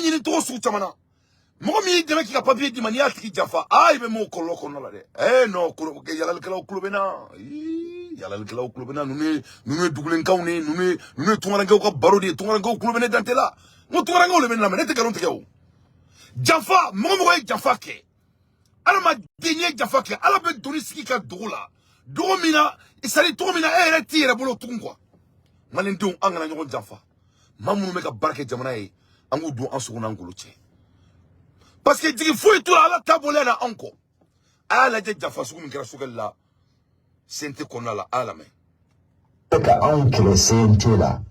ni to su chamana mo mi de ki ka papier di mania ki jafa ay be mo ko loko na la de no ko ke yalla kala club na yalla kala club na nune dugulen kawne nune tungara ngaw ka baro de tungara ngaw club ne dantela mo tungara ngaw le men na men te galon te gaw jafa mo jafa ke ala ma denye jafa ke ala be doniski ka dugula domina isali tomina ere tire bolo tungwa malen dun angana nyogo jafa mamunu me ka barke jamana yi angu du ansuguna ngulu che parce que digi foi tout la tabole na anko ala je jafa sugu min kera sugalla sente konala ala me ka anko sente la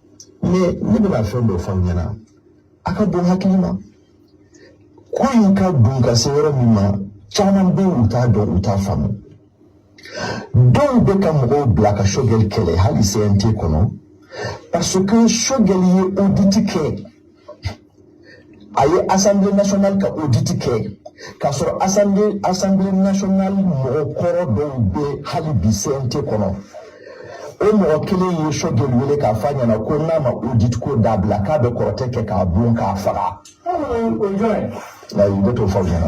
mais ne bena fendo fanyana aka bon hakilima ko yinka dun ka seyoro mima chaman be uta do uta famu don be ka mo blaka shogel kele hali sente kono parce que shogel ye audit ke aye assemblée nationale ka audit ke ka sur assemblée nationale mo koro do be hali bisente kono o mo kele ye shogel wele ka fanya na ko na ma audit ko dabla ka be korote ke ka bon ka fara là, il est au Fabiana.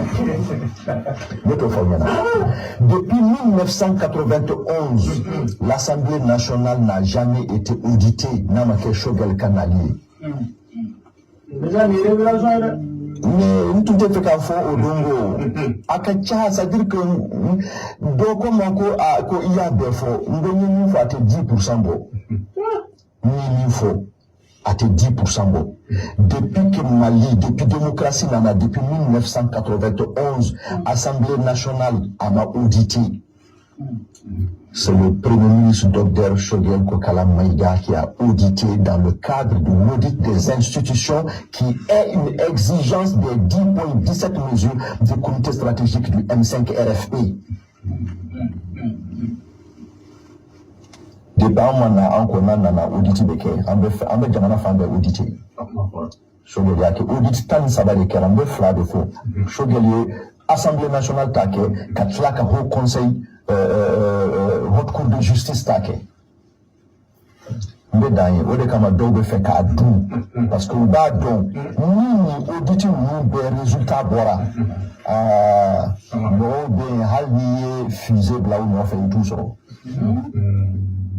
Depuis 1991, l'Assemblée nationale n'a jamais été auditée. N'a pas quelque chose qu'elle canalier. Mais tout est fait qu'à fond au Dongo. Akacha, c'est-à-dire que donc il y a des faux. Nous faut à 10% beau. Nous faut à 10% beau. Depuis que Mali, depuis démocratie, depuis 1991, Assemblée nationale m'a audité. C'est le Premier ministre Dr Shogel Kokala Maïga qui a audité dans le cadre de l'audit des institutions qui est une exigence des 10.17 mesures du comité stratégique du M5 RFP. Depuis on audité beke, on a jamana fan de audité. Shogel y a que audit tan sabari keram be fla de faux. Shogel Assemblée nationale take, katlaka Haut Conseil Haute Cour de justice take. Mbe danye, ode kama dobe fait ka dou parce que ba don ni audit ni be résultat bora no be halni fusée bla ou no fait tout ça.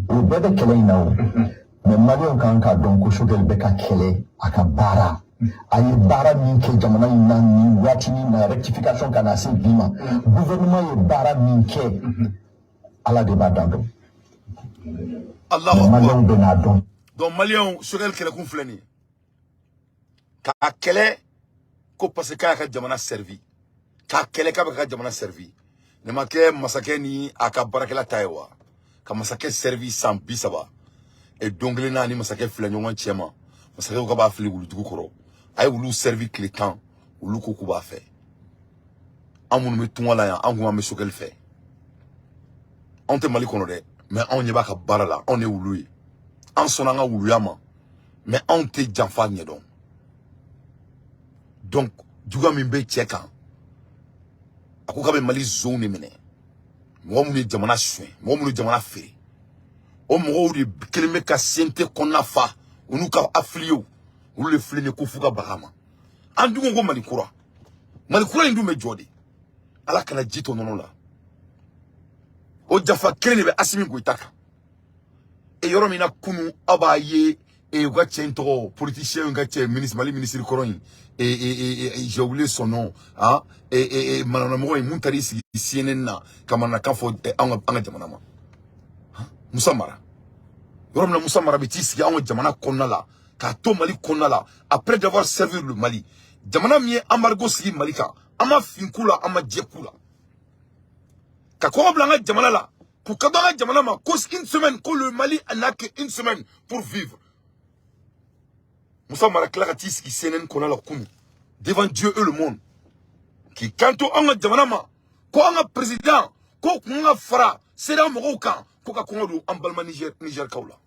O bebe kele na o mais Malion kan ka don ko Shogel be ka kele aka bara aye bara min ke jamana na ni wati ni na rectification kana se bima gouvernement ye bara min ke ala de badando Allah Malion be na don donc Malion Shogel kele kun fleni ka kele ko parce que ka jamana servi ka kele ka jamana servi ne make masake ni aka barakela taiwa ka masake servi sans bisaba et dongle na ni masake flenyo wan chema masake ko ba fli wulu dugu koro ay wulu servi clé temps wulu ko ku ba fe amunu me tunwala ya anguma me Shogel fe on te Mali kono de mais on y ba ka barala on est wulu en sonanga wulu yama mais on te janfa nyedon donc duga min be cheka akuka be Mali zone mene mo mu ni jamana shwe mo mu ni jamana fe o mo ri kelime ka sente konna fa unu ka aflio ulu le flene ko fuka bahama andu ngo Mali kura ndu me jodi ala kana jito nono la o jafa kelene be asimi ko itaka e yoro mina kunu abaye e ga chento politicien ga che ministre Mali ministre koron j'ai oublié son nom hein manana mo muntari si CNN na kama na kafo anga jamana ma musamara yoro mina musamara bitisi anga jamana konnala ka to Mali konnala après d'avoir servi le Mali jamana mi embargo si Malika ama finkula ama jekula ka ko blanga jamana la pour que dans la jamana ma cause une semaine que le Mali n'a qu'une semaine pour vivre Moussa Maraklatisi qui s'énène qu'on a leur coup devant Dieu et le monde. Qui quand on a Djamanama, quand on a président, quand on a Fara, c'est là Moroka, quand on a emballement Niger Kaula.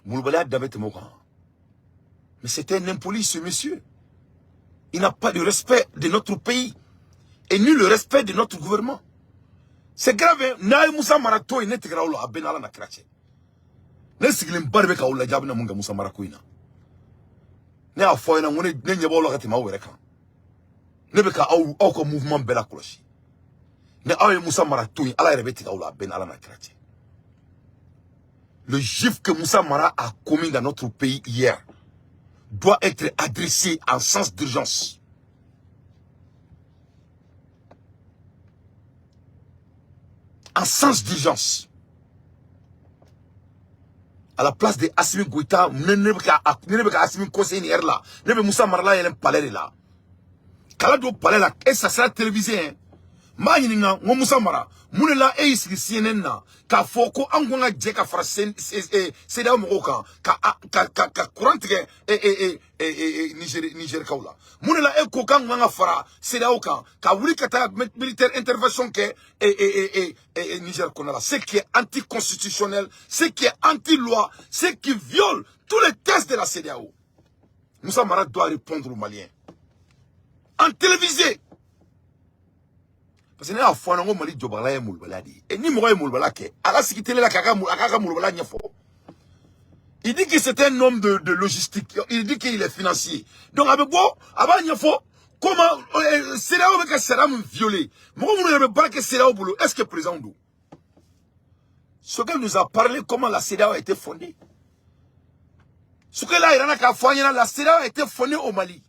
Mouloubala David Moka. Mais c'était un impoli ce monsieur. Il n'a pas de respect de notre pays et ni le respect de notre gouvernement. C'est grave, Naï Moussa Marato et Netegraolo à Benala Nakrache. Ne siglim barbe ka ulla jabna munga Moussa Marakuina ne a fo ina ngone ne nyeba lo katima were kan ne be ka au ko mouvement bela koloshi ne awe Moussa Mara toyi ala rebe tika ola ben ala na krati. Le gif que Moussa Mara a commis dans notre pays hier doit être adressé en sens d'urgence. En sens d'urgence. À la place de Assimi Goïta, ne be ka Assimi conseiller ni là. Ne be Moussa Mara là, il y a un palais là. Kala do palais là, et ça sera télévisé, hein. Ma yininga ngo Moussa Mara munela e sigi CNN na ka foko angonga je ka fara seda mo ka courant ke Niger kaula munela e ko kan nga fara seda o kan ka wuli kata militaire intervention ke Niger konala, ce qui est anticonstitutionnel, ce qui est anti-loi, ce qui viole tous les textes de la CEDEAO. Moussa Mara doit répondre aux Maliens en télévisé. Parce que n'a fois non Mali jobala e mulbala di et ni mo e mulbala ke ala sikitele la kaka mulbala nyefo. Il dit que c'est un homme de logistique, il dit qu'il est financier. Donc avec quoi aba nyefo comment c'est là où que sera violé. Moi on ne pas que c'est là au boulot. Est-ce que présent nous ce qu'elle nous a parlé comment la CEDEAO a été fondée. Ce que là il y a qu'à fois la CEDEAO a été fondée au Mali.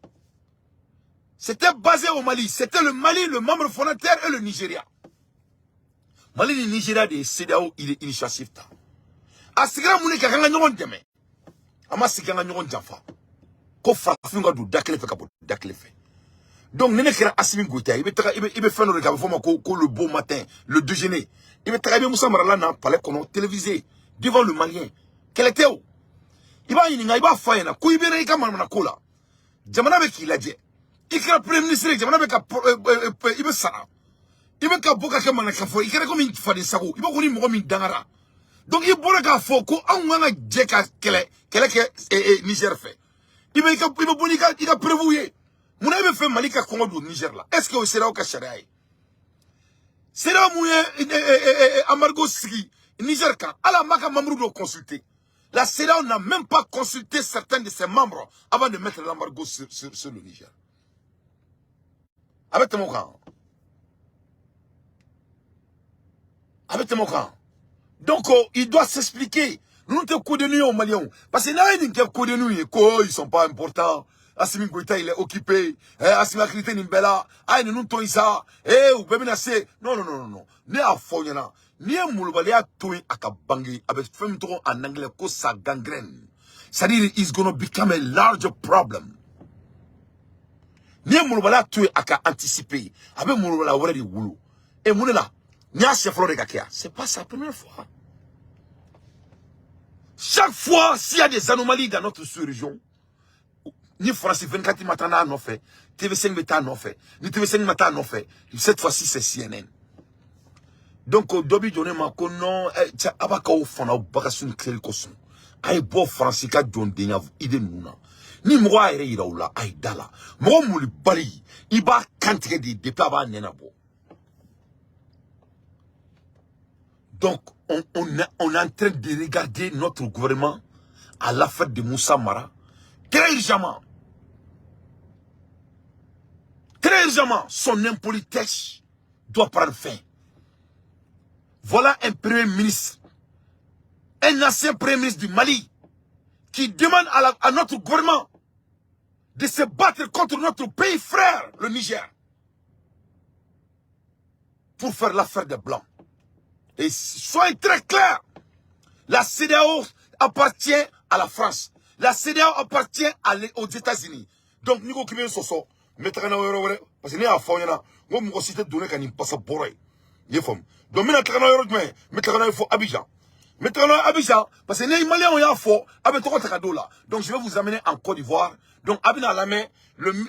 C'était basé au Mali. C'était le Mali, le membre fondateur et le Nigeria. Mali et Nigeria de CEDEAO initiative. A sigira mune ka kanga nyon deme. Ama siganga nyon jafa. Ko frafinga du dakle fe kapo dakle fe. Donc nene kira Assimi Goïta, il be faire le regard ko le beau matin, le déjeuner. Il be travailler Moussa Mara là na palais kono télévisé devant le Malien. Quel était où? Il va yininga, il va faire na ko ibere ka manana kola. Jamana be ki laje. Il y a le premier ministre, il y a Sara. Il y a Boka Kamana Kafo, il y a comme une fois de Sago, il y a comme une Dangara. Donc il y a Boka Foko, on a Djeka Kele, Niger fait. Il y a prévu. Mon ami fait Malika Congo du Niger là. Est-ce que c'est là au Kacharaï? C'est là où Amargo Sigi, Niger quand, à la Maka Mamrou doit consulter. La CEDEAO n'a même pas consulté certains de ses membres avant de mettre l'embargo sur le Niger. Avec mon camp. Avec mon camp. Donc, il doit s'expliquer. Nous ne sommes pas de nuit aux Maliens. Parce que là, ils ne sont pas importants. Assimi Goïta, il est occupé. Assimi Akrité Nimbela. Aïe, nous sommes ça. Ou bien, non, non, non, non. Né à Foyana. Ni à Moulbalia, Toui, à Kabangi, avec femme en anglais, que ça gangrène. C'est-à-dire, it's going to become a larger problem. Ni mulbala tué aka anticiper avec mulbala wala di wulu et munela nya chef de gakia c'est pas sa première fois. Chaque fois s'il y a des anomalies dans notre sous-région ni France 24 matin na non fait TV5 matin non fait ni TV5 matin non fait cette fois-ci c'est CNN. Donc au dobi donné ma kono abaka o fona bakasun clé koson ay bo France ka donde nya ide nuna. Ni mwa ere ira oula aidala mwa mouli bali iba kantike di depa ba nenabo. Donc on est en train de regarder notre gouvernement à l'affaire de Moussa Mara très urgemment son impolitesse doit prendre fin. Voilà un premier ministre, un ancien premier ministre du Mali qui demande à notre gouvernement de se battre contre notre pays frère, le Niger, pour faire l'affaire des Blancs. Et soyez très clairs, la CEDEAO appartient à la France. La CEDEAO appartient aux États-Unis. Donc, nous avons dit soso, parce que nous avons cité donné qu'on passe à Boré. Donc, nous avons dit Abidjan. Maintenant, Abidjan, parce que les Maliens ont fort, donc je vais vous amener en Côte d'Ivoire. Donc, Abina la main,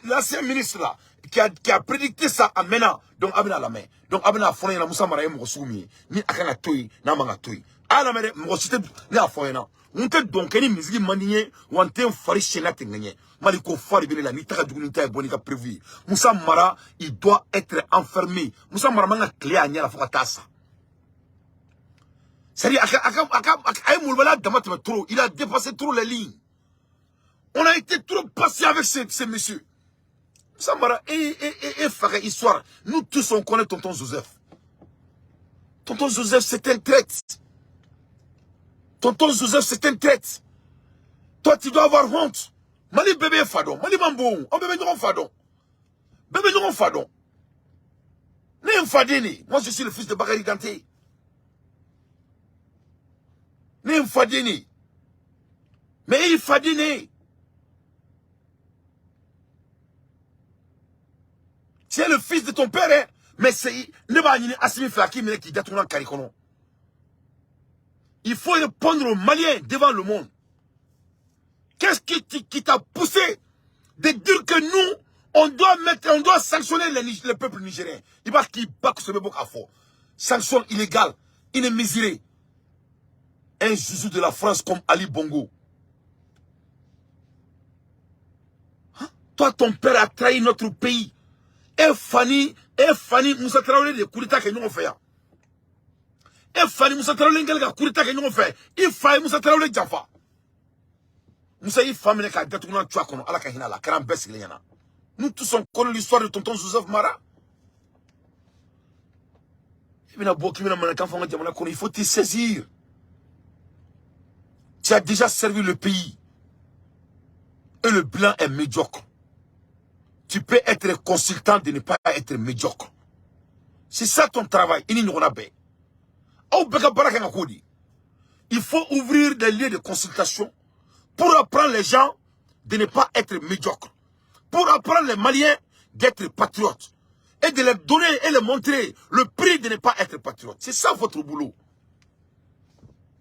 l'ancien ministre là, qui a prédicté ça en Mena, donc Abina la main. Donc, Abina a fourni la Moussa Mara Mousoumi, ni Akana Toui, Namanga Toui. À la main, Moussite, ni à fourni. On te donc, ni musique maniée, ou on te fari chéna tenganye. Maliko fari bine la, ni taka dugunita et bonika prévu. Moussa Mara, il doit être enfermé. Moussa Mara manga clé à la Fokatasa. C'est-à-dire, il a dépassé trop les lignes. On a été trop patient avec ces messieurs. Samara, et Faré, histoire. Nous tous, on connaît tonton Joseph. Tonton Joseph, c'est un traite. Tonton Joseph, c'est un traite. Toi, tu dois avoir honte. Mali bébé fadon. Mali mambo. On bébé nous fadon. Bébé nous fadon. Né fadini. Moi, je suis le fils de Bakary Danté. Né fadini. Mais il fadini. Tu es le fils de ton père, hein? Mais c'est... Ne va pas Assimi Flaki, mais qui détourne en Karikono. Il faut répondre aux Maliens devant le monde. Qu'est-ce qui t'a poussé de dire que nous, on doit sanctionner le peuple nigérien? Il va qu'il bat ce bébé à fort. Sanction illégale, inémisérée. Un joujou de la France comme Ali Bongo. Hein? Toi, ton père a trahi notre pays. Et Fanny, Moussa Traoré de Kourita que nous on fait. Et Fanny Moussa Traoré de Kourita que nous on fait. Il faille Moussa Traoré Jaffa. Moussa il femme ne ka datu na twa kono ala ka hina la karam bes le yana. Nous tous on connaît l'histoire de tonton Joseph Mara. Il faut te saisir. Tu as déjà servi le pays. Et le blanc est médiocre. Tu peux être consultant de ne pas être médiocre. C'est ça ton travail. Il faut ouvrir des lieux de consultation pour apprendre les gens de ne pas être médiocres. Pour apprendre les Maliens d'être patriotes. Et de leur donner et leur montrer le prix de ne pas être patriote. C'est ça votre boulot.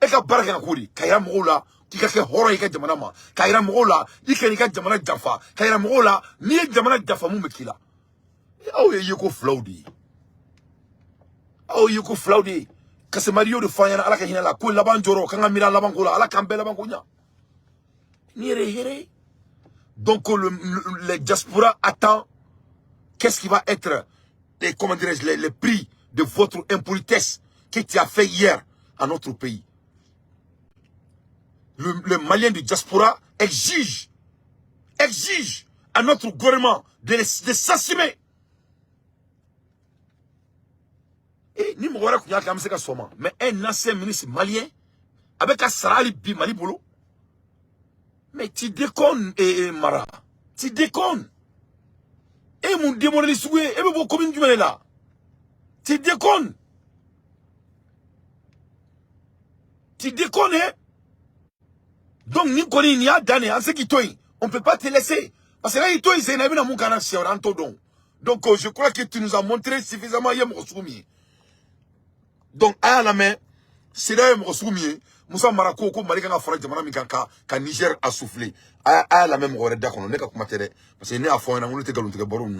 Et quand Baraka Koudi, Kaya Moula, qui a fait horreur et Jamanama, Kaya Moula, il y a Jamana Jaffa, Kaya Moula, ni Jamana Jaffa Moumekila. Oh, you go Flaudi. Oh, you go Flaudi. Kasemario de Fayana, Alakahina, la Koula Banjoro, Kangamira Labangola, Alakambela Bangonia. Nire. Donc, le diaspora attend. Qu'est-ce qui va être les prix de votre impolitesse que tu as fait hier à notre pays? Le Malien du diaspora exige à notre gouvernement de s'assumer. Et ni m'aura qu'on y a quand même mais un ancien ministre malien avec un sarali bi Mali bolo. Mais tu déconnes, Mara. Tu déconnes. Et mon démon les souhaits, et mon commune du là. Tu déconnes. Tu déconnes, hein? Donc, ni connais ni a d'année, en ce qui toi, on ne peut pas te laisser. Parce que là, il toi, c'est un mon canal sur Antodon. Donc, je crois que tu nous as montré suffisamment hier, mon soumis. Donc, à la main, c'est là, mon soumis. Moussa Marako, comme Malika Fara Jamana Mikanka, quand Niger a soufflé. À la même heure, d'accord, on n'est qu'à combattre. Parce que n'est à fond, on était galon de Boron.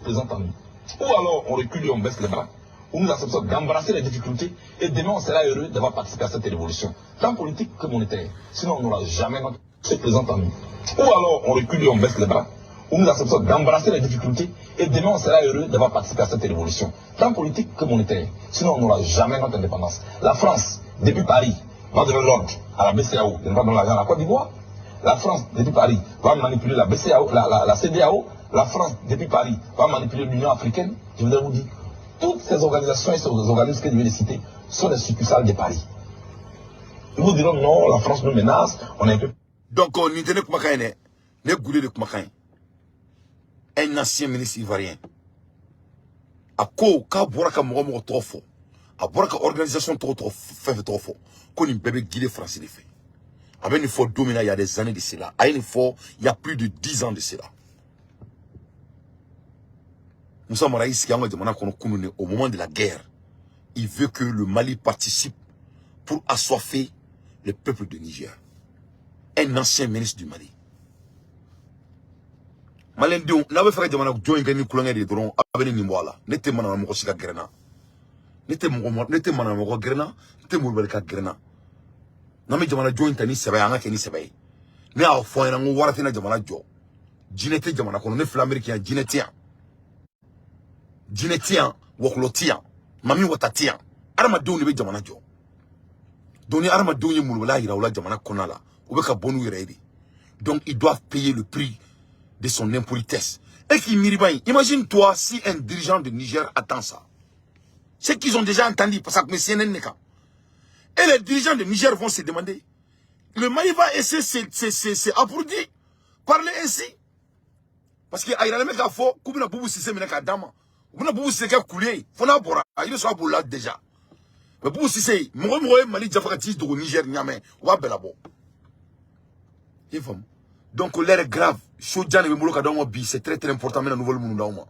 Ou alors on recule et on baisse les bras, ou nous acceptons d'embrasser les difficultés et demain on sera heureux d'avoir participé à cette révolution, tant politique que monétaire. Sinon on n'aura jamais notre présent en nous. Ou alors on recule et on baisse les bras, ou nous acceptons d'embrasser les difficultés et demain on sera heureux d'avoir participé à cette révolution, tant politique que monétaire. Sinon on n'aura jamais notre indépendance. La France, depuis Paris, va donner l'ordre à la BCAO de ne pas donner l'argent à la Côte d'Ivoire. La France, depuis Paris, va manipuler la BCAO, la CEDEAO. La France, depuis Paris, va manipuler l'Union africaine. Je voudrais vous dire, toutes ces organisations et ces organismes que je viens de citer sont des succursales de Paris. Ils vous diront non, la France nous menace, on est un peu... Donc, on n'y tenait pas ne goulé de Koumakan. Un ancien ministre ivoirien. A quoi, quand Boraka Momo trop fort, a Boraka organisation trop fait trop fort, qu'on y bébé guidé français fait. Avec une fois dominé il y a des années de cela. À une fois, il y a plus de 10 ans de cela. Moussa Maraïs qui a au moment de la guerre, il veut que le Mali participe pour assoiffer le peuple de Niger. Un ancien ministre du Mali. Malin Dion, n'avait fait jamana join gani kulanga de dron abeni ni mwala. N'était mana mo sika grena. N'était mana mo grena, n'était mo balika grena. Nami jamana join tani seba anga keni seba. Ne a fo ina ngo warate na jamana jo. Jinete jamana kono ne flamericain jinetia. Jinetia woklotia. Mami watatia. Arama doni be jamana jo. Doni arama doni mulwala ira wala jamana konala. Ubeka bonu iredi. Donc ils doivent payer le prix de son impolitesse. Et qui m'irribaille. Imagine-toi si un dirigeant de Niger attend ça. C'est qu'ils ont déjà entendu, parce que CNN n'est qu'un. Et les dirigeants de Niger vont se demander. Le Mali va essayer c'est approudi. Parler ainsi. Parce que il y a des mecs à faux, Koubina Boubou Sissé Meneka Dama. Koubina Boubou Sissé Koulé. Fona Bora. Il est sur la là déjà. Mais Boubou Sissé, Moué Mali Djafakatis de Niger Niamey. Ouah Belabo. Donc l'air est grave. Chodjan et Mouloka Daoma Bi, c'est très très important mais la nouvelle Moulouma.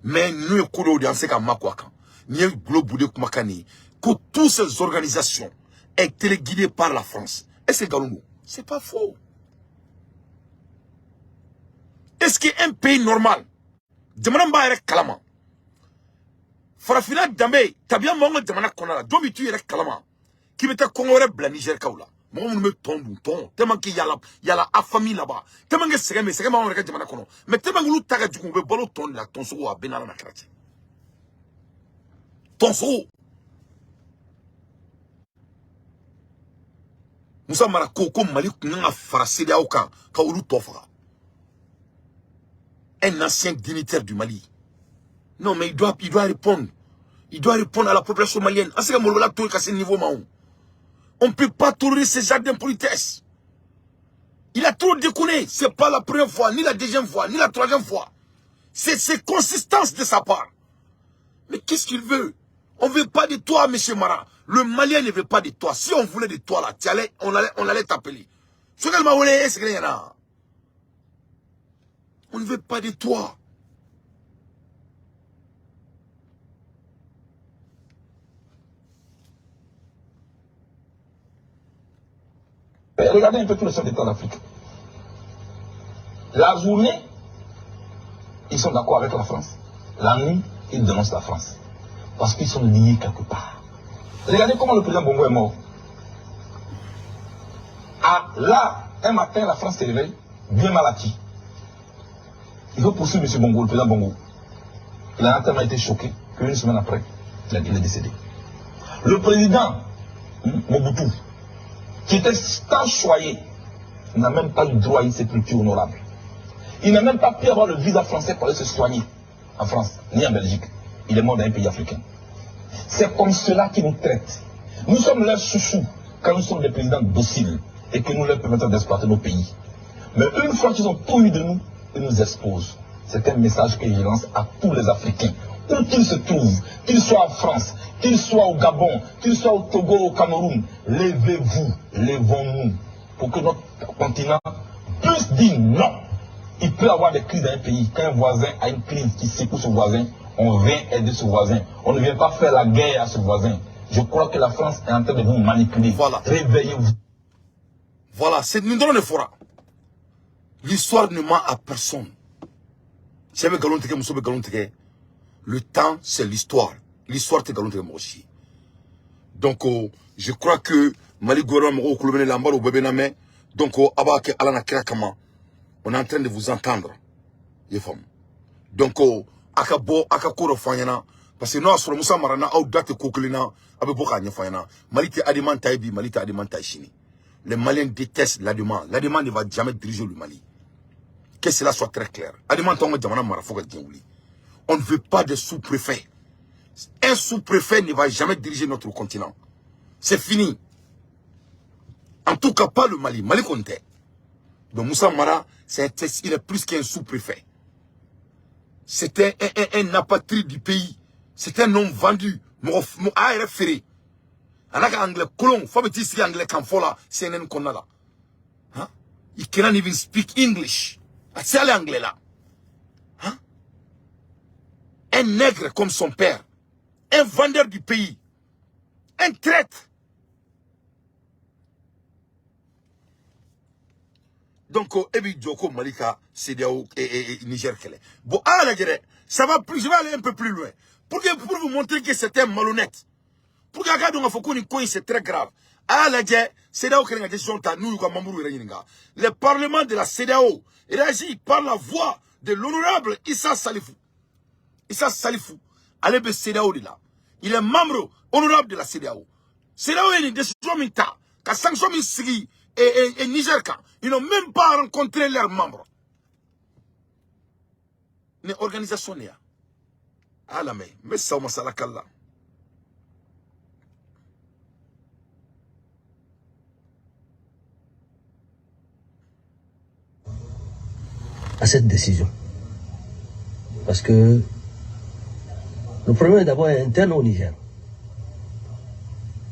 Mais nous sommes coulés dans ce cas Makwaka. Nous sommes globaux Kumakani. Que toutes ces organisations aient été guidées par la France. Et c'est Galungu. C'est pas faux. Est-ce qu'un pays normal, Djamanamba est Kalama, Farafina Dambe, Tabia Mongo Djamana Konala, Domitu est Kalama, qui mettait Kongore Bla Niger Kaula. Moi, on me tombe, tellement qu'il y a la famille là-bas. Tellement que c'est vraiment on regarde Djamana Kono. Mais tellement que l'outarga du Kumbe, Bolo ton la ton sou à Benala Nakrati. Ton sou. Moussa Marako, comme Malik n'a faracé à aucun, Kaoulou Tofra. Un ancien dignitaire du Mali. Non, mais il doit répondre. Il doit répondre à la population malienne. À ce niveau, on ne peut pas tolérer ces genres d'impolitesse. Il a trop déconné. Ce n'est pas la première fois, ni la deuxième fois, ni la troisième fois. C'est consistance de sa part. Mais qu'est-ce qu'il veut? On ne veut pas de toi, M. Mara. Le Malien ne veut pas de toi. Si on voulait de toi, là, on allait t'appeler. Ce qu'elle m'a volé, c'est qu'il y en a. On ne veut pas de toi. Regardez un peu tous les chefs d'État d'Afrique. La journée, ils sont d'accord avec la France. La nuit, ils dénoncent la France. Parce qu'ils sont liés quelque part. Regardez comment le président Bongo est mort. Ah, là, un matin, la France se réveille, bien mal acquis. Il veut poursuivre M. Bongo, le président Bongo. Il a tellement été choqué qu'une semaine après, il est décédé. Le président Mobutu, qui était tant choyé, n'a même pas eu droit à une sépulture honorable. Il n'a même pas pu avoir le visa français pour aller se soigner en France, ni en Belgique. Il est mort dans un pays africain. C'est comme cela qu'ils nous traitent. Nous sommes leurs chouchous quand nous sommes des présidents dociles et que nous leur permettons d'exploiter nos pays. Mais une fois qu'ils ont tout eu de nous, ils nous exposent. C'est un message que je lance à tous les Africains, où qu'ils se trouvent, qu'ils soient en France, qu'ils soient au Gabon, qu'ils soient au Togo, au Cameroun. Levez-vous, levons-nous, pour que notre continent puisse dire non. Il peut y avoir des crises dans un pays. Quand un voisin a une crise qui secoue ce voisin, on vient aider ce voisin. On ne vient pas faire la guerre à ce voisin. Je crois que la France est en train de vous manipuler. Voilà. Réveillez-vous. Voilà, c'est une drôle de fora. L'histoire ne ment à personne. Le temps, c'est l'histoire. L'histoire, c'est galon moi aussi. Donc, je crois que Mali Gouram, donc, on est en train de vous entendre. Donc, akabo, akakoro fanyana. Parce que nous, sur le Moussa Marana, ou date kokulina, abeboka nyafanyana. Malite adiman taibi, malite adiman taishini. Les Maliens détestent l'Adiman. L'Adiman ne va jamais diriger le Mali. Que cela soit très clair. Adiman tonga jamana marafoga djengouli. On ne veut pas de sous-préfet. Un sous-préfet ne va jamais diriger notre continent. C'est fini. En tout cas, pas le Mali. Mali comptait. Donc Moussa Mara, il est plus qu'un sous-préfet. C'était un apatride du pays. C'est un homme vendu. Mon référé. Anaka anglais colon, faut me dire anglais quand fola, c'est un konala. Hein? He cannot even speak English. C'est l'anglais là. Hein? Un nègre comme son père. Un vendeur du pays. Un traître. Donc, Ebi Djoko Malika, CEDEAO et Niger Kele. Bon, ça va plus, je vais aller un peu plus loin. Pour vous montrer que c'est un malhonnête. Pour que c'est très grave. À la guerre, CEDEAO qui a une décision, le parlement de la CEDEAO réagit par la voix de l'honorable Issa Salifou. Issa Salifou, allez be CEDEAO de là. Il est membre honorable de la CEDEAO. CEDEAO est une décision minta. Ka sanction min sigi, et Niger, ils n'ont même pas rencontré leurs membres. Une organisation, ah la mais ça, on s'en a. À cette décision. Parce que le problème est d'abord interne au Niger.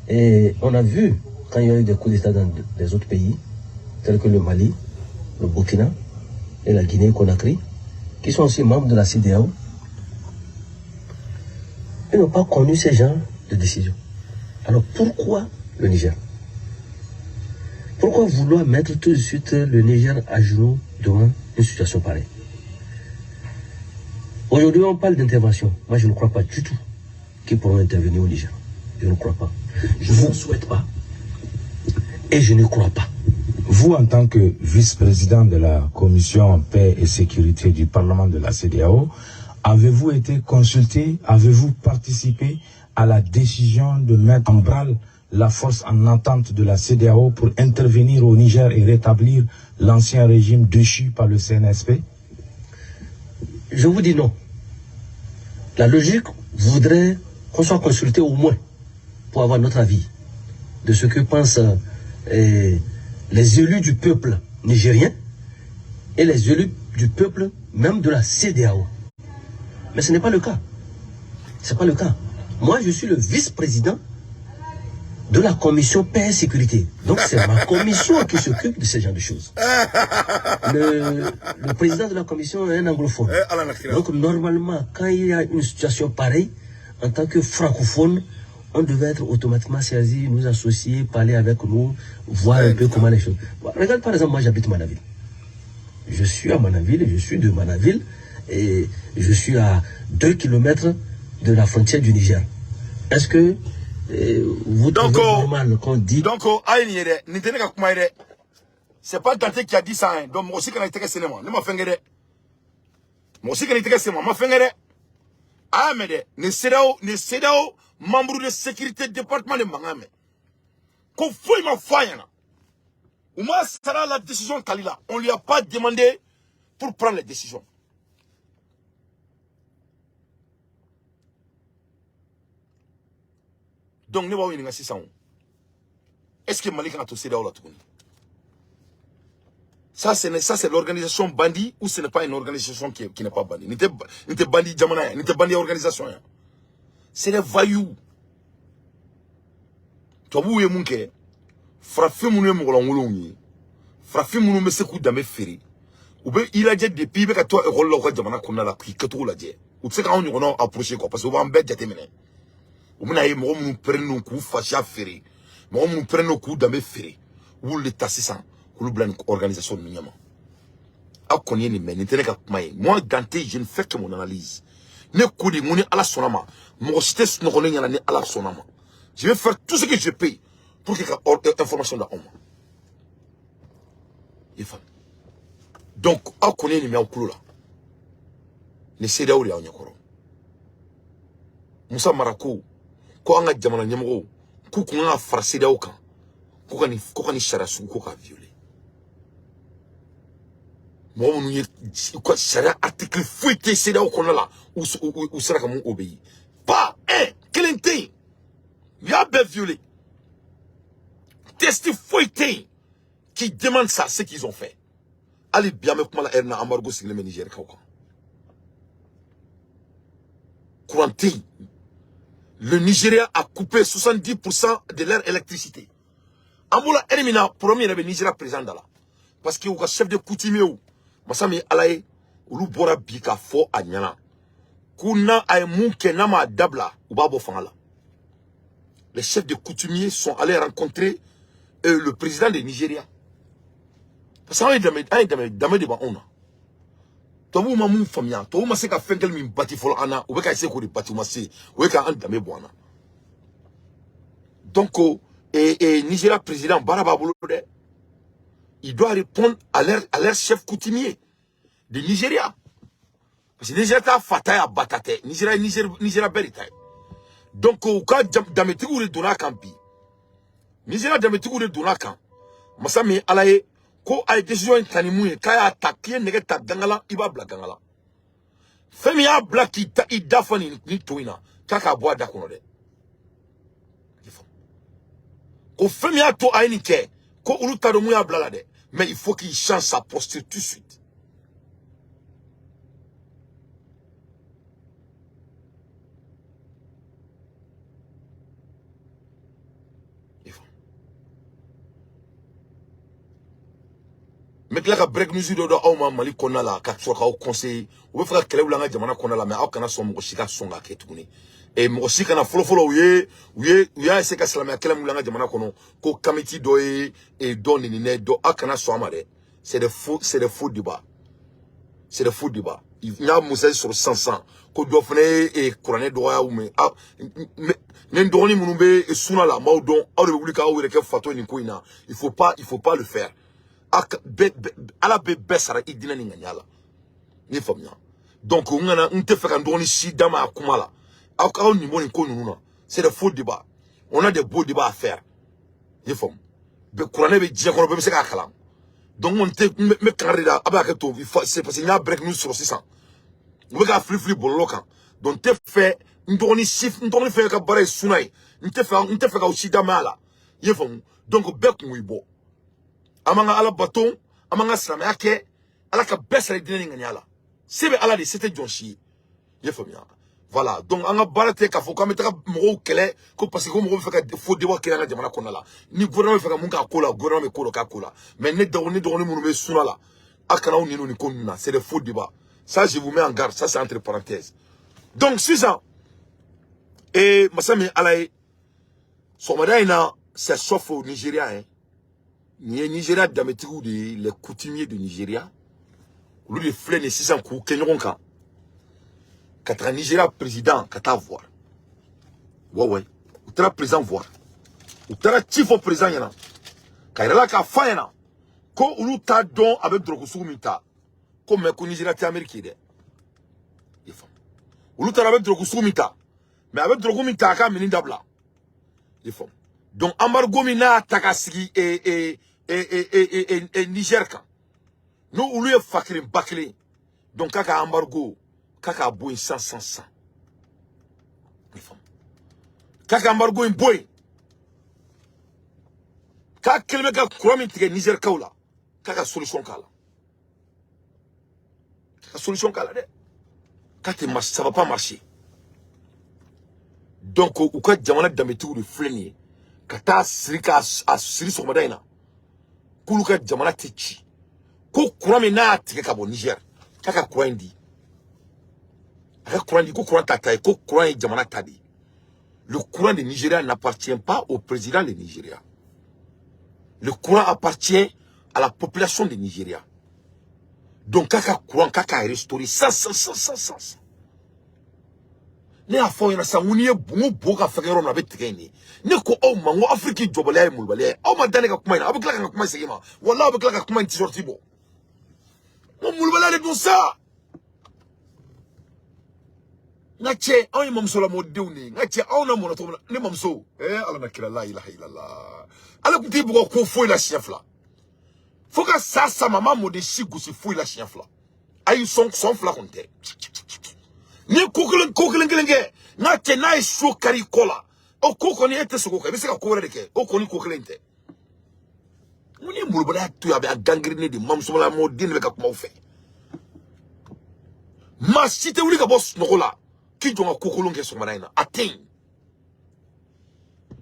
Et on a vu, quand il y a eu des coups d'État dans les autres pays, tels que le Mali, le Burkina et la Guinée-Conakry, qui sont aussi membres de la CEDEAO, ils n'ont pas connu ces genres de décisions. Alors pourquoi le Niger? Pourquoi vouloir mettre tout de suite le Niger à genoux devant une situation pareille? Aujourd'hui, on parle d'intervention. Moi, je ne crois pas du tout qu'ils pourront intervenir au Niger. Je ne crois pas. Je ne souhaite pas. Et je ne crois pas. Vous, en tant que vice-président de la Commission paix et sécurité du Parlement de la CEDEAO, avez-vous été consulté, avez-vous participé à la décision de mettre en branle la force en entente de la CEDEAO pour intervenir au Niger et rétablir l'ancien régime déchu par le CNSP? Je vous dis non. La logique voudrait qu'on soit consulté au moins pour avoir notre avis de ce que pensent les élus du peuple nigérien et les élus du peuple même de la CEDEAO. Mais ce n'est pas le cas. Ce n'est pas le cas. Moi, je suis le vice-président de la commission paix et sécurité. Donc c'est ma commission qui s'occupe de ce genre de choses. Le président de la commission est un anglophone. Donc normalement, quand il y a une situation pareille, en tant que francophone, on devait être automatiquement saisi, nous associer, parler avec nous, voir un peu comment les choses. Bon, regarde par exemple, moi j'habite Manaville. Je suis à Manaville, je suis de Manaville, et je suis à 2 km de la frontière du Niger. Est-ce que vous trouvez normal qu'on dit... Donc, c'est pas Dante qui a dit ça. Hein. Donc, moi aussi, quand il était cinéma, ne m'a fait guérir. Moi aussi, quand il était cinéma, m'a fait guérir. Ah, mais ne CEDEAO, membre de sécurité département de Mangame. Qu'on fouille ma faille. Ou moi, ça sera la décision Kalila. On lui a pas demandé pour prendre les décisions. Donc, nous avons 600. Est-ce que Malik a tout CEDEAO là tout? Ça, c'est l'organisation bandit ou ce n'est pas une organisation qui n'est pas bandit. N'était bandit Djamana, n'était bandit organisation. C'est des voyous. Tu vois où est mon cœur? Frappez mon nom au Longolongi. Frappez mon nom, c'est coup d'ame ferry. Ou bien il a dit depuis que toi, rôle là, Djamana, qu'on a la pris, que tout l'a dit. Ou tu sais quand on a approché quoi, parce qu'on va en bête d'être ou bien il nous prennent nos coups fâchés à ferry. Mais nous prennent nos coups d'ame ferry. Ou les tasser sans. Ou une organisation minimum. A connaître ni mais n'était pas mai. Moi Dante, je ne fais que mon analyse. Ne coudi mon à la sonama. Mon stes ne connaît rien à la sonama. Je vais faire tout ce que je peux pour qu'il y ait information dans l'homme. Donc, a connaître ni mais au clou là. Ne sait pas où il y a un yakoro. Moussa Marako. Ko anga jamana nyamgo ku ko nga farsi da ukan ko kani sharasu ko ka violer mo mu ni ko shara article fouité c'est da ukan là ou sera comme obéi pas Clinton il a bien violé testi fouité qui demande ça ce qu'ils ont fait allez bien mais comment la erna embargo sur le Niger ka ukan Kouranté. Le Nigeria a coupé 70% de leur électricité. Amboula Elimina, premier le Nigeria présent là. Parce que le chef de coutumier ou Masami Alaye, ou Bora Bika fo Anyana. Kuna Aymou Kenama Dabla, ou Babo Fangala. Les chefs de coutumiers sont allés rencontrer le président de Nigeria. Parce que dame de on a. Tobu mamu famia, tobu masé ka fenkel min bati folo ana, ou beka ese ko di bati masé, ou beka an dame boana. Donc, Nigeria président Barababolo, il doit répondre à leur chef coutumier de Nigeria. Parce que Nigeria ta fataya batate, Nigeria berita. Donc, quand Dametigoure donna kampi, Nigeria Dametigoure donna kamp, Masami alaye ko ay décision tani muye kaya takiye nege ta gangala iba bla gangala femi ya bla ki ta idafa ni toina kaka boa da kono de ko femi ya to ay ni ke ko ulu ta do muya bla la de mais il faut qu'il change sa posture tout de suite. Mais là ka break news do aw ma mali konna la ka so ka conseil o be fa kele wula nga jamana konna la mais aw kana so mo shika songa ke tuguni e mo shika na folo uye se ka salama kele wula nga jamana kono ko committee do e do ni ne do akana so amade c'est de faux débat. C'est de faux débat. Il y a Moussa sur 500 ko do fene e courané do ya ume nen do ni munumbe e suna la maudon aw de wuli ka aw ke fato ni ko ina il faut pas le faire. Ala be besara idina ni nganyala ni famnya donc ngana nte feka ndoni si dama akumala akaw ni moni ko nuna c'est de faux débat on a des beaux débats à faire ni fam be courane be je ko be se ka kala donc on te me karida abaka to c'est parce qu'il y a break news sur 600 on va flip bolokan donc te fait ndoni sif ndoni fait ka bare sunai nte feka aussi dama la ni fam donc be ko wibo amanga ala baton amanga slama yake ala ka besale dina nganyala sebe ala de c'était jonchi yefamia voilà donc anga barate ka fo kameta mo kele ko parce que mo feka fo de wa kele nga jamana konna la ni gouvernement feka mun ka kola gouvernement ko ka kola mais ne do ni mo be suna la akana on ni konna c'est des faux débats ça je vous mets en garde ça c'est entre parenthèses donc Susan et masami alaye somadaina c'est sauf au Nigeria hein. Ni Nigeria d'ametigu de les coutumiers de Nigeria lui les flènes 600 coups kenyon ka katra Nigeria président kata voir ouais ou tra président voir ou tra chief au président yana kairala ka fayana ko ulu ta don avec drogusu mita ko me ko Nigeria ti Amérique de yefam ulu ta avec drogusu mita mais avec drogusu mita ka mini dabla yefam donc embargo mina takasigi et Niger kan no ulu e fakrin bakli donc kaka embargo kaka boy 100 kaka embargo in boy kaka kelme ka kromi tige Niger kaula kaka solution kala de kate marche ça va pas marcher donc ou ka jamana dametu de fleni kata sirika asiri somadaina kuluka jamana techi ko kurame na tike kabo Niger kaka kurandi aka kurandi ko kuranta tay ko kuran jamana tadi le courant de Nigeria n'appartient pas au président du Nigeria. Le courant appartient à la population du Nigeria. Donc kaka courant kaka restauré sans ne a fo yana sa wuni bungu boka fekero na betkeni ne ko o mango afriki jobale mulbale o ma dane ka kuma ina abukla ka kuma segima wallahi abukla ka kuma inti sorti bo mo mulbale de ça ngache o imamso la modewni ngache o na monato ne mamso ala nakira la ilaha illallah ala kuti bugo ko fo la chefla foka sasa mama modeshi gusi fo la chefla ayi son fla konte ni kokulen gelenge na te na iso kari kola o koko ni ete soko ka bi se ka kokore de ke o ko ni kokulen te muni mulbala tu ya ba gangrine di mamso la mo din be ka kuma ofe ma site wuli ka boss nokola ki jonga kokulun ke so manaina atin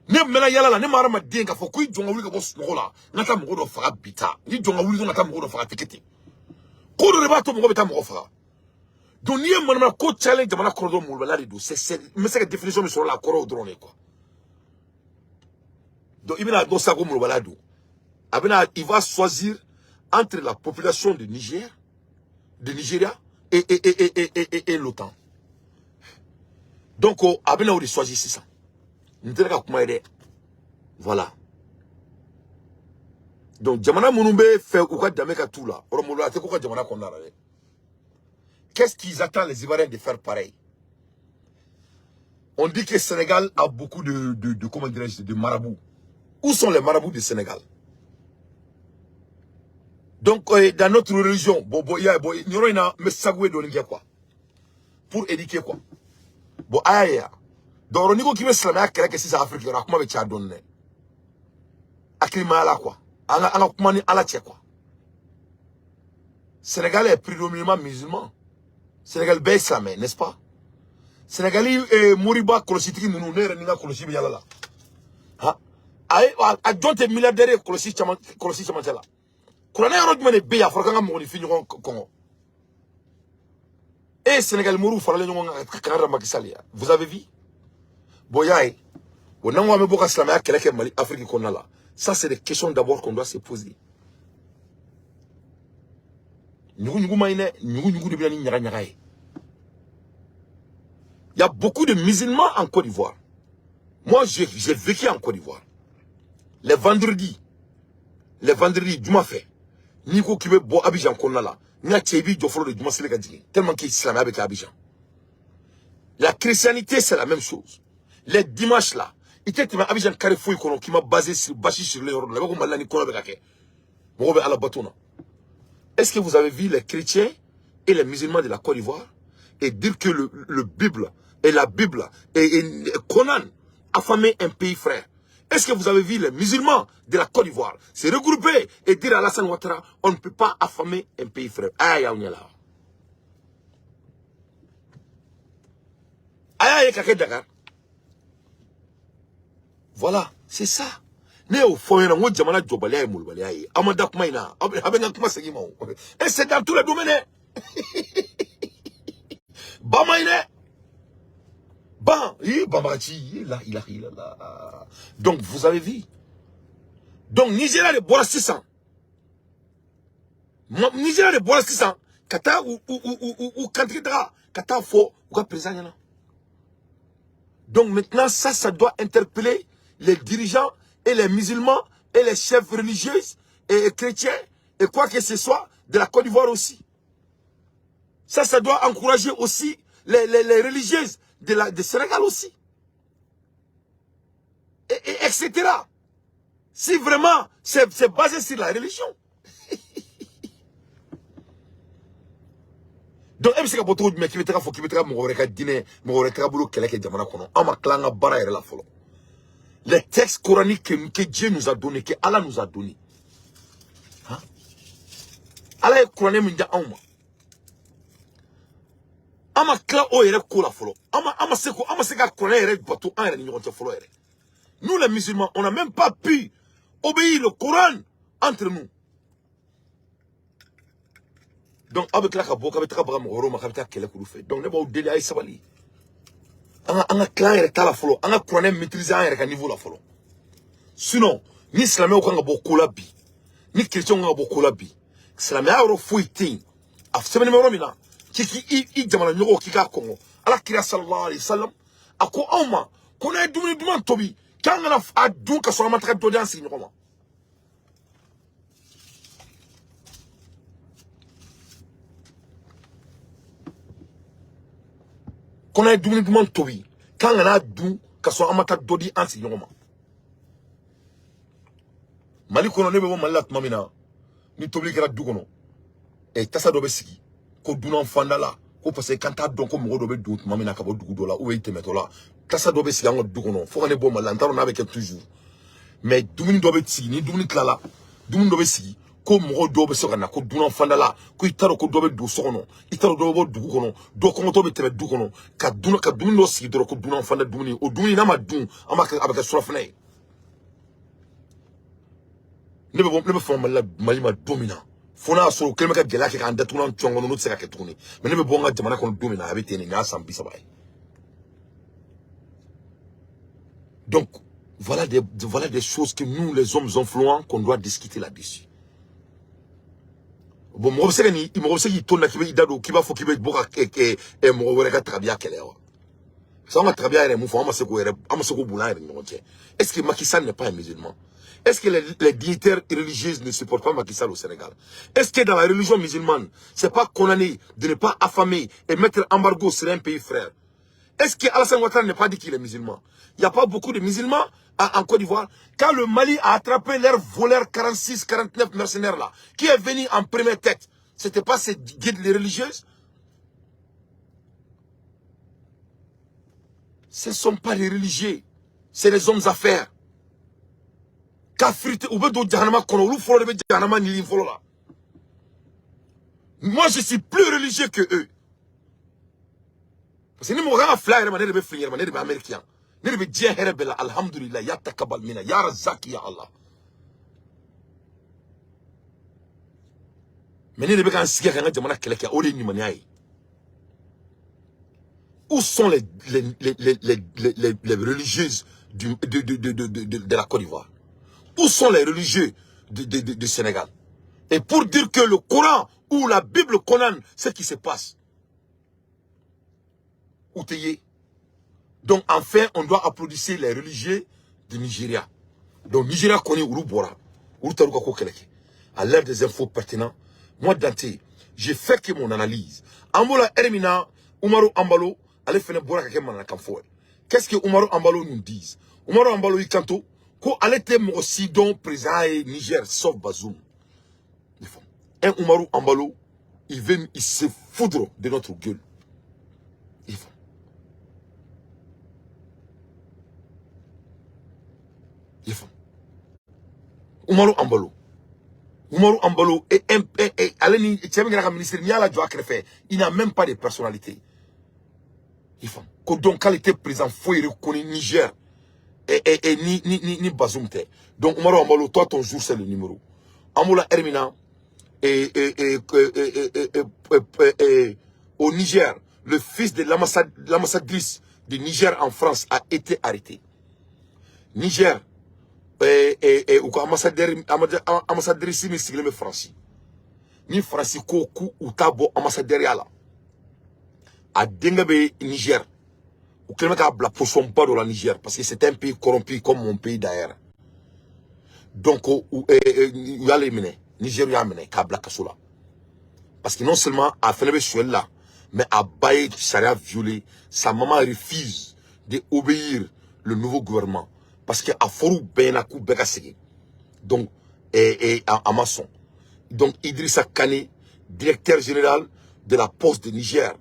ne mena yala la ne mara ma din ka fo ku jonga wuli ka boss nokola ngata mo do faga bita ni jonga wuli ngata mo do faga tiketi ko do ba to mo beta mo faga. Donc ni manama ko challenge jamana kordo mulbala do c'est mais c'est définition sur la koro drone quoi. Donc ibina do sa ko mulbala do abina il va choisir entre la population de Niger de Nigeria et l'OTAN. Donc abina o de choisir ça. N'tera kuma ide. Voilà. Donc jamana munumbe fait ou ka jameka tout là. Oro mulbala te ko ka jamana konnara. Qu'est-ce qu'ils attendent les Ivoiriens de faire pareil? On dit que le Sénégal a beaucoup comment dirais-je, de marabouts. Où sont les marabouts du Sénégal? Donc, dans notre religion, il y a un message quoi. Pour éduquer quoi. Bon, aïe. Donc, on dit qu'il veut se la mettre que c'est Afrique, il y a comment tu as donné. Aklima la quoi. On a comment à la quoi. Sénégal est prédominamment musulman. Sénégal est islamé, n'est-ce pas? Sénégal est Moriba Kolositiki nous n'avons Kolosi Yalala. A donte milliardaire Kolosi Chamantela. Kolana Rodman est béa, Fraganga Mori Fignon Congo. Et Sénégal Mourou Faralon Kara Makisalia. Vous avez vu? Boyaï, on a un peu d'islamé à Mali, Afrique qu'on a là. Ça, c'est des questions d'abord qu'on doit se poser. Il y a beaucoup de musulmans en Côte d'Ivoire. Moi, j'ai vécu en Côte d'Ivoire. Les vendredis, du fait. Nico qui veut boire Abidjan qu'on a là. N'y a tchébi du flot de Dumas tellement qu'il est islamé avec Abidjan. La chrétienté, c'est la même chose. Les dimanches là, il était Abidjan Carrefour qui m'a basé sur Bachi sur les euros. Est-ce que vous avez vu les chrétiens et les musulmans de la Côte d'Ivoire et dire que le Bible et la Bible et Conan affamé un pays frère? Est-ce que vous avez vu les musulmans de la Côte d'Ivoire se regrouper et dire à Alassane Ouattara, on ne peut pas affamer un pays frère? Aïe, on est là. Aïe, aïe, Dakar. Voilà, c'est ça. Et c'est dans tous les domaines. Donc vous avez vu. Donc Nigeria de Bola 600. Nigeria de Bola 600. Kata ou Kantridra. Kata fo ou présent. Donc maintenant ça doit interpeller les dirigeants et les musulmans et les chefs religieux et chrétiens et quoi que ce soit de la Côte d'Ivoire aussi. Ça doit encourager aussi les religieuses de Sénégal aussi. Etc. Si vraiment c'est basé sur la religion. Donc, même si vous avez dit que vous avez dit les textes coraniques que Dieu nous a donnés, que Allah nous a donnés. Allah est Coran minja auma. Ama kla o yere kola folo. Ama seka Coran yere bateau en yere nyote folo yere. Nous les musulmans, on n'a même pas pu obéir le Coran entre nous. Donc avec la kabo kabeta kabram roma kabeta kele kulufe. Donc ne ba odeli ay sabali. Anga clan yere tala folo, anga Coran maîtriser en yere niveau la folo. Sinon, ni islamé okanga bokola bi. Ni chrétien okanga bokola bi. Islamé a ro fuitin. Af semaine me romina. Kiki i jamana nyoko kika Congo. Ala kira sallallahu alayhi wasallam. Ako awma kona dumuni duman tobi. Kanga na adun ka so amatra do dansi nyoko. Kona dumuni duman tobi. Kanga na adun ka so amatra do di ansi nyoko. Mali kono ne be bo malat mamina. Ni tobi kera du kono. E tasa do be sigi. Ko dunan fanda la ko parce que quand ta don ko mo do be du mamina ka bo dugu do la ou ite meto la tasa do be sigi an du kono fo ne bo malantaro na be ke toujours mais dumuni do be sigi ni dumuni klala dumuni do be sigi ko mo do be so kana ko dunan fanda la ko itaro ko do be du so kono itaro do bo dugu kono do ko to be tebe du kono ka dumuni do sigi do ko dunan fanda dumuni o dumuni na ma dun amaka abaka surafne ne be fo mali ma domina fona so kelme ka gela ke kan datuna chongo no tseka ke tuni mais ne be bonga jamana ko domina habite ni na sambi sabay. Donc voilà des choses que nous les hommes influents qu'on doit discuter là-dessus. Bon mo obsé ni mo obsé ki tonna ki be idado ki ba fo ki be boka e mo wore ka trabia kelewa ça on va trabia ere mo fo amaseko bula ere no che. Est-ce que Macky Sall n'est pas un musulman? Est-ce que les dignitaires religieux ne supportent pas Macky Sall au Sénégal? Est-ce que dans la religion musulmane, c'est pas condamné de ne pas affamer et mettre embargo sur un pays frère? Est-ce que Alassane Ouattara n'a pas dit qu'il est musulman? Il n'y a pas beaucoup de musulmans en Côte d'Ivoire. Quand le Mali a attrapé leurs voleurs 46, 49 mercenaires là, qui est venu en première tête, c'était pas ces guides les religieuses? Ce ne sont pas les religieux, c'est les hommes d'affaires. Moi, je suis plus religieux que eux. Parce que nous avons flyer, nous avons flyer, nous avons américain. Nous avons dit alhamdulillah, ya takabal mina, ya razaki ya Allah. Mais nous avons dit où sont les religieuses de la Côte d'Ivoire? Où sont les religieux du Sénégal? Et pour dire que le Coran ou la Bible condamne ce qui se passe. Outeyé. Donc enfin, on doit applaudir les religieux du Nigeria. Donc Nigeria connaît Urubora. À l'ère des infos pertinentes, moi Dante, j'ai fait que mon analyse. Ambola Hermina, Umaru Ambalo, allez faire une bora qu'est-ce que Umaru Ambalo nous dit? Umaru Ambalo il canto, qu'on allait être aussi donc président et Niger sauf Bazoum. Un Umaru Ambalo, il se foudre de notre gueule. Umaru Ambalo. Umaru Ambalo est il n'a même pas de personnalité. Donc quand il était président, il faut reconnaître Niger et ni Bazoum. Donc Umaru Ambalo, toi ton jour c'est le numéro. Amoula Hermina au Niger, le fils de l'ambassadrice du Niger en France a été arrêté. Niger ambassadrice ni sigle me France. Ni France ko ku utabo ambassadeur yala. A dengabe Niger. Ou kelme ka bla position pas de la Niger parce que c'est un pays corrompu comme mon pays d'ailleurs. Donc il y a les mené Niger y a mené ka bla kasola. Parce que non seulement a fait le choix là, mais a baillé charia violé, sa maman refuse d'obéir le nouveau gouvernement. Parce que a forou benakou bekasege. Donc à maçon. Donc Idrissa Kane, directeur général de la Poste de Niger,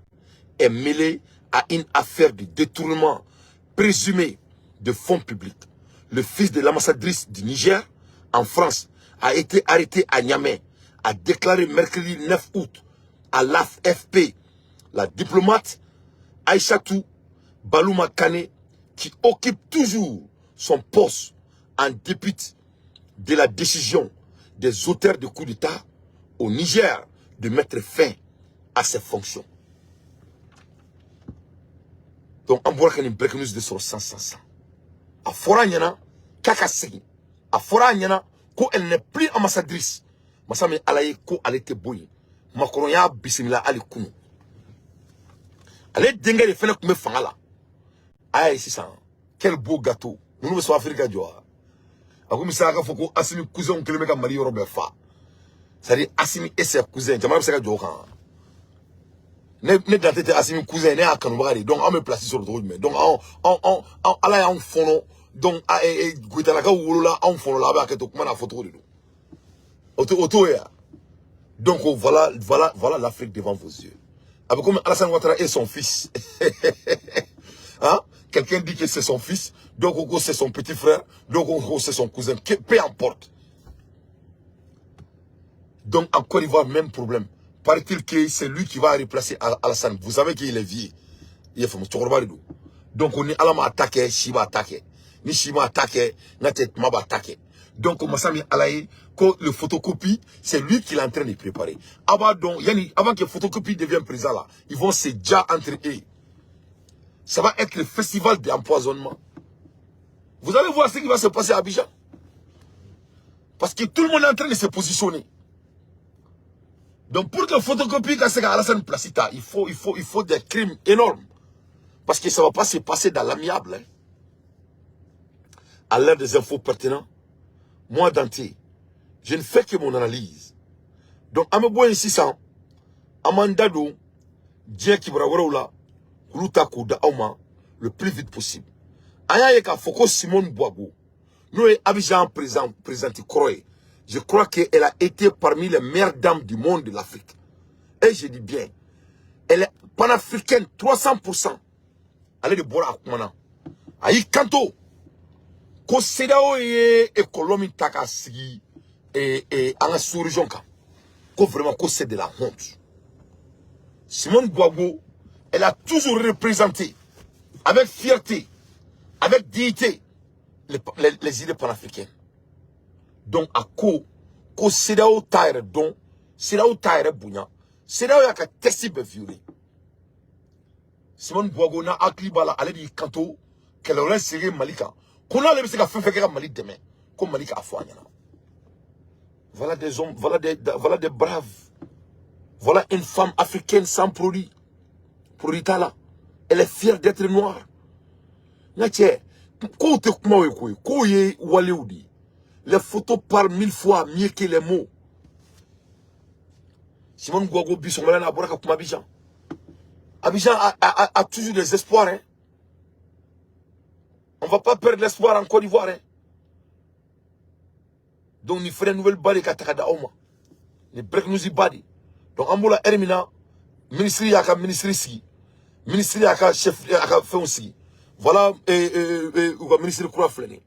est mêlé à une affaire de détournement présumé de fonds publics. Le fils de l'ambassadrice du Niger en France a été arrêté à Niamey, a déclaré mercredi 9 août à l'AFP. La diplomate Aïchatou Balouma Kane, qui occupe toujours son poste en dépit de la décision des auteurs de coup d'État au Niger de mettre fin à ses fonctions. Donc, on voit qu'il y a une break news de son 100. A fora nyana, kaka segi. A fora nyana, ko elle n'est plus ambassadrice. Masame alaye ko elle était boy. Macron ya bisimila ali kunu. Elle dengue de fene kume fangala. Aïe, c'est ça. Quel beau gâteau. Nous sommes Africains. Ako misaka foko Assimi cousin keleme ka mari yoro be fa. C'est-à-dire Assimi et ses cousins, jamana be saka joka. Ne daté Assimi cousin ne akanu bagari. Donc on me place sur le truc mais donc on ala on fono donc guitala ka wolola on fono la ba keto kuma na photo de do. Auto ya. Donc voilà l'Afrique devant vos yeux. Avec comme Alassane Ouattara et son fils. Hein? Quelqu'un dit que c'est son fils, donc c'est son petit frère, donc c'est son cousin, peu importe. Donc en Côte d'Ivoire, même problème. Paraît-il que c'est lui qui va remplacer Alassane. Vous savez qu'il est vieux. Il est fameux. Donc on est allemand attaqué, Shiba attaqué. Ni Shiba attaqué, Natet Maba attaqué. Donc Massami Alaye, le photocopie, c'est lui qui est en train de préparer. Avant que le photocopie devienne président là, ils vont se déjà entre eux. Ça va être le festival d'empoisonnement. Vous allez voir ce qui va se passer à Abidjan. Parce que tout le monde est en train de se positionner. Donc pour que la photocopie à Alassane Placita, il faut des crimes énormes. Parce que ça ne va pas se passer dans l'amiable. Hein. À l'heure des infos pertinentes, moi Dante, je ne fais que mon analyse. Donc à me boire ici sans Amandado, Dien Kibra Waroula, Ruta Kouda Auma, le plus vite possible. Aya Yeka Foko Simone Boago, nous Abidjan présenté Croé. Je crois qu'elle a été parmi les meilleures dames du monde de l'Afrique. Et je dis bien, elle est panafricaine 300%. Elle est de Bora Akumana. Aïe Kanto, ko CEDEAO et Colombie Taka Sigi et en la sous-région, ko vraiment ko c'est de la honte. Simone Boago, elle a toujours représenté avec fierté, avec dignité, les idées panafricaines. Donc, à ko CEDEAO taire donc, CEDEAO taire bounya, CEDEAO y'a qu'à tester be violé. Simone Boago na aklibala ale di kanto, qu'elle aurait serré Malika. Qu'on a le qu'à faire Mali demain, comme Malika a foigné. Voilà des hommes, voilà des braves. Voilà une femme africaine sans produit. Produit là. Elle est fière d'être noire. Les photos parlent 1000 fois mieux que les mots. Simone Boago Bissomala a boraka comme Abidjan. Abidjan a toujours des espoirs. Hein. On ne va pas perdre l'espoir en Côte d'Ivoire. Hein. Donc, nous ferons une nouvelle badi katakada Oma. Les break nous y badi. Donc, Amboula Hermina, ministre Yaka, ministre Sigi. Ministre Yaka, chef Yaka, fait aussi. Voilà, ministre Koura Fleni.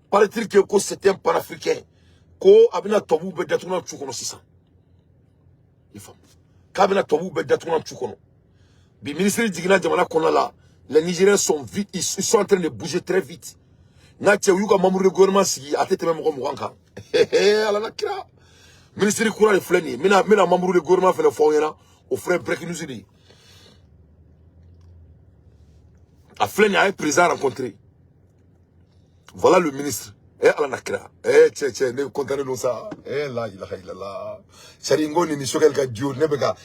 Paraît-il que c'est un panafricain. Ko abina tobu be datuna tchukono 600. Il faut. Kabina tobu be datuna tchukono. Bi ministre Digina Jamana Konala, les Nigériens sont vite, ils sont en train de bouger très vite. Natia Yuga Mamour le gouvernement Sigi, a tête même comme Wanka. Ala kira. Ministre Koura le Fleni, mina Mamour le gouvernement fait le foyena, au frère Break nous dit. A Fleni a un président rencontré. Voilà le ministre. Eh, ala nakra. Eh, tche, ne contane no sa. Eh, la ilaha illallah. Sari ngoni ni shogal ka dio, nebeka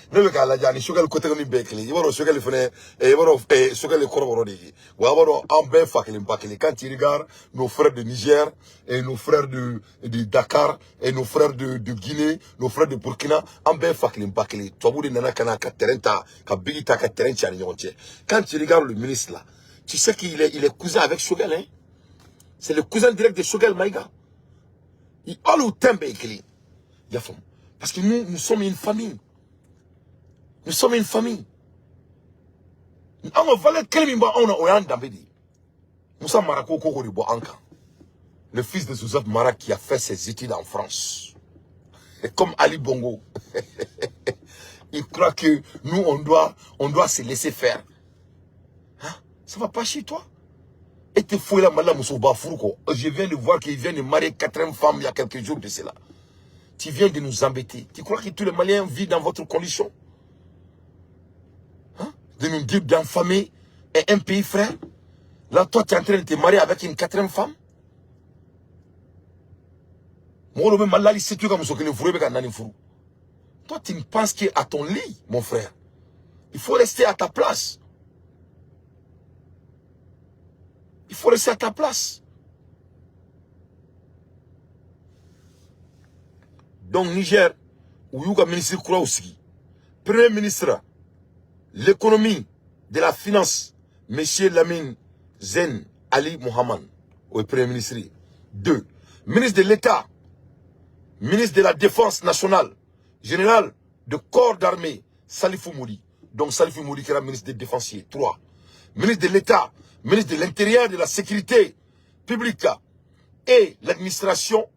la jani shogal kote ko ni bekli. Yoro shogal fene, yoro shogal kororo di. Wa waro ambe fakli mbakli. Quand tu regardes nos frères de Niger et nos frères de Dakar et nos frères de Guinée, nos frères de Burkina, ambe fakli mbakli. Tobu de nana kana ka terenta, ka bigita ka terenta ni yonche. Quand tu regardes le ministre là, tu sais qu'il est cousin avec Shogal, hein. C'est le cousin direct de Shogal Maïga. Il a le tembe écrit. Parce que nous sommes une famille. Nous sommes une famille. Nous sommes Marako Koko de Boanka. Le fils de Joseph Mara qui a fait ses études en France. Et comme Ali Bongo. Il croit que nous, on doit se laisser faire. Hein? Ça va pas chez toi? Et tu fouilles la malade, je viens de voir qu'il vient de marier 4e femme il y a quelques jours de cela. Tu viens de nous embêter. Tu crois que tous les Maliens vivent dans votre condition? Hein? De nous dire d'enfamer un pays frère? Là, toi, tu es en train de te marier avec une 4e femme? Toi, tu ne penses qu'à ton lit, mon frère. Il faut rester à ta place. Il faut rester à ta place. Donc, Niger, où il y a ministre Koura aussi, Premier ministre, l'économie, de la finance, M. Lamine Zen Ali Mohamed, au Premier ministre. 2. Ministre de l'État, ministre de la Défense nationale, général de corps d'armée, Salifou Moudi. Donc, Salifou Moudi qui est le ministre des Défensiers. 3. Ministre de l'État, ministre de l'Intérieur, de la Sécurité publique et l'administration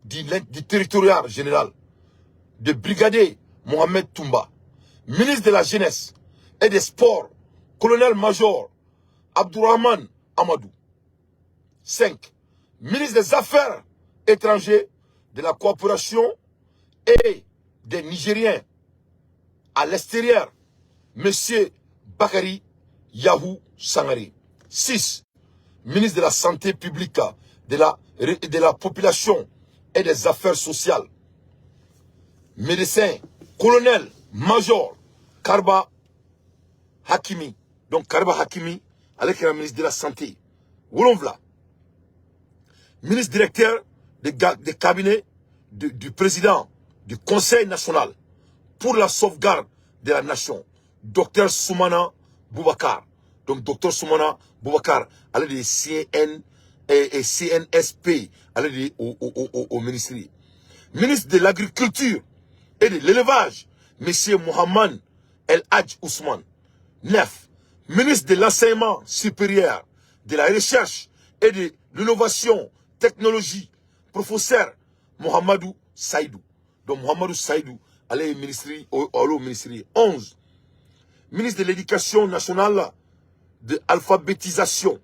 du territorial général, de brigadier Mohamed Toumba, ministre de la Jeunesse et des Sports, colonel-major Abdourahman Amadou. 5. Ministre des Affaires étrangères, de la coopération et des Nigériens à l'extérieur, monsieur Bakari Yahou Sangari. 6. Ministre de la Santé publique, de la population et des affaires sociales. Médecin, colonel, major, Karba Hakimi. Donc Karba Hakimi, avec le ministre de la Santé. Wolonvla. Ministre directeur des cabinets du président du Conseil national pour la sauvegarde de la nation. Docteur Soumana Boubacar. Donc, docteur Soumana Boubacar, elle est CNSP, elle est au ministère. Ministre de l'Agriculture et de l'Élevage, M. Mohamed El Hadj Ousmane. 9. Ministre de l'Enseignement supérieur, de la Recherche et de l'Innovation, Technologie, professeur Mohamedou Saïdou. Donc Mohamedou Saïdou, elle est au ministère. 11. Ministre de l'Éducation nationale, de l'alphabétisation,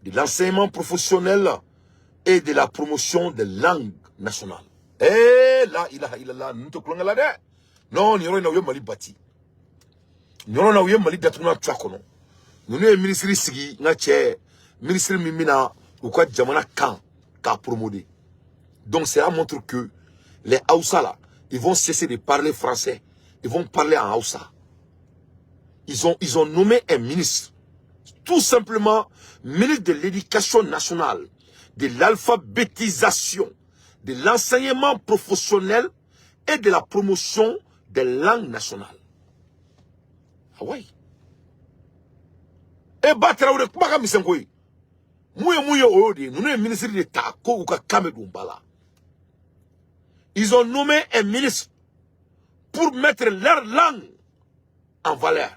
de l'enseignement professionnel et de la promotion des langues nationales. Eh là, nous te croyons là-dedans. Non, nous avons Mali bâti. Nous avons Mali datuna tchakono. Nous avons ministre Sigi, ministre Mimina, ou quoi, Djamana Kan, qu'a promoté. Donc cela montre que les Haoussa là, ils vont cesser de parler français. Ils vont parler en Haoussa. Ils ont nommé un ministre. Tout simplement, ministre de l'Éducation nationale, de l'alphabétisation, de l'enseignement professionnel et de la promotion des langues nationales. Ah ouais. Et battre au Kubaka Misengoy. Mouye Oyodi, nous sommes ministre d'État, Kouka Kamedumbala. Ils ont nommé un ministre pour mettre leur langue en valeur.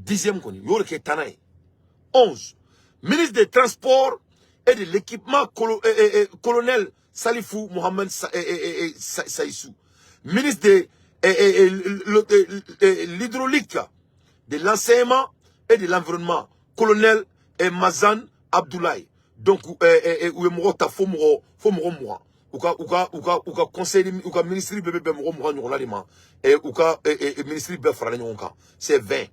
10e koni, Yorke Tanaï. 11. Ministre des Transports et de l'équipement, colonel Salifou Mohamed Saïssou. Ministre de l'hydraulique, de l'enseignement et de l'environnement, colonel Mazan Abdoulaye. Donc, ouemorota fomoro moi. Ouka conseil, ouka ministre bébé moro moi et ouka ministre befrane nyonka. C'est 20.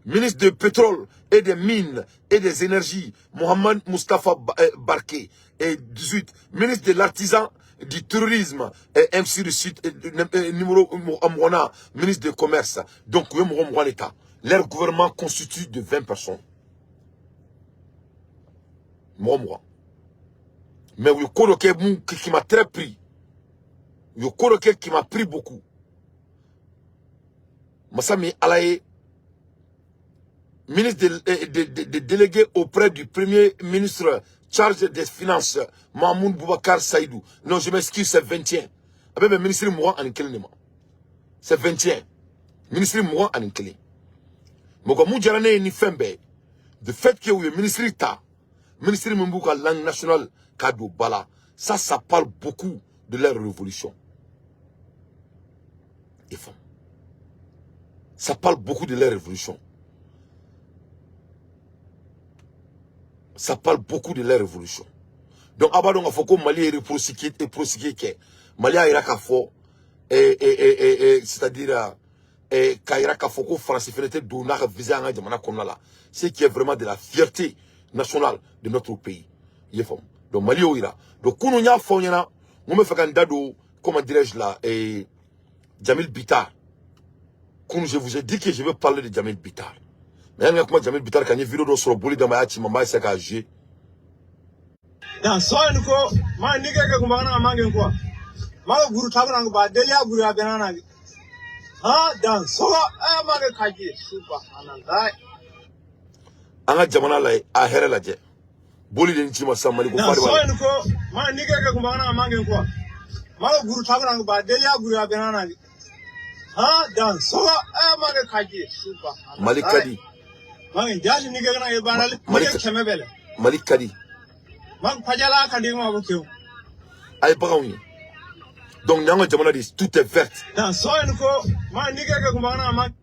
Ministre de pétrole et des mines et des énergies, Mohamed Mustafa Barké. Et 18. Ministre de l'artisan, du tourisme, et MC du Sud, numéro Amouana, ministre de commerce. Donc, leur gouvernement constitue de 20 personnes. Moi. Mais le coloquet qui m'a très pris. Le coloquet qui m'a pris beaucoup. Massami Alaye, ministre de délégué auprès du premier ministre chargé des finances, Mahmoud Boubacar Saïdou. Non, je m'excuse, c'est 20e. Avec le ministre Moua en Nkelema. C'est 20e. Ministre Moua en Nkelema. Mogamou Djarane ni Fembe. De fait que le ministre d'État, ministre Mbouka langue nationale, Kadou Bala, ça parle beaucoup de leur révolution. Ça parle beaucoup de leur révolution. Ça parle beaucoup de la révolution. Donc, abadon a foko Mali est prosécuté. Mali a iraka fo, c'est-à-dire, Kairaka foko France finité d'ouna visé à Jamana Konala. Ce qui est vraiment de la fierté nationale de notre pays. Donc, Mali o ira. Donc, Kounounia Fonyana, moi me fait un dado, comment dirais-je là, Jamil Bitar. Je vous ai dit que je vais parler de Jamil Bitar. Mais comment Jamil Bitar quand il vidéo sur le boli dans ma hachi mama c'est qu'à jouer. Dan so en ko ma ni ke ko bana mangen ko. Ma guru tabana ko ba de ya guru abena na. Ha dan so ma ke kaji subhanallah. Anga jamana la a here la je. Boli den ci ma samali ko fari wala. Dan so en ko ma ni ke ko bana mangen ko. Ma guru tabana ko ba de ya guru abena na. Ha dan so ma ke kaji subhanallah. Malikadi. Mangen jasi ni ke na e bana le. Malikadi. Aïe, Braoui. Donc, tout est vert.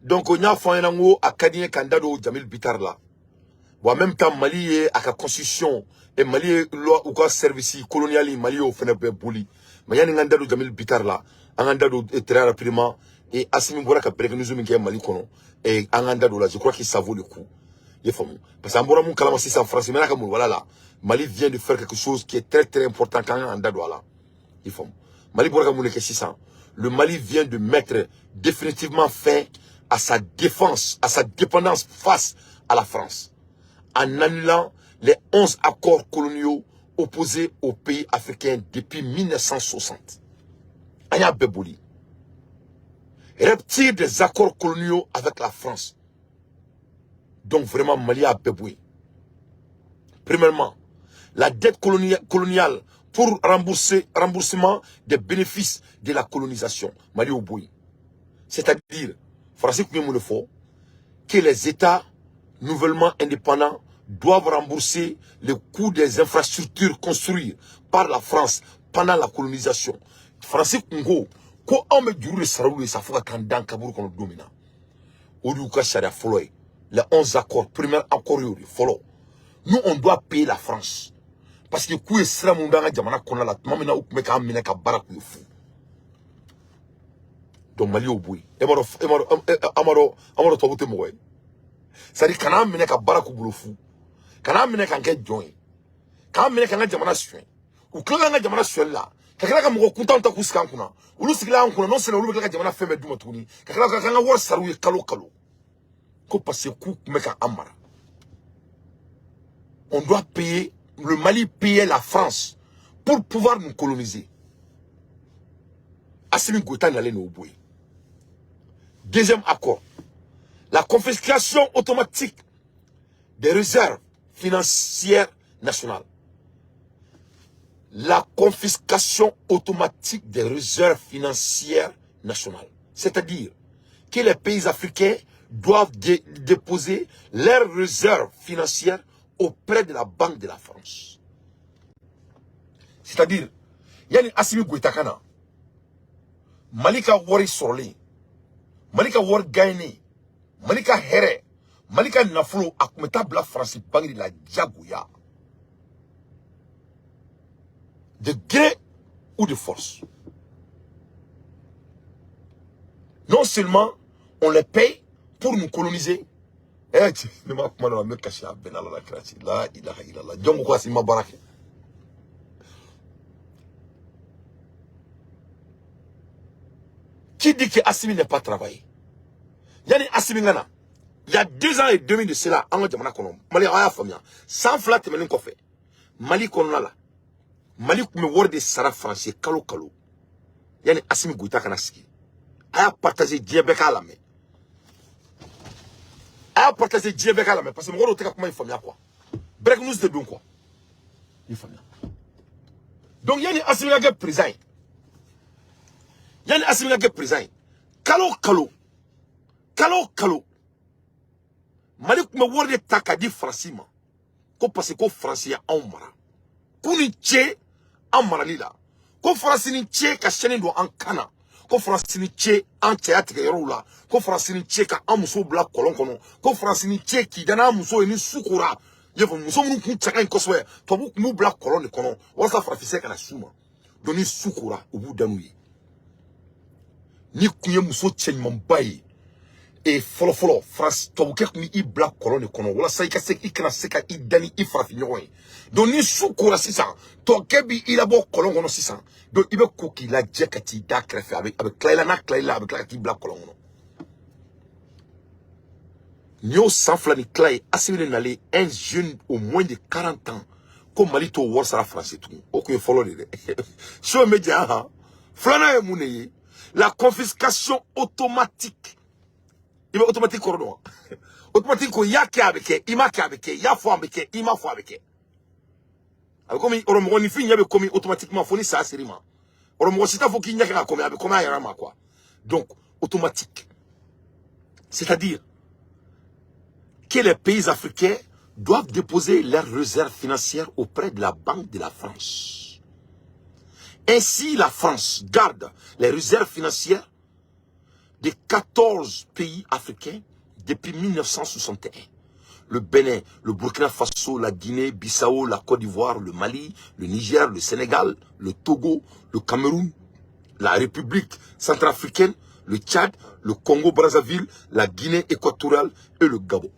Donc, on a fait un mot à Kadien Kandado Jamil Bitar là. En même temps, Mali est à la constitution et Mali est loi ou quoi service colonial, Mali au Fenebe Bouli. Mais il y a un Kandado Jamil Bitar là. Un Kandado très rapidement et Assimi Bouraka Perekenouzoumi qui est Mali Kono. Et un Kandado là, je crois que ça vaut le coup. Parce que mon Kalamasi c'est en France, mais là, voilà là. Mali vient de faire quelque chose qui est très très important quand on a là. Mali le Mali vient de mettre définitivement fin à sa défense, à sa dépendance face à la France. En annulant les 11 accords coloniaux opposés aux pays africains depuis 1960. Aya Bebouli. retire des accords coloniaux avec la France. Donc vraiment, Mali a béboué. Premièrement, la dette coloniale pour remboursement des bénéfices de la colonisation. Mali au bout. C'est-à-dire, Français le faut, que les États nouvellement indépendants doivent rembourser le coût des infrastructures construites par la France pendant la colonisation. Français Congo, quand on met du roule saroule, ça faut attendre dans Kaboul qu'on domine. Au lieu que Sharia follow, les 11 accords, premier accord, follow. Nous, on doit payer la France. Parce que coup est sera mon dans jamana qu'on a la mamina ou meka amina ka barak ou fou. Donc Mali au bout. Amaro tobote moye. Ça dit kana amina ka barak ou fou. Kana amina ka get join. Kana amina ka jamana suin. Ou klo nga jamana suin là. Kakala ka mo kunta onta kuska kuna. Ulu sikila kuna non sena ulu ka jamana feme duma tuni. Kakala ka nga war saru kalo kalo. Ko passe coup meka amara. On doit payer, le Mali payait la France pour pouvoir nous coloniser. Assimi Goïta n'allait nous oublier. Deuxième accord, la confiscation automatique des réserves financières nationales. La confiscation automatique des réserves financières nationales. C'est-à-dire que les pays africains doivent déposer leurs réserves financières auprès de la Banque de la France. C'est-à-dire, il y a une Assimi Goïta Kana, Malika Wari Sorli, Malika Wari Gaini, Malika Here, Malika Naflo, Akumeta Bla France, Bangi la Diagouya. De gré ou de force. Non seulement on les paye pour nous coloniser, qui dit que Assimi n'est pas travaillé? Yani Assimi Ngana, il y a 2 ans et demi de cela, en Djamana Konom, Mali a famille, sans flat temelin kofe, Mali Konala, Mali me word de Sara français, Kalo Kalo, Yani Assimi Goïta Kanaski, a partagé Diabeka la main. A partagé Diabeka la main, parce que mon gars, comment il faut bien quoi? Break news de bon quoi? Il faut bien. Donc, il y a une Assimi Ngana présent. Yani Assimi Ngana présent. Kalo Kalo. Kalo Kalo. Malik me worde takadi francima. Ko parce que français en mara. Kuni tche en maralila. Ko français ni tche ka cheni do en kana. Ko français ni tche en théâtre yorula. Ko français ni tche ka amuso bla kolon kono. Ko français ni tche ki dana amuso ni sukura. Yevo muso mu ku tsaka nkoswe. To bu mu bla kolon kono. Wasa français kana suma. Doni sukura ubu danuyi. Ni kunye muso tche mambayi. Et follow France tobuke mi I black colonne kono wala sai ka se ikana seka I dani I frafi nyoy donc ni soukora 600 to kebi il a bo colonne kono 600 donc ibe koki la jekati da krefe avec Klaila na Klaila avec la black colonne kono nyo sans flani Klai assimilé n'allait un jeune au moins de 40 ans comme Malito war sara français tout ok follow de so média ha flana e muneye la confiscation automatique. Il va automatique cordon. Automatique ko ya ki abeke, ima ki abeke, ya fo abeke, ima fo abeke. Avec comme oromo ni fin yabe comme automatiquement foni ça sériment. Oromo sita fo ki nyaka comme abe comme ayara ma quoi. Donc automatique. C'est-à-dire que les pays africains doivent déposer leurs réserves financières auprès de la Banque de la France. Ainsi la France garde les réserves financières de 14 pays africains depuis 1961. Le Bénin, le Burkina Faso, la Guinée, Bissau, la Côte d'Ivoire, le Mali, le Niger, le Sénégal, le Togo, le Cameroun, la République centrafricaine, le Tchad, le Congo-Brazzaville, la Guinée équatoriale et le Gabon.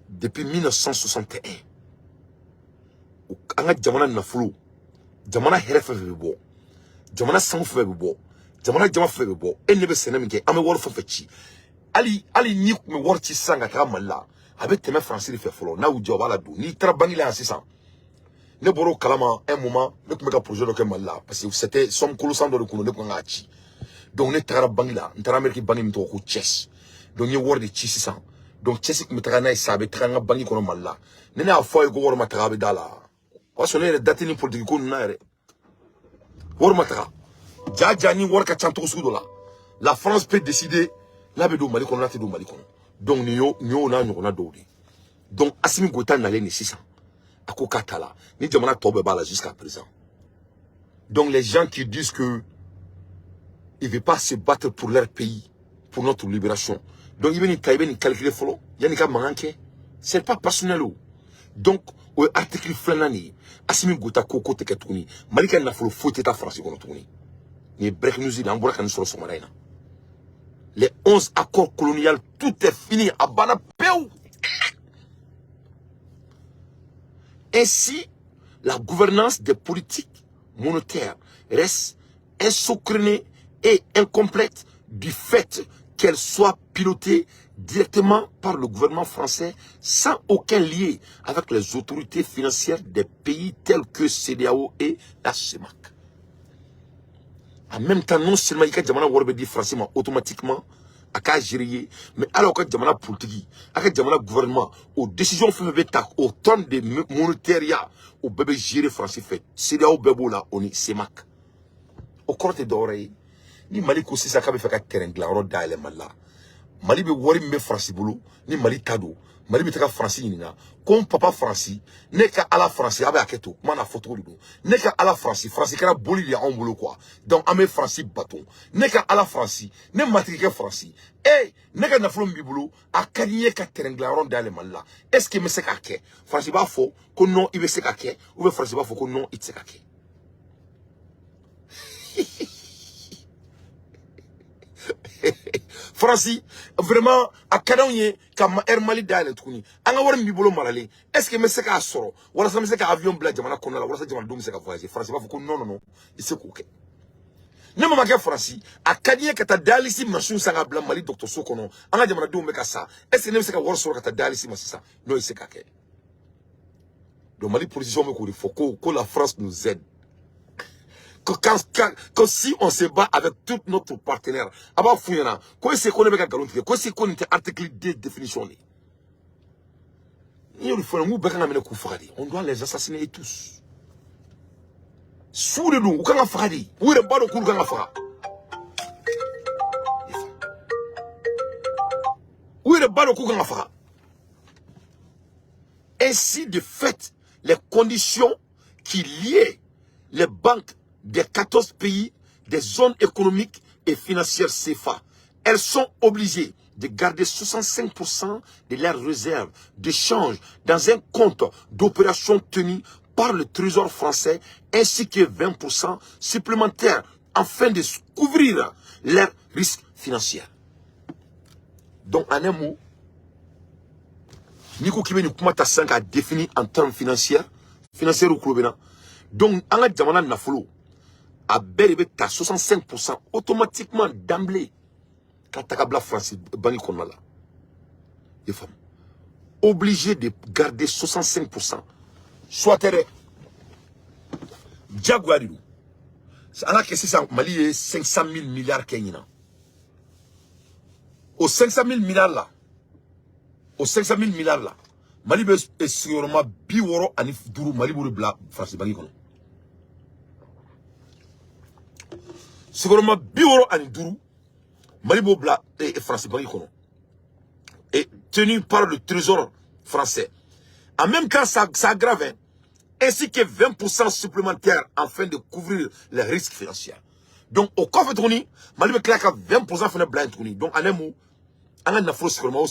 Depuis 1961, jamana sangu fe bebo jamana jama fe bebo enebe senemi ke ame wor fo fechi ali ni me wor ci sanga ka malla abe teme français fe folo na ujo wala do ni tra bangila assistant ne boro kalama un moment ne kun ka projet de Mali parce que c'était somme colossale de kuno ne kun nga ci donc ne tara bangi la ntara ameriki bangi mi to ko chess donc ye wor de ci 600 donc chess mi tara na isabe tara nga bangi kono Mali la ne na fo go wor ma tara be dala wa so ne date ni politique ko na re wor ma tara jaja ni wor ka chanto sudo la France peut décider la be do Mali kono na te do Mali kono donc ni yo na nyona do di donc Assimi Goïta n'allait ni 600 à Kokatala ni jamana tobe bala jusqu'à présent. Donc les gens qui disent que ils ne veulent pas se battre pour leur pays, pour notre libération. Donc ils viennent calculer follow, il y a manqué. C'est pas personnel. Donc au article flanani, Assimi Goïta koko te ketuni, Malika na follow faut état français kono tuni. Ni break news dans boura kan sur somaraina. Les 11 accords coloniaux, tout est fini à bana peu. Ainsi, la gouvernance des politiques monétaires reste insoncrenée et incomplète du fait qu'elle soit pilotée directement par le gouvernement français sans aucun lien avec les autorités financières des pays tels que CEDEAO et la CEMAC. En même temps, non seulement il y a des français automatiquement à cas gérer, mais alors que jamana politique, avec jamana gouvernement, aux décisions faites au temps de monétaires, au bébé gérer français fait, c'est là au bébé là, on est CEMAC. Au côté d'oreille, ni Mali aussi ça fait qu'à terrain de la route d'aller là. Mali be wari me français boulot, ni Mali tado, Mali be taka français ni na, comme papa français, ne ka ala français abe aketo, mana photo du ne ka ala français kara boli li en boulot quoi. Donc ame français bâton, ne ka ala français, ne matrique français. Eh, ne ka na flom bi boulot, a kaniye ka terrain de la route d'aller là. Est-ce que me se ka ke? Français ba fo, ko non ibe se ka ke, ou be français ba fo ko non it se ka ke. Francis, vraiment, à Kadonye, comme Mali d'aller tourner. En avoir un bibolo malale. Est-ce que me c'est qu'à soro? Ou alors ça me c'est qu'à avion blanc, jamana konala, ou alors ça jamana dom c'est qu'à voyager. Francis, va faut que non, il se couche. Ne me manque Francis, à Kadie que ta dalisi machine sanga blanc Mali docteur Sokono. En a jamana dom me ça. Est-ce que ne c'est qu'à voir soro que ta dalisi machine non, il se qu'à. Donc Mali position me courir, faut que la France nous aide. Que si on se bat avec tout notre partenaire, avant Fouyana, quoi c'est qu'on est avec Galontier, quoi c'est qu'on est article de définition. On doit les assassiner tous. Sous le loup, quand on fera dit, où est le bas de cour quand on fera? Où est le bas de cour quand on fera? Ainsi, de fait, les conditions qui liaient les banques des 14 pays des zones économiques et financières CFA. Elles sont obligées de garder 65% de leurs réserves de change dans un compte d'opération tenu par le Trésor français ainsi que 20% supplémentaires afin de couvrir leurs risques financiers. Donc, en un mot, Nico Kibeni Kumata 5 a défini en termes financiers ou Klobena. Donc, en la Jamana Nafolo, à Bérébé, 65% automatiquement d'emblée. Quand tu as France, Bani Konala. Les femmes. Obligé de garder 65%. Soit terre. Diaguarilou. Alors que c'est ça, Mali est 500 000 milliards Kenyana. Aux 500 000 milliards là. Aux 500 000 milliards là. Mali est sûrement biworo anif duru Mali boule bla France Bani Kono. Sûrement biworo anif duru Mali boule bla et France Bani Kono. Et tenu par le trésor français. En même temps, ça aggrave, hein, ainsi que 20% supplémentaires afin de couvrir les risques financiers. Donc, au coffre tourni, Mali me claque à 20% de blind tourni. Donc, en un mot, en un afro sûrement,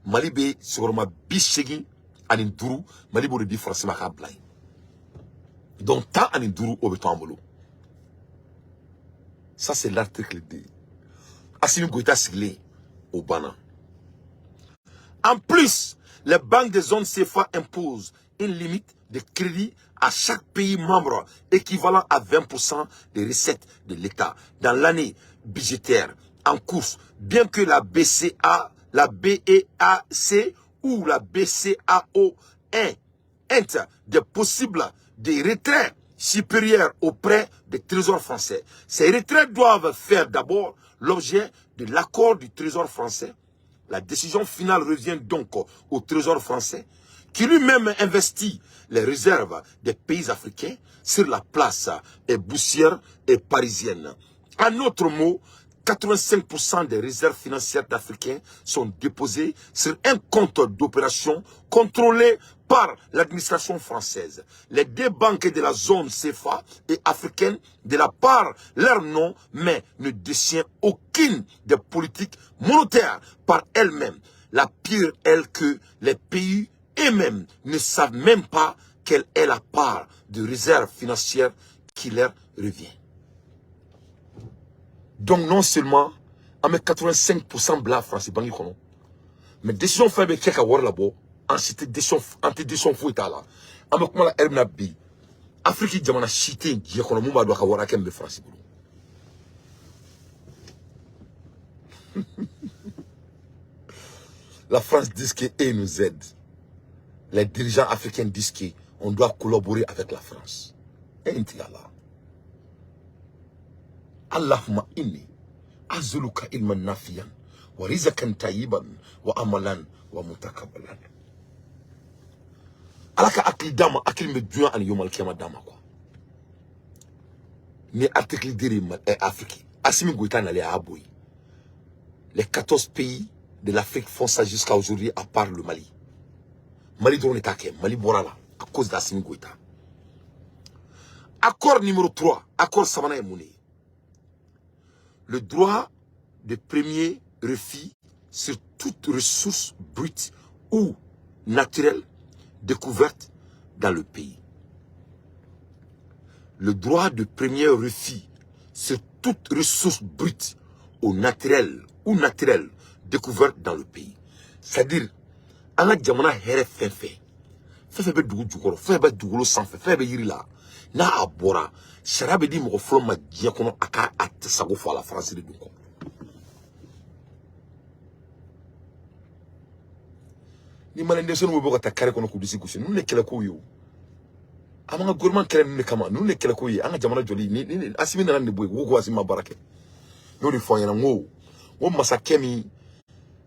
Mali be sûrement bichegi en duru, Mali bo de français ma blind. Donc, tant en duru au béton bolo. Ça, c'est l'article 2. Assimi Goïta siglé au Bana. En plus, les banques des zones CFA imposent une limite de crédit à chaque pays membre équivalent à 20% des recettes de l'État dans l'année budgétaire en cours, bien que la BCA, la BEAC ou la BCAO 1 crainte des possibles des retraits supérieurs auprès des trésors français. Ces retraits doivent faire d'abord l'objet de l'accord du trésor français. La décision finale revient donc au trésor français, qui lui-même investit les réserves des pays africains sur la place boursière et parisienne. En autre mot, 85% des réserves financières d'Africains sont déposées sur un compte d'opération contrôlé par l'administration française. Les deux banques de la zone CFA et africaine, de la part leur nom, mais ne détiennent aucune des politiques monétaires par elles-mêmes. La pire est que les pays eux-mêmes ne savent même pas quelle est la part de réserve financière qui leur revient. Donc non seulement, on met 85% blanc français, mais décision fait avec quelqu'un là-bas, ensuite décision fouille là. On met comment la herbe bi. Afrique jamana chité, j'ai qu'on a mou doit avoir qu'un de français. La France dit qu'elle nous aide. Les dirigeants africains disent qu'on doit collaborer avec la France. Et là. Allahumma inni azuluka ilman nafiyan wa rizqan tayyiban wa amalan wa mutakabbalan. Alaka akil dama akil me dunya an yomal kiyama dama quoi. Ni article diri Afrique. Assimi Goïta n'allait à Aboui. Les 14 pays de l'Afrique font ça jusqu'à aujourd'hui à part le Mali. Mali drone est aké, Mali Borala à cause d'Assimi Goïta. Accord numéro 3, accord Samana et Mouné. Le droit de premier refus sur toute ressource brute ou naturelle découverte dans le pays. Le droit de premier refus sur toute ressource brute ou naturelle découverte dans le pays. C'est-à-dire, on a jamana here fait be dugu jukoro, fait be dugulo sanfé, fait be yiri la. Na abora, sharabe di mo flo ma dia kono aka atsago fo la France de dunko. Ni malende so no bo ta kare kono ku disi kusi, nu ne kele ko yo. Amanga gouvernement kele ne kama, nu ne kele ko yi, anga jamana joli ni asimi na ne boy, wo ko asima barake. No ni fo yana ngo. Wo masakemi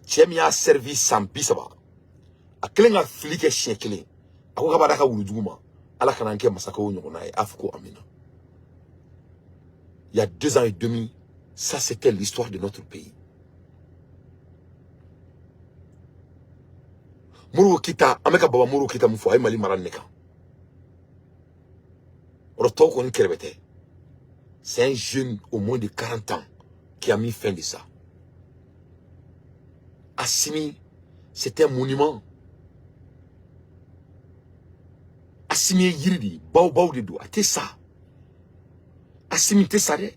chemi a servi sambi saba. A kelenga flike chien kele. Ako ka baraka wulujuma. Ala kananke masaka wo nyoko nae afuko amina. Il y a 2 ans et demi, ça c'était l'histoire de notre pays. Muru kita, ameka baba muru kita mufo ay mali maran neka. Roto ko nkerebete. C'est un jeune au moins de 40 ans qui a mis fin de ça. Assimi, c'était un monument. Assimi yiridi, bao de do, ate ça. Assimi te sare.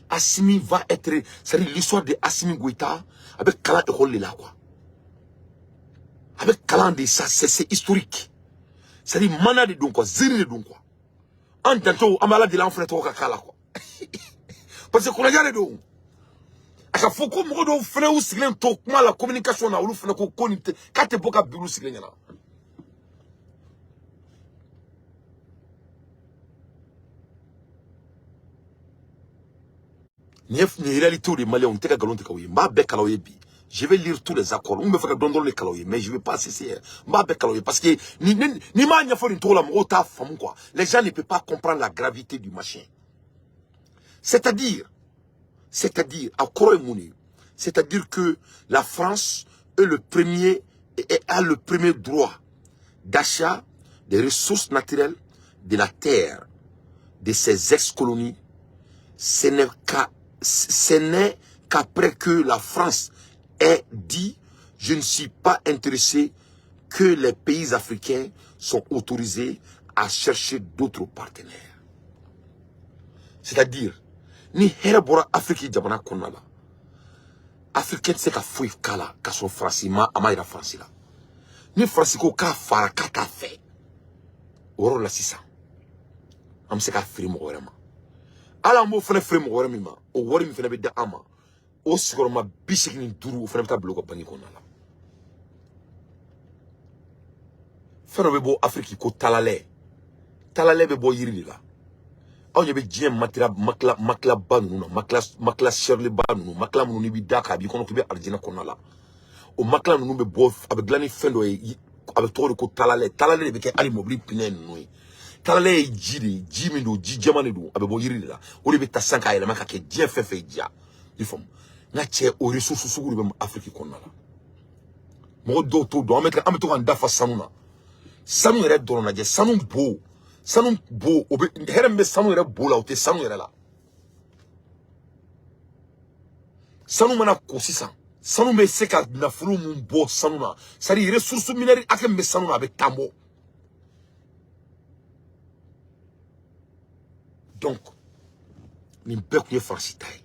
Assimi va être, c'est l'histoire de Assimi Goïta avec Kalan et Rôle là quoi. Avec Kalan de ça, c'est historique. C'est dire mana de don quoi, ziri de don quoi. En tanto, amala de l'enfant to kakala quoi. Parce que qu'on a gardé don. Aka foko mo do fena ou siglen to kuma la communication na ou fena ko konite kate boka bilu siglen na. Ni réalité des Maliens, on te galon te kawi, ma be kalawi bi. Je vais lire tous les accords. On me fait dondon les kalawi, mais je vais pas cesser. Ma be kalawi parce que ni ma nya fo ni to la mo ta fam quoi. Les gens ne peuvent pas comprendre la gravité du machin. C'est-à-dire accord et mouni. C'est-à-dire que la France est a le premier droit d'achat des ressources naturelles de la terre de ses ex-colonies. Ce n'est qu'après que la France ait dit « Je ne suis pas intéressé » que les pays africains sont autorisés à chercher d'autres partenaires. C'est-à-dire, ni Herebora Afrique Jamana Konala. Africain c'est qu'à fouille kala, qu'à son francima, amaïra francila. Ni francico ka fara kata fait. Oro la sisa. Am se ka firi mo vraiment. Ala mo fene firi mo vraiment ma. O wori mi fene be da ama. O sigoro ma bisik ni duru o fene ta bloco bani konala. fɛn dɔ bɛ bɔ Afrique ko talalɛ bɛ bɔ yiri de la aw ɲɛ bɛ diɲɛ makila ba ninnu na makila sɛrili ba ninnu makila minnu ni bɛ da kan a b'i kɔnɔ k'i bɛ alijinɛ kɔnɔna la o makila ninnu bɛ bɔ a bɛ dilan ni fɛn dɔ ye a bɛ tɔgɔ de ko talalɛ de bɛ kɛ hali mobili pinɛ ninnu ye talalɛ ye ji de ye ji min don ji jɛman de don a bɛ bɔ yiri de la o de bɛ ta san k'a yɛlɛma ka kɛ diɲɛ fɛn fɛn ja i faamu n ka cɛ o ressources sugu de bɛ Afrique kɔnɔna la mɔgɔ dɔw t'o dɔn an bɛ to k'an dafa sanu na sanu yɛrɛ dɔrɔn lajɛ sanu bo o bɛ hɛrɛ min bɛ sanu yɛrɛ bo la o tɛ sanu yɛrɛ la sanu mana ko sisan sanu bɛ se ka nafolo mun bɔ sanu na c'est à dire ressources minérales hakɛ min bɛ sanu na a bɛ tan bɔ donc nin bɛɛ tun ye Faransi ta ye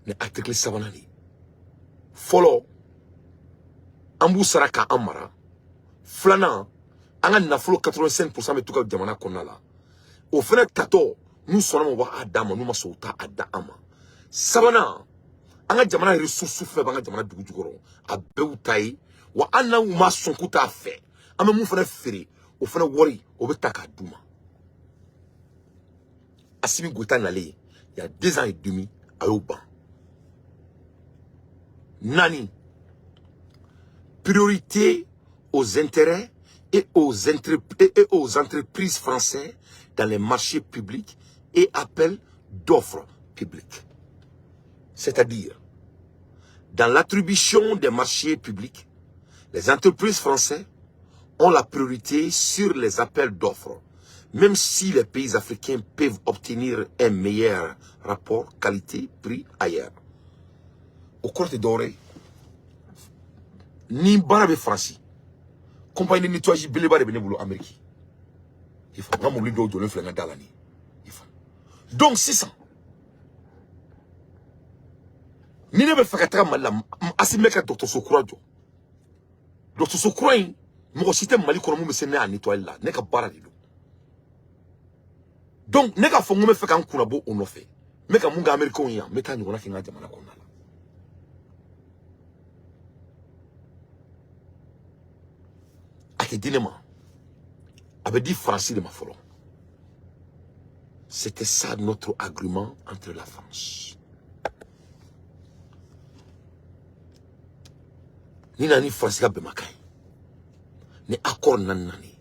ni article 3 de fɔlɔ an b'u sara k'an mara filanan an ka nafolo 85% bɛ to ka jamana kɔnɔna la o fana tatɔ n'u sɔnna ma u b'a d'a ma n'u ma sɔn u t'a da an ma sabanan an ka jamana ressources fɛn b'an ka jamana dugu jukɔrɔ a bɛɛ y'u ta ye wa an n'u ma sɔn k'u t'a fɛ an bɛ mun fana feere o fana wari o bɛ ta k'a d'u ma Assimi Goïta nalen il y a 2 ans et demi a y'o ban nani priorité aux intérêts et aux entreprises françaises dans les marchés publics et appel d'offres publiques. C'est-à-dire, dans l'attribution des marchés publics, les entreprises françaises ont la priorité sur les appels d'offres, même si les pays africains peuvent obtenir un meilleur rapport qualité-prix ailleurs. Au cours de doré, ni barabe France, compagnie de nettoyage beleba de benebolo Amérique. Il faut pas m'oublier d'autres le flingue dans l'année. Donc c'est ça. Ni ne be fakatra mala asimeka docteur Sokura jo. Docteur Sokura yi mo cité Mali ko mo me sene a nettoyer là, ne ka bara de do. Donc ne ka fongo me feka an kuna bo ono fe. Me ka munga America on ya, me ka nyona kinga jamana ko na la. Avait dit Francis de Mafolo. C'était ça notre argument entre la France. Ni nani Francis ka bemakai. Ni accord nani.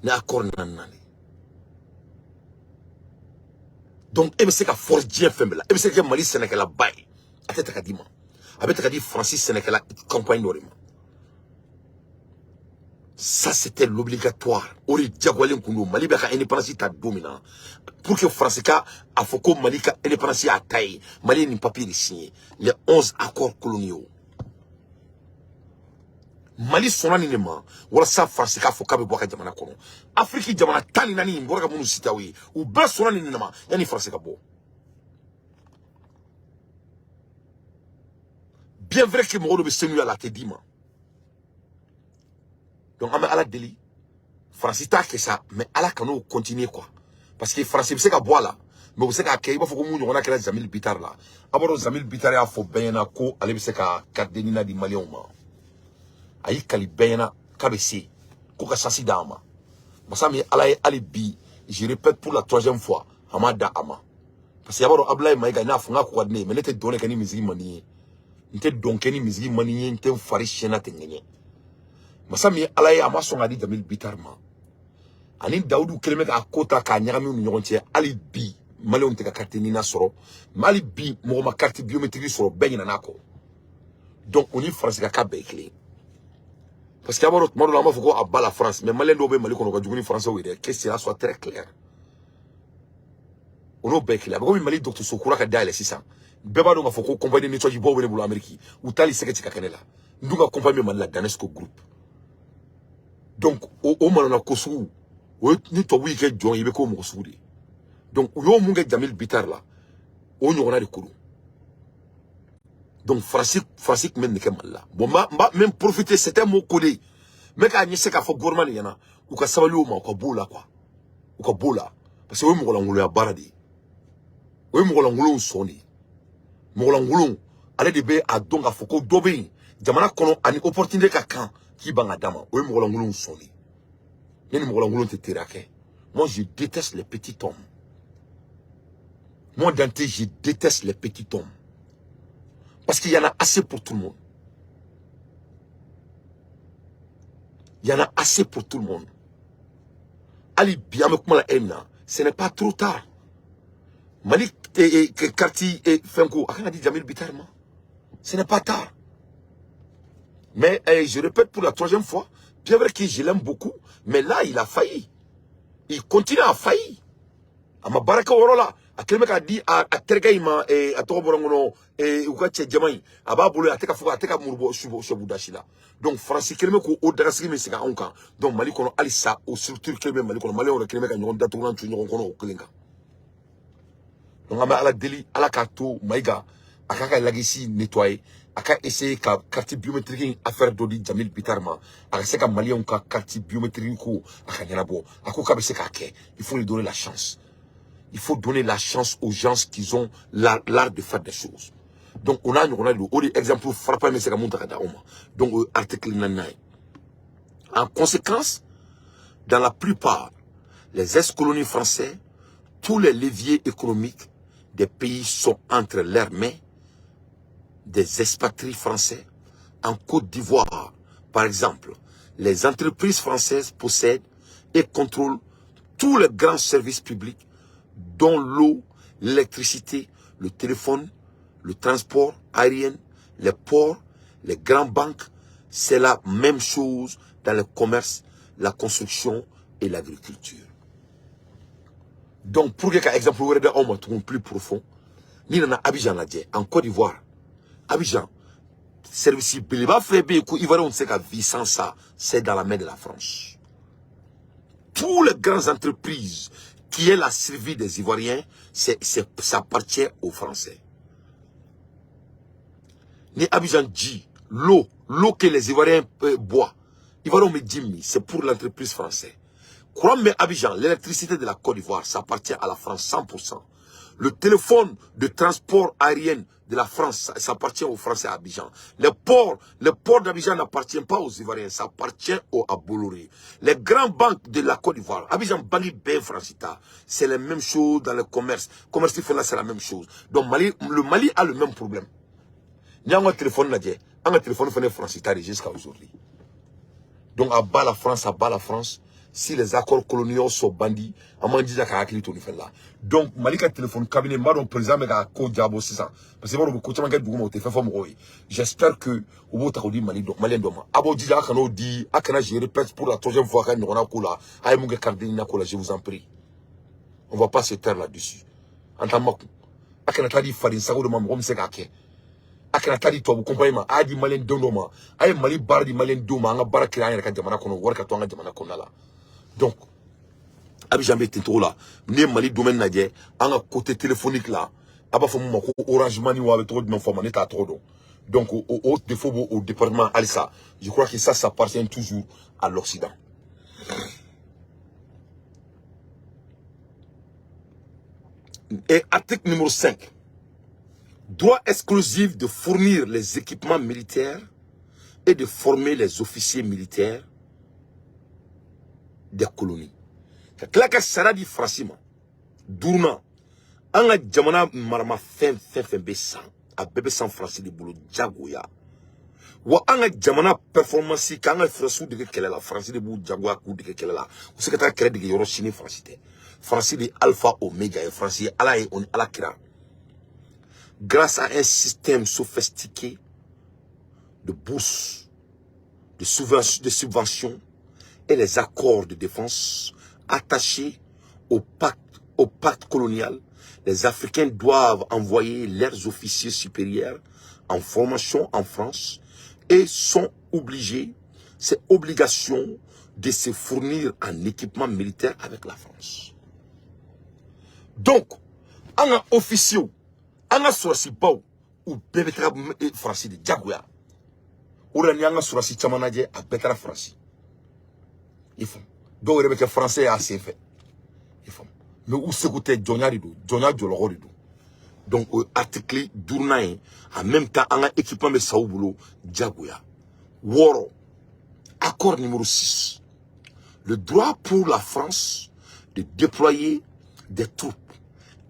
Ni accord nani. Donc, il se ka force Dieu fait là. Il se ka Mali Sénégal bail. A tête ka dima. Avec ta dit Francis Sénégal campagne norima. Ça c'était l'obligatoire. Ori diagwalen kundo Mali ba ka indépendance ta domina. Pour que France ka afoko Mali ka indépendance a taille. Mali ni papier de signé les 11 accords coloniaux. Mali sona ni nema wala sa France ka foka be boka jamana kono Afrique jamana tani nani mbora ka munu sitawi u ba sona ni nema yani France ka bo bien vrai que mo be senu ala te dima donc ama ala deli France ta que ça mais ala kanu continuer quoi parce que France be se ka bo ala mais be se ka ke ba foko mu nyona kala Jamil Bitar la aboro Jamil Bitar ya fo bena ko ale be se ka kardenina di Malien ma ayi kali bɛna kabese ko ka sasi dama basami alaye alibi je répète pour la 3e fois amada ama parce que yabaro Ablaye Maïga na funga ko wadne mais n'était donné kani musique mani n'était donc kani musique mani n'était fari chena tengenye basami alaye ama songa di Jamil Bitar ma ani Daoudou keleme ka kota ka nyagami nu nyonche alibi malon te ka carte ni na soro malibi mo ma carte biométrique soro benyina nako donc on y France ka bekle. Parce qu'il y a un autre monde là, il faut qu'on la France. Mais Malien doit Mali qu'on a joué français que cela soit très clair. On a bien clair. Comme Mali docteur Sokura qui a d'ailleurs c'est ça. Beba donc il faut qu'on compagnie nettoyer du bois pour l'Amérique. Ou tali c'est que tu connais là. Nous on accompagne Mali la Danesco group. Donc au moment on a kosu. Ou ni toi oui que John il veut qu'on me soude. Donc où on munge Jamil Bitar là. On y en a des courants. Donc Francis même n'est mal là. Bon même profiter c'était mon collègue. Mais quand il sait qu'il faut gouvernement yana ou ka sabali ou ma ou ka bola quoi. Ou ka bola. parce que oui mongolangolo ya baradi oui mongolangolo soni mongolangolo ale de be a donc a foko dobe jamana kono ani opportunité ka kan ki banga dama oui mongolangolo soni ni mongolangolo te terake. Moi je déteste les petits hommes. Moi Dante je déteste les petits hommes parce qu'il y en a assez pour tout le monde. Il y en a assez pour tout le monde. Ali bien me comment la haine, ce n'est pas trop tard. Malik Karti et Fenko, a dit Jamil Bitarma. Ce n'est pas tard. Mais je répète pour la 3e fois, bien vrai que je l'aime beaucoup, mais là il a failli. Il continue à faillir. Ama baraka worola, a kelme ka di a terga ima a to borongono ukache jamai, aba bolo ateka fuka ateka murbo shubu dashila. Donc France kelme ko o daga sigi me sika onka. Donc Mali kono alisa o structure kelme Mali kono Mali on kelme ka nyon datu nan tu nyon kono o kelinga. Donc ama ala deli ala kato maiga akaka lagisi nettoyer aka essayer ka carte biométrique affaire dodi Jamil Bitarma aka seka Mali on ka carte biométrique ko aka nyalabo ako ka be seka ke il faut lui donner la chance. Il faut donner la chance aux gens qui ont l'art de faire des choses. Donc on a un exemple frappant mais c'est comme donc article 99. En conséquence, dans la plupart les ex-colonies françaises, tous les leviers économiques des pays sont entre leurs mains. Des expatriés français en Côte d'Ivoire, par exemple, les entreprises françaises possèdent et contrôlent tous les grands services publics dont l'eau, l'électricité, le téléphone, le transport aérien, les ports, les grandes banques. C'est la même chose dans le commerce, la construction et l'agriculture. Donc, pour que exemple plus profond, nous avons Abidjan en Côte d'Ivoire. Abidjan, service Béliba Frébé, Ivoire, on sait qu'à vie sans ça, c'est dans la main de la France. Tous les grandes entreprises qui est la survie des Ivoiriens, ça appartient aux Français. Ni Abidjan dit, l'eau que les Ivoiriens boivent, Ivoiriens me dit, c'est pour l'entreprise française. Crois-moi, Abidjan, l'électricité de la Côte d'Ivoire, ça appartient à la France 100%. Le téléphone de transport aérien de la France, ça appartient aux Français à Abidjan. Le port d'Abidjan n'appartient pas aux Ivoiriens, ça appartient à Bolloré. Les grandes banques de la Côte d'Ivoire, Abidjan, Bali, Ben, Francita, c'est la même chose dans le commerce. Commerce, c'est la même chose. Donc le Mali a le même problème. Il y a un téléphone, Francita jusqu'à aujourd'hui. Donc à bas la France, si les accords coloniaux sont bandits, à mon dit là. Donc, Malika téléphone cabinet, madame président, mais à cause diabo, c'est ça. Parce que moi, j'espère que, au bout de Mali, donc, Malien Doma. Abo dit, Akano dit, Akana, je répète pour la 3e fois, quand on a coula, Aïmouga Kardina Kola, je vous en prie. On va pas se taire là-dessus. En tant que, Akana Tadi Fadin Sago de Mamrom Sekake. Akana Tadi, toi, vous comprenez, Adi Malien Dondoma, Aïe Mali Bardi Malien Doma, Anga Barakira, Anga Jamana Kono, Warkatwanga Jamana Konala. Donc, Abidjan est trop là. Né Mali domaine nadie, en côté téléphonique là, aba famu mako Orange Money ou avec trop de non-format, n'est pas trop donc. Donc, au défaut au département Alissa, je crois que ça appartient toujours à l'Occident. Et article numéro 5. Droit exclusif de fournir les équipements militaires et de former les officiers militaires des colonies. Klaka saradi frasima durna anga jamana marama fen be san a bebe san frasi de bolo jagoya wa anga jamana performance kanga frasu de kelela frasi de bu jagoya ku de kelela o se kata kere de yoro chini frasi de frasi de alpha omega et frasi ala et on ala kira grâce à un système sophistiqué de bourses de subventions et les accords de défense attachés au pacte colonial, les Africains doivent envoyer leurs officiers supérieurs en formation en France et sont obligés, c'est obligation de se fournir en équipement militaire avec la France. Donc, un officier, un surasi bao ou bebetra français de Jaguar, ou un surasi chamanadje à betra français. Il faut. Donc, le français est assez fait. Il faut. mais où c'est que tu Jonia Rido, Jonia Joloro Rido. Donc, article Dournaï, en même temps, on a équipement de Saouboulo, Djagouya. Woro, accord numéro 6. Le droit pour la France de déployer des troupes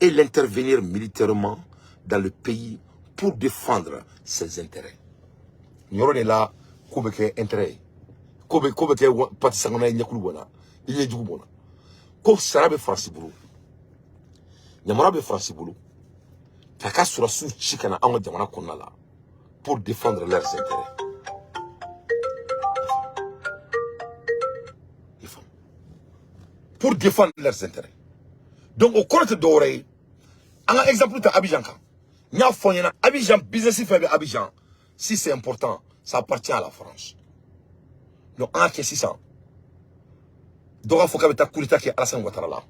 et l'intervenir militairement dans le pays pour défendre ses intérêts. Nous avons là, Kobeke intérêt. Kobeke Patisangana et Nyakulubona. Il y a du bon. Ko Sarabe Francibulu. Yamarabe Francibulu. Taka sur la sous chicana en Jamana Konala pour défendre leurs intérêts. Pour défendre leurs intérêts. Donc, au cours de l'oreille, un exemple de Abidjan. N'y a pas Abidjan, business fait Abidjan. Si c'est important, ça appartient à la France. Donc, en 600. Donc, il faut qu'il y ait un coup d'État qui est Alassane Ouattara là.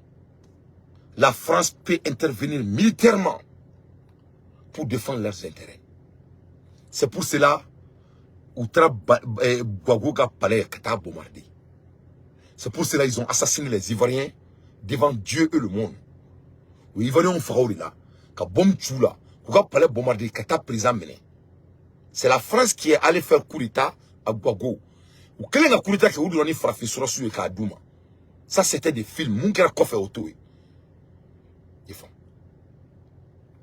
La France peut intervenir militairement pour défendre leurs intérêts. C'est pour cela Outra Guagoga Palais Kata bombardé. C'est pour cela qu'ils ont assassiné les Ivoiriens devant Dieu et le monde. Les Ivoiriens ont fait là, quand bombe tchoula, Guagoga Palais bombardé Kata prison mené. C'est la France qui est allée faire coup d'État à Guago. Ou quel est le coup d'État qui a eu frappé sur le Kadouma? Ça c'était des films. Moukera Kofe Oto.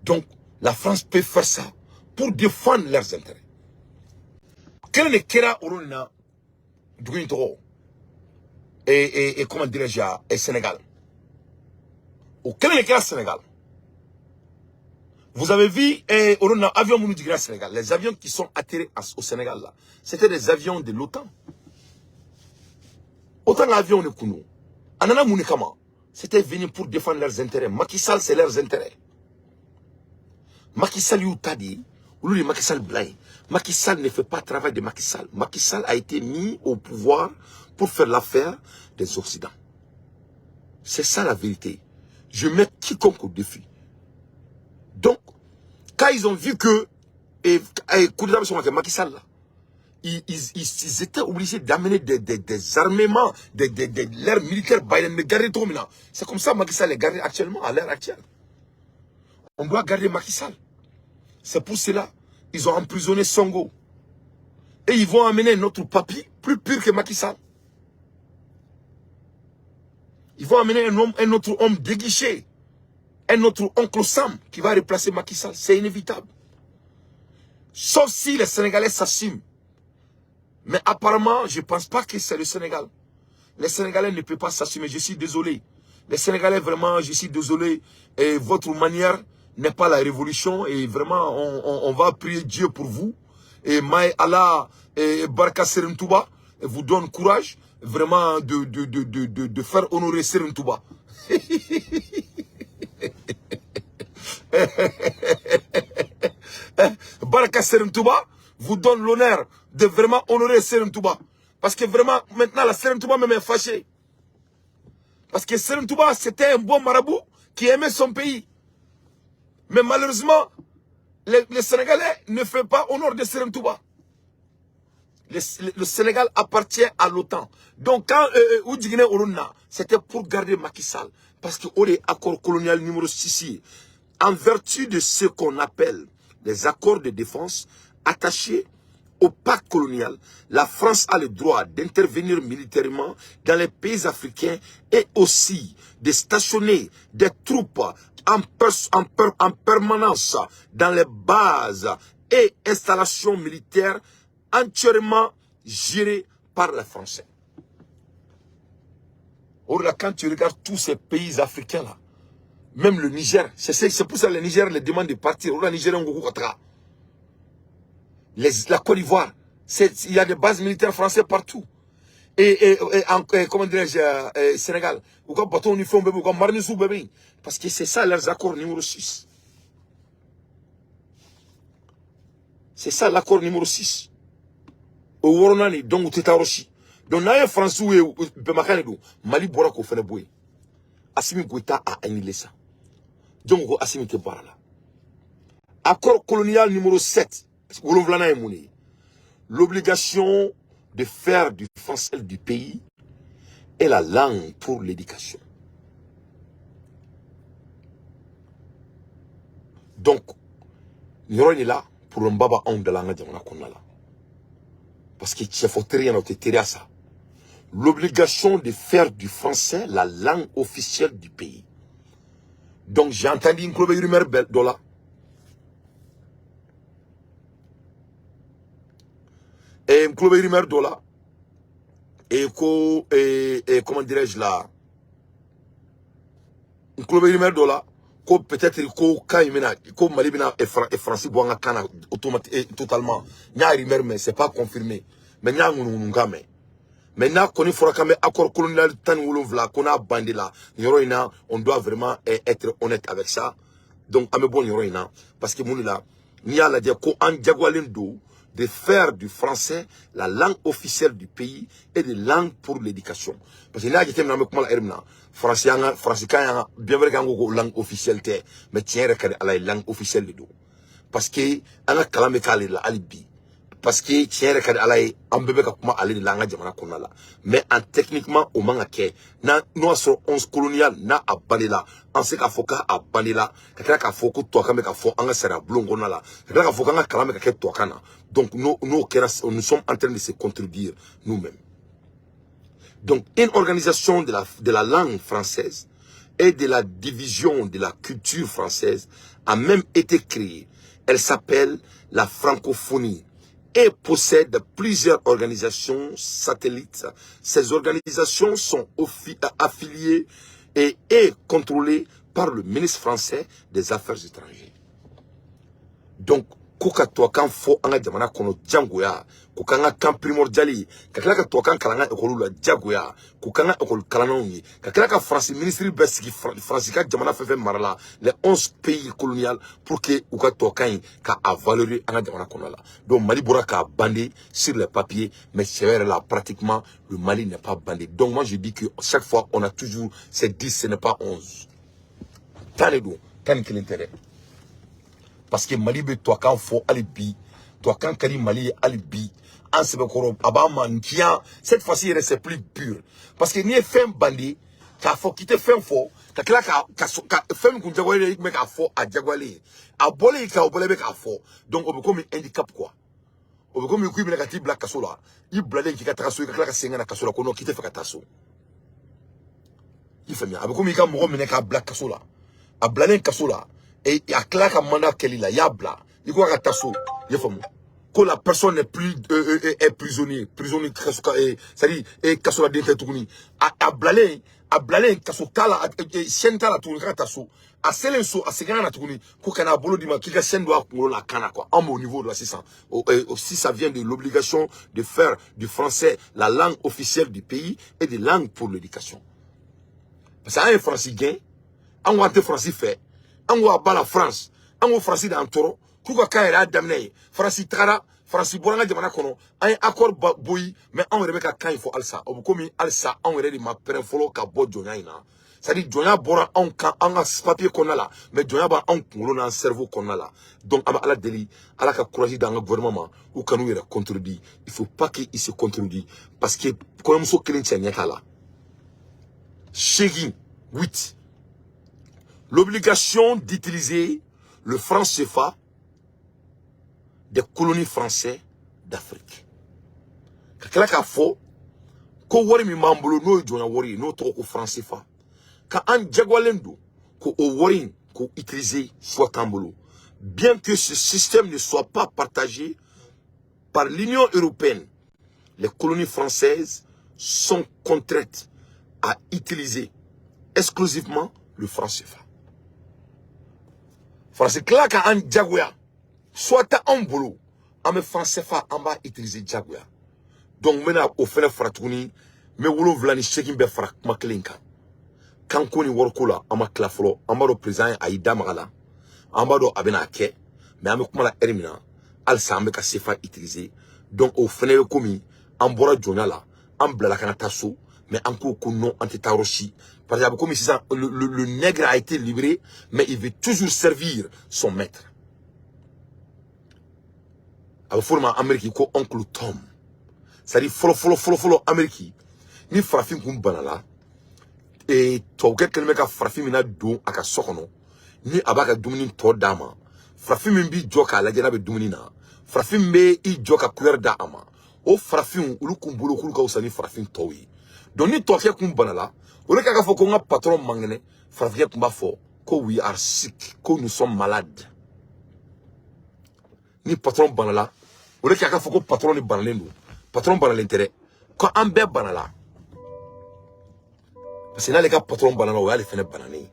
Donc, la France peut faire ça pour défendre leurs intérêts. Quel est le Kera Orona Douintoro et comment dirais-je, et Sénégal? Au quel est le Kera Sénégal? Vous avez vu Orona avion Mounou du Sénégal. Les avions qui sont atterrés au Sénégal là, c'était des avions de l'OTAN. Autant d'avions de Kounou. Anana Mounikama, c'était venu pour défendre leurs intérêts. Macky Sall, c'est leurs intérêts. Macky Sall Youtadi, ou lui Macky Sall Blaye. Macky Sall ne fait pas le travail de Macky Sall. Macky Sall a été mis au pouvoir pour faire l'affaire des Occidents. C'est ça la vérité. Je mets quiconque au défi. Donc, quand ils ont vu que Macky Sall là, ils étaient obligés d'amener des armements, l'air militaire, c'est comme ça Macky Sall est gardé actuellement, à l'heure actuelle. On doit garder Macky Sall. C'est pour cela ils ont emprisonné Songo. Et ils vont amener notre papy plus pur que Macky Sall. Ils vont amener un autre homme déguiché. Un autre oncle Sam qui va remplacer Macky Sall. C'est inévitable. Sauf si les Sénégalais s'assument. Mais apparemment, je ne pense pas que c'est le Sénégal. Les Sénégalais ne peuvent pas s'assumer. Je suis désolé. Les Sénégalais, vraiment, je suis désolé. Et votre manière n'est pas la révolution. Et vraiment, on va prier Dieu pour vous. Et Maï Allah et Baraka Serem Touba vous donne courage vraiment de faire honorer Serem Touba. Baraka Serem Touba vous donne l'honneur de vraiment honorer Serem Touba. Parce que vraiment, maintenant, la Serem Touba même est fâchée. Parce que Serem Touba, c'était un bon marabout qui aimait son pays. Mais malheureusement, les Sénégalais ne font pas honneur de Serem Touba. Le Sénégal appartient à l'OTAN. Donc, quand Oudigine Oruna, c'était pour garder Macky Sall. Parce que les accords colonial numéro 6, en vertu de ce qu'on appelle les accords de défense attachés au pacte colonial, la France a le droit d'intervenir militairement dans les pays africains et aussi de stationner des troupes en permanence dans les bases et installations militaires entièrement gérées par les Français. Or là, quand tu regardes tous ces pays africains là, même le Niger, c'est pour ça que le Niger les demande de partir. Or là, Niger la Côte d'Ivoire, il y a des bases militaires françaises partout. Et comment dirais-je, Sénégal, bateau uniforme bébé, marine sous bébé. Parce que c'est ça leurs accords numéro 6. C'est ça l'accord numéro 6. Au Woronani, donc au Tetaroshi. Donc, n'a pas français ou Mali Bora ko fene boy. Assimi Goïta a annulé ça. Donc, Assimi Kebarala. Accord colonial numéro 7. L'obligation de faire du français du pays et la langue pour l'éducation. Donc yɔrɔ in là pour le baba anw de la an ka jamana kɔnɔna la parce que chef teriya na o tɛ teriya sa l'obligation de faire du français la langue officielle du pays. Donc j'ai entendu une rumeur dɔ la et une rumeur dɔ la et comment dirais-je là une rumeur dɔ la ko peut-être ko quand il mena ko Mali bina et français bo nga kana automatique totalement nya rumeur mais c'est pas confirmé mais nya ngunu ngame maintenant qu'on fera quand même accord colonial tan wolonvla qu'on a bandé là yoro ina on doit vraiment être honnête avec ça donc ame bon yoro ina parce que mon là ni ala dia ko an jagwalen do de faire du français la langue officielle du pays et de langue pour l'éducation. Parce que là, j'étais dans le hermina. Français, bien vrai qu'on a langue officielle, mais tiens, à la langue officielle de dos. Parce que, on a calamé la alibi. Parce que, tiens, à la on peut pas aller de langue jamana konala. Mais en techniquement, au manga ke, na, nous sommes 11 colonial, na a banela. On sait qu'à foka a banela. Qu'à foko toi, qu'à meka fo, anga sera blongonala. Qu'à foka anga kalame qu'à toi kana. Donc, nous sommes en train de se contredire nous-mêmes. Donc, une organisation de la langue française et de la division de la culture française a même été créée. Elle s'appelle la francophonie et possède plusieurs organisations satellites. Ces organisations sont affiliées et contrôlées par le ministre français des Affaires étrangères. Donc, kuka toakan fo anga jamana kono jangoya kukanga kan primordiali kakila ka toakan kalanga ekolu la jagoya kukanga ekolu kalanongi kakila ka France ministre besiki France ka jamana fefe marala les 11 pays colonial pour que uka toakan ka a valoriser anga jamana kono la donc Mali bora ka bandé sur les papiers mais c'est là pratiquement le Mali n'est pas bandé. Donc moi je dis que chaque fois on a toujours c'est 10 ce n'est pas 11 tanedo tan l'intérêt. Parce que Mali be toi quand faut alibi, toi quand Kali Mali alibi, en se bekoro abaman kia, cette fois-ci c'est plus pur. Parce que ni femme bandit, t'as faut quitter femme fort, t'as que là femme qu'on jagwale mec à fort à jagwale, à bolé ka au bolé mec à fort. Donc on peut comme un handicap quoi. On peut comme un coup négatif black kasola, il blade qui kataso, il ka senga na kasola kono quitter fait kataso. Il fait bien. Avec comme il ka mo mec à black kasola, à blade kasola. Et il y a clair qu'à manda qu'elle là, yabla, il faut que tasso, il faut que la personne n'est plus est prisonnier, c'est-à-dire et kasola d'intérêt tourni, à blaler kasokala, sentala tourni tasso, à selenso, à segana tourni, pour qu'on a bolo dima, qui a doit pour la cana quoi, en au niveau de la 600. Aussi ça vient de l'obligation de faire du français la langue officielle du pays et des langues pour l'éducation. Parce que un français gain, un ouate français fait. Ango abala France, ango France dans toro, kuka kaira damné, France tara, France boranga jamana kono, un accord boy, mais on rebeka kan il faut alsa, on komi alsa, on ready ma perefolo ka bo jonaina. Ça dit jonya bora on kan anga papier konala, mais jonya ba on kulo na cerveau konala. Donc ama ala deli, ala ka courage dans le gouvernement ou kanu yera contredit. Il faut pas qu'il se contredit parce que comme so kelin tanya kala. Shegi 8. L'obligation d'utiliser le franc CFA des colonies françaises d'Afrique. Quand on fo, ko wari mi mambulo no jona wari no to ko franc CFA. Quand on jagwalendo ko wari ko utiliser soit tambulo. Bien que ce système ne soit pas partagé par l'Union européenne, les colonies françaises sont contraintes à utiliser exclusivement le franc CFA. Français claque en jaguar. Soit en boulot. En me français fa en bas utiliser jaguar. Donc maintenant au fait fratouni, me wolo vlani checking be frak maklinka. Quand koni workola ama klaflo, ama do président Aïda Magala. Ama do abena ke, mais ame kuma la ermina, al sambe ka sefa utiliser. Donc au fait komi, en bora jonala, en blala kana tasso, mais encore qu'on non anti-taroshi. Par exemple, comme ici, le nègre a été libéré, mais il veut toujours servir son maître. Avec format américain, ko oncle Tom. C'est-à-dire, follow Américain. Ni frafim kum banala. Et toi, quelqu'un mec a frafim mina don aka sokono. Ni abaka dumini to dama. farafin min bi jɔ k'a lajɛ n'a bɛ dumuni na farafin bɛ i jɔ ka couleur da a ma o farafin olu kun bolo k'olu ka wusa ni farafin tɔw ye donc ni tɔkɛ kun bana la olu k'a fɔ ko n ka patron man kɛnɛ farafinkɛ kun b'a fɔ ko we are sick ko nous sommes malades ni patron bana la olu k'a fɔ ko patron ni banalen don patron banalen tɛ dɛ ko an bɛɛ bana la parce que n'ale ka patron bana la o y'ale fɛnɛ bananen ye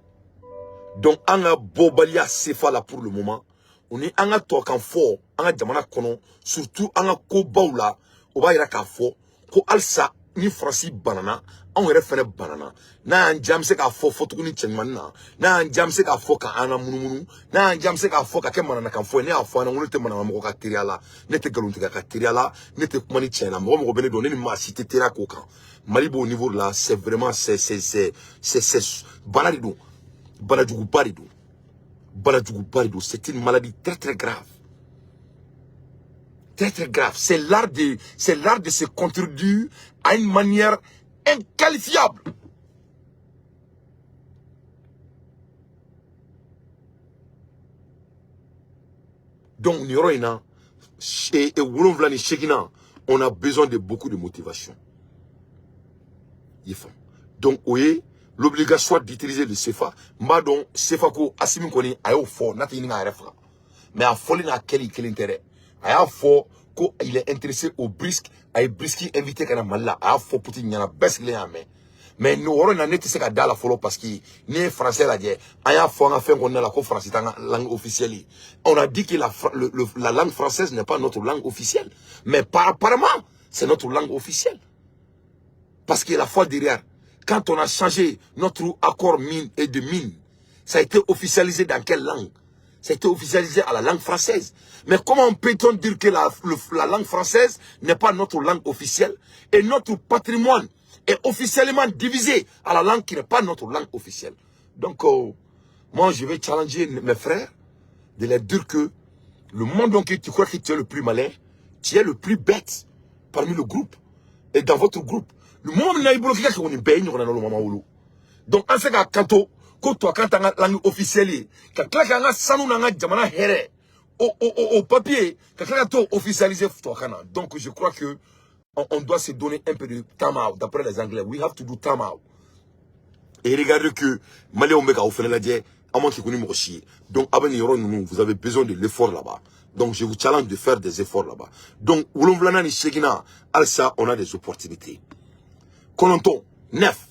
donc an ka bɔbaliya sefa la pour le moment on est an ka tɔkan fɔ an ka jamana kɔnɔ surtout an ka kobaw la o b'a yira k'a fɔ ko halisa ni Faransi banana anw yɛrɛ fɛnɛ banana n'a y'an diya an bɛ se k'a fɔ fɔtuguni cɛɲumanni na n'a y'an diya an bɛ se k'a fɔ k'an na munumunu n'a y'an diya an bɛ se k'a fɔ ka kɛ mananakan fɔ ye ne y'a fɔ an na ko ne tɛ manamɔgɔ ka teriya la ne tɛ nkalontigiya ka teriya la ne tɛ kuma ni tiɲɛ la mɔgɔ bɛ ne dɔn ne ni maa si tɛ teriya k'o kan Mali b'o niveau de la c'est vraiment c'est bana de don banajuguba de don banajuguba de don c'est une maladie très très grave. Très très grave. C'est l'art de se contredire à une manière inqualifiable. Donc, on a besoin de beaucoup de motivation. Donc, oui, l'obligation d'utiliser le CFA. Madon, CFA ko asimi koni ayo fo, nati ni nga refa. Mais a foli na quel intérêt. Aya fo ko il est intéressé au brisque, ay briski invité kana malla. Aya fo puti nyana bes le ame. Mais nous on a neti se ka dala folo parce que ni français la die. Aya fo nga fait qu'on a la ko français tanga langue officielle. On a dit que la langue française n'est pas notre langue officielle, mais apparemment c'est notre langue officielle. Parce que la fois derrière, quand on a changé notre accord mine et de mine, ça a été officialisé dans quelle langue? Ça a été officialisé à la langue française. Mais comment peut-on dire que la langue française n'est pas notre langue officielle et notre patrimoine est officiellement divisé à la langue qui n'est pas notre langue officielle? Donc, moi, je vais challenger mes frères de leur dire que le monde dont tu crois que tu es le plus malin, tu es le plus bête parmi le groupe et dans votre groupe. Le monde n'a pas bloqué qu'on est bien, donc, en fait, quand toi, quand tu as la langue officielle, quand tu as la langue au papier, quand tu as officialisé, donc je crois que on doit se donner un peu de time out, d'après les Anglais. We have to do time out. Et regardez que Malé Omega au fait la dit, à moins qu'il connaisse mon chier. Donc, vous avez besoin de l'effort là-bas. Donc, je vous challenge de faire des efforts là-bas. Donc, on a des opportunités. Conantons, 9.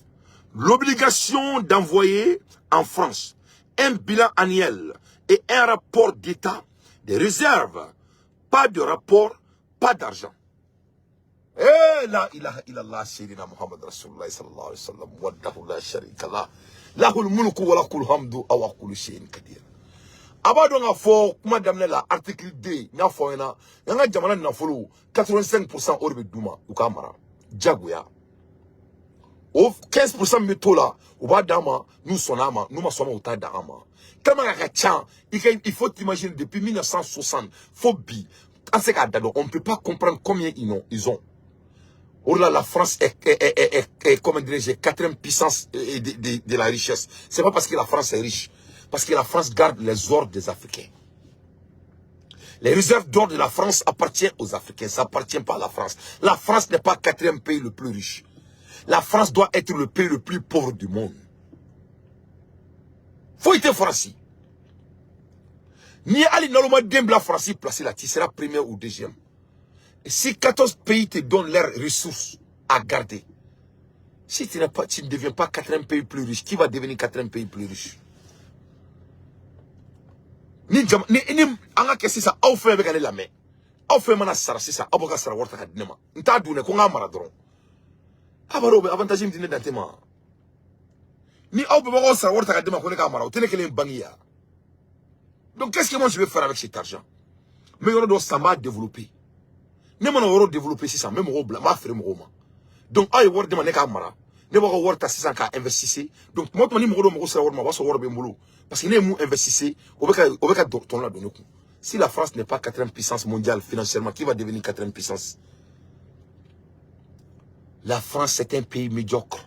L'obligation d'envoyer en France un bilan annuel et un rapport d'état des réserves. Pas de rapport, pas d'argent. Eh la ilaha illallah sayyidina Muhammad Rasulullah sallallahu alayhi wa sallam wadahu la sharika la lahul mulku wa lakul hamdu awa kullu shay'in kadir. Abado nga fo kuma damne la article 2 nga fo ena nga jamana na folo 85% orbe duma ukamara jaguya. Au 15% métola, au bas d'ama, nous sonama, nous sommes au tas d'ama. Il faut t'imaginer depuis 1960, phobie. On ne peut pas comprendre combien ils ont. Oh là, la France est comme dirais-je, quatrième puissance de la richesse. C'est pas parce que la France est riche, parce que la France garde les ors des Africains. Les réserves d'or de la France appartiennent aux Africains, ça appartient pas à la France. La France n'est pas le quatrième pays le plus riche. La France doit être le pays le plus pauvre du monde. Faut être français. Ni Ali Naloma Dembla France placé là, tu seras premier ou deuxième. Et si 14 pays te donnent leurs ressources à garder, si tu ne deviens pas quatrième pays plus riche, qui va devenir quatrième pays plus riche? Ni anga kesi sa au fait avec la main. Au fait mana sara ça, aboka sara warta kadinema. Nta dune ko nga maradron. Abarobe avantage m'dine dantema. Ni au bebo sara warta kadinema ko ne ka mara, tele kele bangia. Donc qu'est-ce que moi je vais faire avec cet argent? Mais on doit s'en développer. Ne m'en aura développé si ça même au blanc, ma frère moi. Donc ay word de maneka mara. Ne ba word ta 600 ka investir. Donc moi mani mo do mo sara word ma ba so word be mbulu. Parce que ne mu investir, obeka ton la donner. Si la France n'est pas quatrième puissance mondiale financièrement, qui va devenir quatrième puissance? La France c'est un pays médiocre.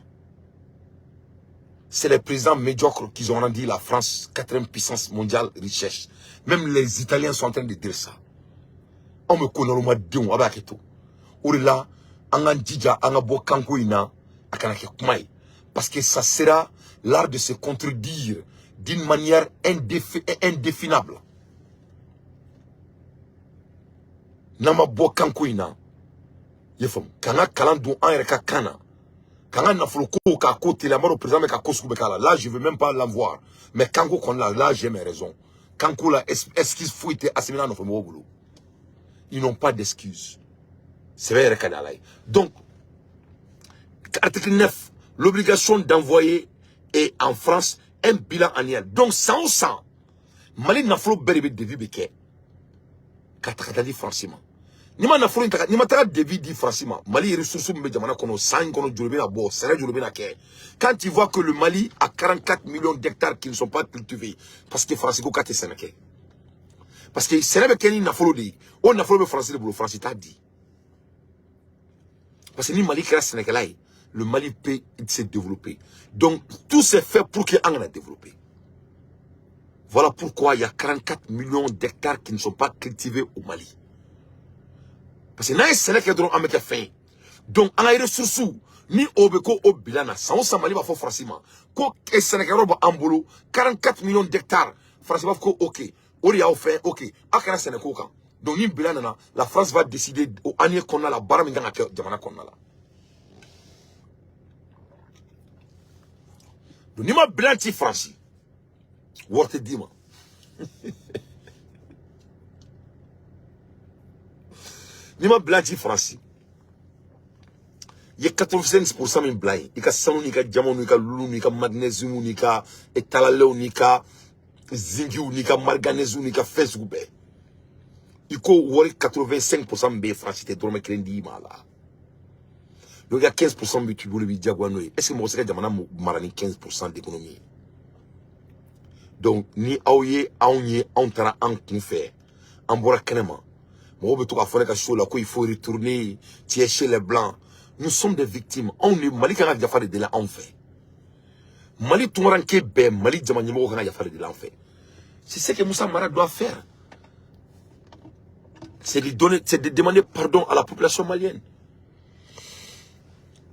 c'est les présidents médiocres qui ont rendu la France 4e puissance mondiale richesse. Même les Italiens sont en train de dire ça. On me connaît le mois de juin, avec tout. Ou là, on a dit on a beau kankoina, parce que ça sera l'art de se contredire d'une manière indéfinable. Nama bo kankoina, yefom. Kana kalandu an ereka kana. Quand on a fait le coup, à côté, la mort au président, là, je ne veux même pas l'envoyer. Mais quand on a là, j'ai mes raisons. Quand on a excuse fouillé, ils n'ont pas d'excuses. C'est vrai, donc, article 9, l'obligation d'envoyer en France un bilan annuel. Donc, 100, Mali n'a pas de devis, franchement. Ni ma taga devis dit franchement Mali ressources me jamana kono 5 kono jurubina bo sere jurubina ke quand tu vois que le Mali a 44 millions d'hectares qui ne sont pas cultivés parce que France ko kate seneke parce que sere be keni na folo di on na folo be français de boulot français t'a dit parce que ni Mali kera Sénégal le Mali peut se développer donc tout c'est fait pour que on a développé. Voilà pourquoi il y a 44 millions d'hectares qui ne sont pas cultivés au Mali. Parce que là, c'est là qu'il y a des fin. Donc, on a des ressources. Ni obeko au bilana. Sans Mali va faire franchement. Ko et Sénégal va en boulot. 44 millions d'hectares. France va faire ok. Ori a offert ok. Akara Sénégal kan. Donc, ni bilana la France va décider au année qu'on a la barre minga que jamana qu'on a là. Donc, ni ma bilanti France. Worte dima. Ni ma bladi France. Il y a 85% min blay. Il y a sanu ni ka jamon ni ka lulu ni ka magnesium ni ka etalale ni ka zingi ni ka manganèse ni ka Facebook be. Il ko wori 85% be France te dorme krendi mala. Donc il y a 15% de tubules bi diagwano. Est-ce que mo se ka jamana marani 15% d'économie? Donc ni aouye aouye on tara en kun fait. En bora kenema. Il faut retourner, tirer chez les blancs. Nous sommes des victimes. On est Mali quand il y a fait de là en fait. Mali tout le monde Mali Djamanimo quand il y a fait de là en fait. C'est ce que Moussa Mara doit faire. C'est de demander pardon à la population malienne.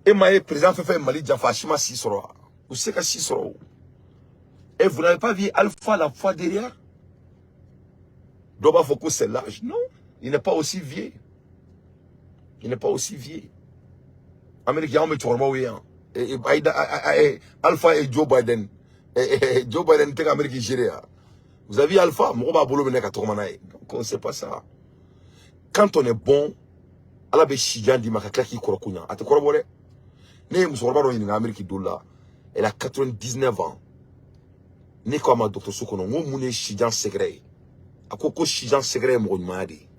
Et Maïe président fait Mali Djafa Shima Sisoro. Vous savez que Sisoro. Et vous n'avez pas vu Alpha la fois derrière? Doba Foko c'est l'âge. Non. Il n'est pas aussi vieux. Il n'est pas aussi vieux. Américain, mais tu vois, Alpha et Joe Biden. Joe Biden est Américain géré. Vous avez Alpha, donc c'est pas ça. Quand on est bon, ala be shijan di makakla ki korokunya. Ate korobore. Ne musorba ro yin Américain dola. Elle a 99 ans. Ne ko ma docteur Sokono, ngo mune shijan secret. Akoko shijan secret mo nyadi.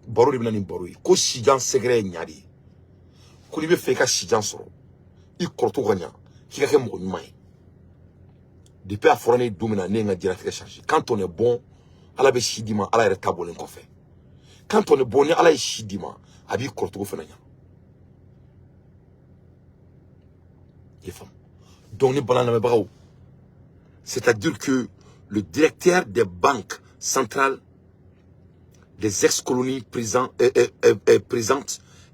Baro de bina ni baro yi ko sijan secret nyadi ko ni be fe ka sijan soro I korto ganya ki ka ke mo nyumai depuis a forane domina ne nga dira te charger quand on est bon ala be shidima ala re tabolen ko fe quand on est bon ala shidima abi korto ko fenanya yefam donc ni balana me brawo c'est-à-dire que le directeur des banques centrales des ex-colonies présentent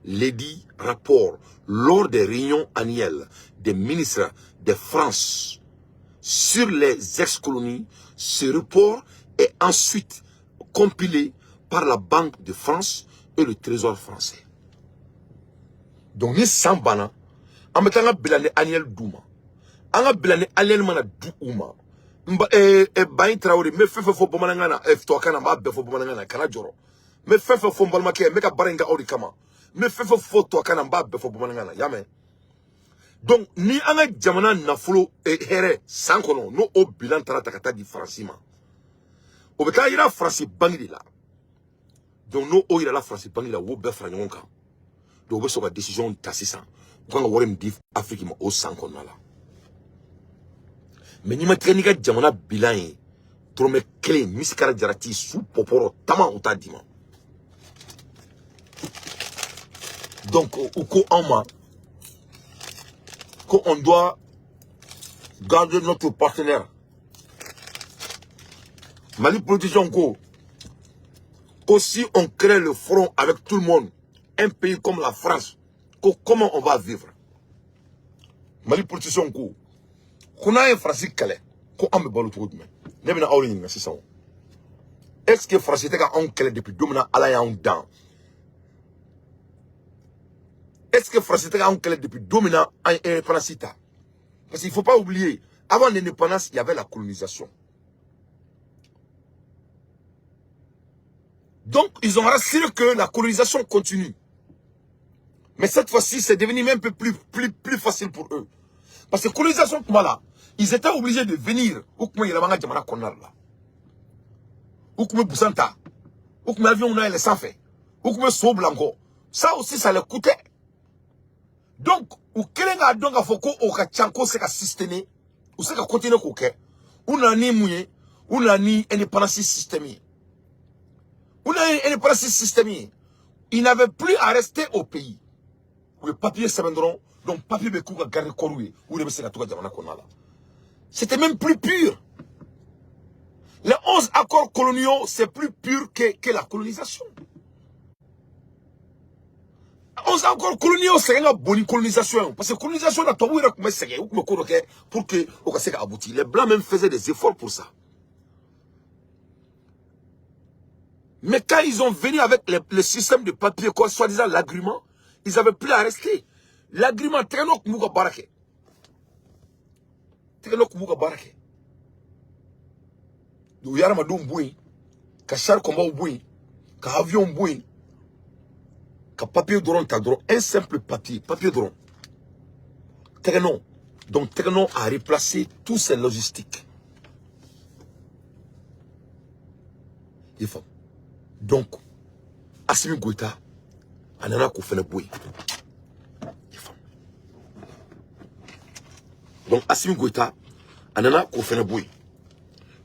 l'édit rapport lors des réunions annuelles des ministres de France sur les ex-colonies. Ce rapport est ensuite compilé par la Banque de France et le Trésor français. Donc, nous sommes en train de bilan annuel douma. En bilan annuel mana douma. Bain Traoré me fait fo bomanangana to kana ba be fo bomanangana kana joro me fait fo mbalma ke me ka barenga ori kama me fait fo to kana ba be fo bomanangana yame donc ni anga jamana na fulo here sankono no o bilan tarata kata di francima o beta ira franci bangi la donc no o ira la franci bangi la wo be franjonka do be so ka décision tassisa ko nga wore mdi Afrique ma o sankono la. Mais ni ma training jamana bilan trome clé miskara jarati sous poporo tama utadima. Donc ko on doit garder notre partenaire. Mali politicien qu'aussi on crée le front avec tout le monde, un pays comme la France, comment on va vivre? Mali politicien qu'on a un français calais, qu'on a un ballon tout de même. Est-ce que français est un calais depuis 2 mois à la dans? Est-ce que français est un calais depuis 2 mois à l'indépendance? Parce qu'il ne faut pas oublier, avant l'indépendance, il y avait la colonisation. Donc, ils ont rassuré que la colonisation continue. Mais cette fois-ci, c'est devenu même un peu plus facile pour eux. Parce que la colonisation, voilà, ils étaient obligés de venir. Ou comme il y a un jamana konar là. Ou comme Boussanta. Ou comme l'avion on a les sans fait. Ou comme So Blanco. Ça aussi, ça leur coûtait. Donc, ou quel a donc à Foko au Kachanko c'est qu'à systémer. Ou c'est qu'à continuer coquet. Ou n'a ni mouillé. Ou n'a ni indépendance systémique. Ou n'a ni indépendance systémique. Ils n'avaient plus à rester au pays. Où le papier s'amèneront. Donc, papier de coup à garder Koroué. Ou le Messé Touga Jamana Konala. C'était même plus pur. Les 11 accords coloniaux, c'est plus pur que la colonisation. 11 accords coloniaux, c'est une bonne colonisation. Parce que la colonisation, on a tout pour que ça aboutit. Les Blancs même faisaient des efforts pour ça. Mais quand ils ont venu avec le système de papier, quoi, soi-disant l'agrément, ils n'avaient plus à rester. L'agrément, très long, Mouga Barake. Très long, Mouga Barake. Donc, yara madou mbouin, ka char combat mbouin, ka avion mbouin, ka papier d'oron ta d'oron, un simple papier d'oron. Tegnon. Donc, Tegnon a replacé tous ces logistiques. Il faut. Donc, Assimi Goïta, anana ko fait le bouin. Il faut. Donc, Assimi Goïta, anana ko fait le bouin.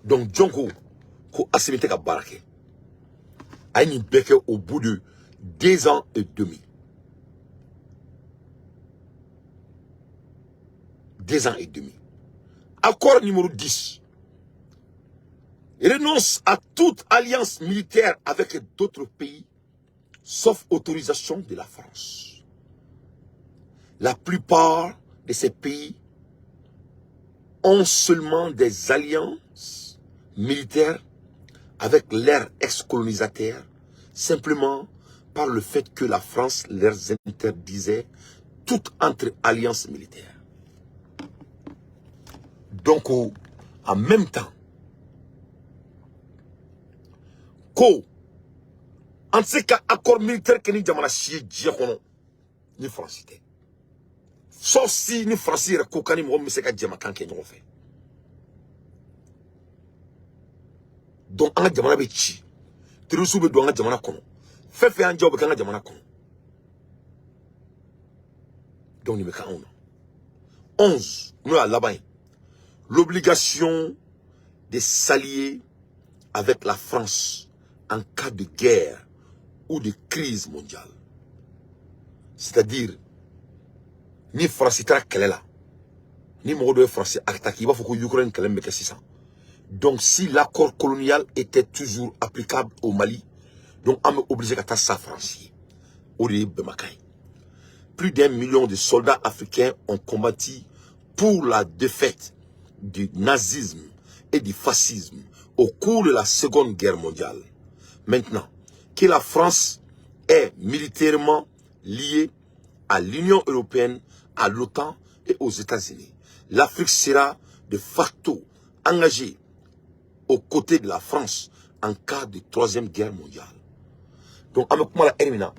Donc, Djongo, ko Assimi Teka Barake, a une béque au bout de 2 ans et demi. 2 ans et demi. Accord numéro 10. Renonce à toute alliance militaire avec d'autres pays, sauf autorisation de la France. La plupart de ces pays ont seulement des alliances militaires avec leurs ex-colonisateurs, simplement par le fait que la France leur interdisait toute entre alliances militaires. Donc, en même temps, en ce cas, accord militaire que nous avons chié, ni français. Sauf si ni français, kokani mo se ka jama kan ke ñoo fait. Donc, en jamana be chi. Tirusu be do en jamana kono. Fefe en job kan jamana kono. Donc, ni me ka on. 11, nous à là-bas. L'obligation de s'allier avec la France en cas de guerre ou de crise mondiale. C'est-à-dire, ni France est là, ni Modo français attaqué, il va falloir que l'Ukraine qu'elle me casse ça. Donc, si l'accord colonial était toujours applicable au Mali, donc on est obligé de ça français. Plus d'1 million de soldats africains ont combattu pour la défaite du nazisme et du fascisme au cours de la Seconde Guerre mondiale. Maintenant, que la France est militairement liée à l'Union européenne, à l'OTAN et aux États-Unis, l'Afrique sera de facto engagée aux côtés de la France en cas de 3e guerre mondiale. Donc, avec moi, la Hermina,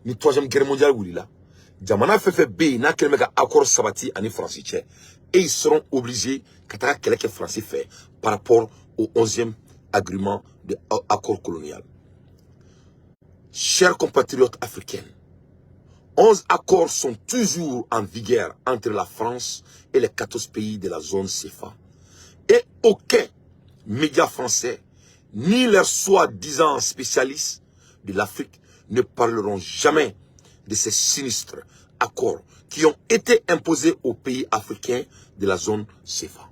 la 3e guerre mondiale, Jamana fait B, n'a qu'un accord sabati à France, et ils seront obligés, qu'à quelqu'un français fait, par rapport au 11e agrément de l'accord colonial. Chers compatriotes africains, 11 accords sont toujours en vigueur entre la France et les 14 pays de la zone CFA. Et aucun média français, ni leurs soi-disant spécialistes de l'Afrique, ne parleront jamais de ces sinistres accords qui ont été imposés aux pays africains de la zone CFA.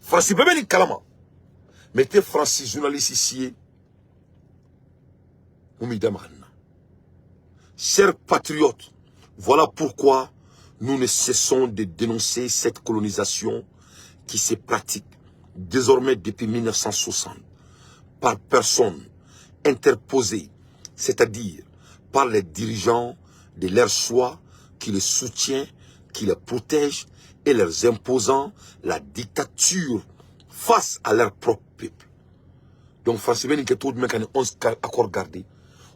Francis Bébé Kalama, mettez Francis journaliste ici, chers patriotes, voilà pourquoi nous ne cessons de dénoncer cette colonisation qui se pratique désormais depuis 1960 par personnes interposées, c'est-à-dire par les dirigeants de leur choix qui les soutiennent, qui les protègent et leurs imposant la dictature face à leur propre peuple. Donc, Francis Beni qui est tout de même 11 accords gardés,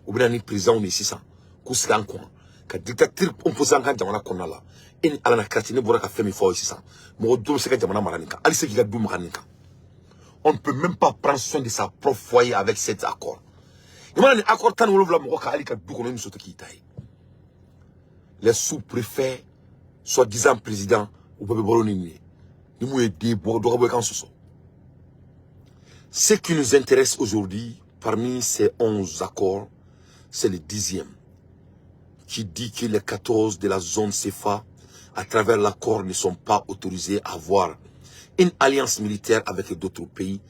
ou bien un président ici ça, qu'on en quoi, que dictature opposant à Jamana Konala, et à la Katine Bouraka Femi Fo ici ça, mon dos c'est que Jamana Maranika, Alice qui a dou Maranika. On ne peut même pas prendre soin de sa propre foyer avec cet accord. Il y a un accord tant ou l'ouvre Moka Alika Doukono Misoto Kitaï. Les sous-préfets, soi-disant président, ou Bébé Bolonini, nous m'ont aidé pour droit quand ce soit. Ce qui nous intéresse aujourd'hui, parmi ces 11 accords, c'est le 10e, qui dit que les 14 de la zone CFA, à travers l'accord, ne sont pas autorisés à avoir une alliance militaire avec d'autres pays,